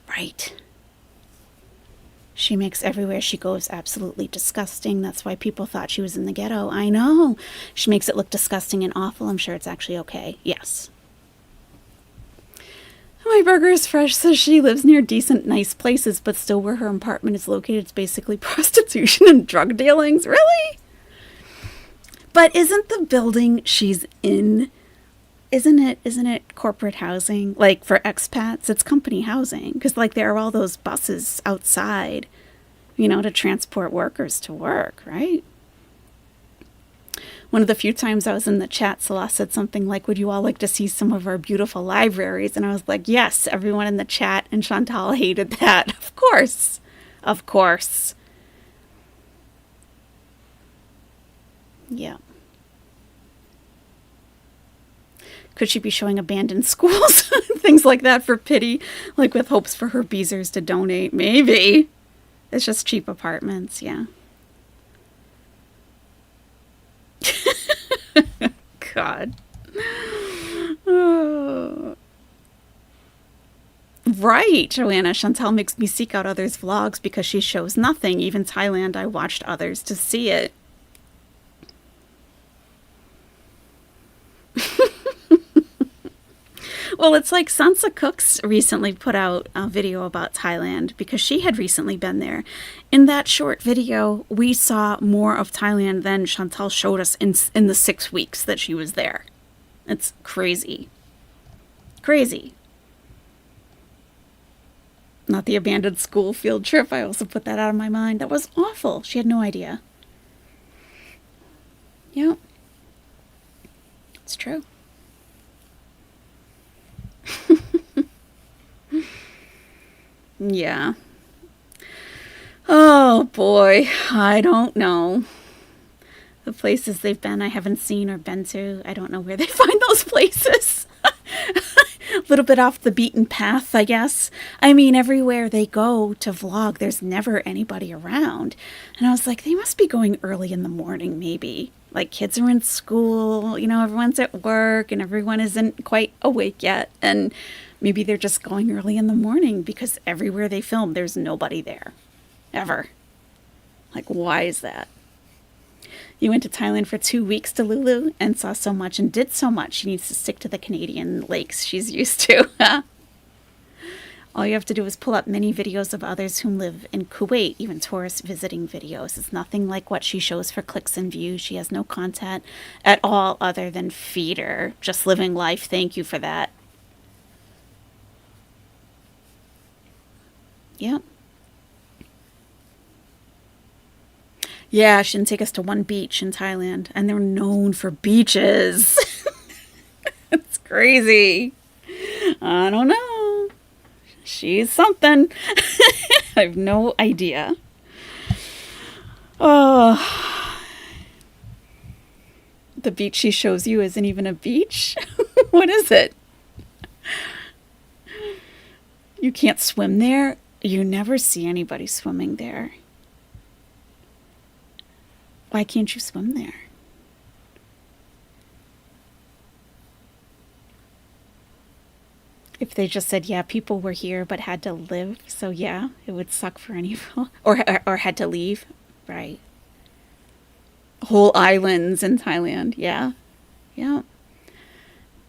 Right. She makes everywhere she goes absolutely disgusting. That's why people thought she was in the ghetto. I know. She makes it look disgusting and awful. I'm sure it's actually okay. Yes. My burger is fresh, so she lives near decent, nice places, but still where her apartment is located, it's basically prostitution and drug dealings. Really? But isn't the building she's in, isn't it corporate housing? Like for expats, it's company housing. Because like there are all those buses outside, to transport workers to work, right? One of the few times I was in the chat, Salah said something like, would you all like to see some of our beautiful libraries? And I was like, yes, everyone in the chat. And Chantal hated that. Of course. Of course. Yeah. Could she be showing abandoned schools? Things like that for pity, like with hopes for her Beezers to donate? Maybe. It's just cheap apartments, yeah. God. Oh. Right, Joanna. Chantal makes me seek out others' vlogs because she shows nothing. Even Thailand, I watched others to see it. Well, it's like Sansa Cooks recently put out a video about Thailand because she had recently been there. In that short video, we saw more of Thailand than Chantal showed us in the 6 weeks that she was there. It's crazy. Crazy. Not the abandoned school field trip. I also put that out of my mind. That was awful. She had no idea. Yep. It's true. Yeah. Oh boy, I don't know. The places they've been I haven't seen or been to. I don't know where they find those places. A little bit off the beaten path, I guess. I mean, everywhere they go to vlog, there's never anybody around. And I was like, they must be going early in the morning, maybe. Like, kids are in school, you know, everyone's at work and everyone isn't quite awake yet. And maybe they're just going early in the morning because everywhere they film, there's nobody there. Ever. Like, why is that? You went to Thailand for 2 weeks to Lulu and saw so much and did so much. She needs to stick to the Canadian lakes she's used to. All you have to do is pull up many videos of others who live in Kuwait, even tourist visiting videos. It's nothing like what she shows for clicks and views. She has no content at all other than feeder. Just living life. Thank you for that. Yep. Yeah, she didn't take us to one beach in Thailand, and they're known for beaches. It's crazy. I don't know. She's something. I have no idea. Oh. The beach she shows you isn't even a beach? What is it? You can't swim there? You never see anybody swimming there. Why can't you swim there? If they just said, yeah, people were here but had to live, so yeah, it would suck for anyone. Or had to leave, right? Whole islands in Thailand, yeah. Yeah.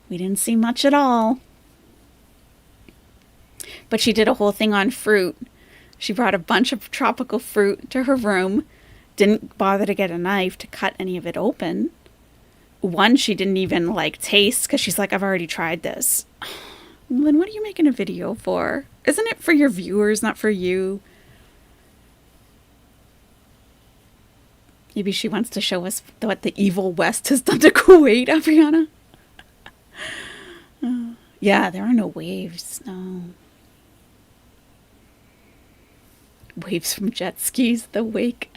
We didn't see much at all. But she did a whole thing on fruit. She brought a bunch of tropical fruit to her room. Didn't bother to get a knife to cut any of it open. One she didn't even taste because she's like, I've already tried this. Then what are you making a video for? Isn't it for your viewers, not for you? Maybe she wants to show us what the evil West has done to Kuwait, Abriana. Yeah, there are no waves. No. Waves from jet skis, the wake.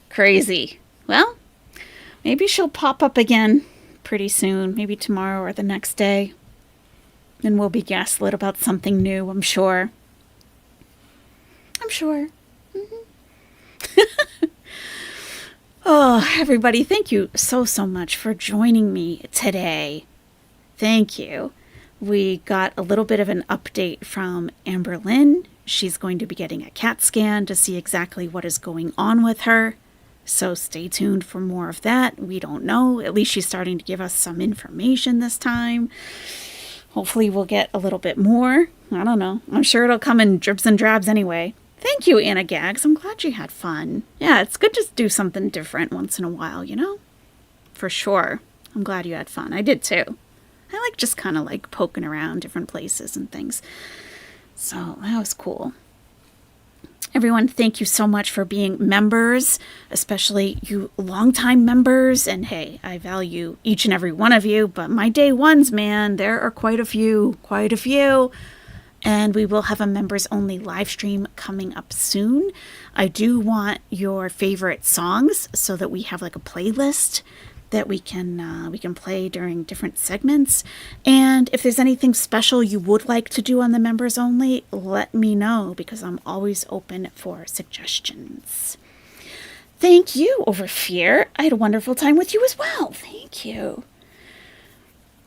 Crazy. Well, maybe she'll pop up again pretty soon. Maybe tomorrow or the next day. Then we'll be gaslit about something new, I'm sure. I'm sure. Mm-hmm. Oh, everybody, thank you so much for joining me today. Thank you. We got a little bit of an update from Amberlynn. She's going to be getting a CAT scan to see exactly what is going on with her. So stay tuned for more of that. We don't know. At least she's starting to give us some information this time. Hopefully we'll get a little bit more. I don't know. I'm sure it'll come in drips and drabs anyway. Thank you, Anna Gags. I'm glad you had fun. Yeah, it's good to do something different once in a while, you know? For sure. I'm glad you had fun. I did too. I like just kind of poking around different places and things. So that was cool. Everyone, thank you so much for being members, especially you longtime members. And hey, I value each and every one of you, but my day ones, man, there are quite a few. And we will have a members only live stream coming up soon. I do want your favorite songs so that we have a playlist that we can play during different segments. And if there's anything special you would like to do on the members only, let me know because I'm always open for suggestions. Thank you, Over Fear. I had a wonderful time with you as well. Thank you.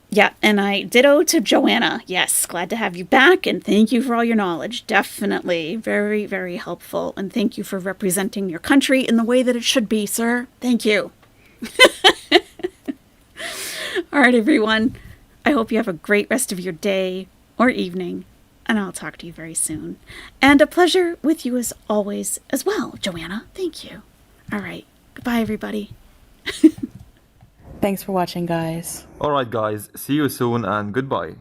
Yeah, and I ditto to Joanna. Yes, glad to have you back, and thank you for all your knowledge. Definitely very, very helpful. And thank you for representing your country in the way that it should be, sir. Thank you. All right, everyone. I hope you have a great rest of your day or evening, and I'll talk to you very soon. And a pleasure with you as always as well, Joanna. Thank you. All right. Goodbye, everybody. Thanks for watching, guys. Alright guys, see you soon and goodbye.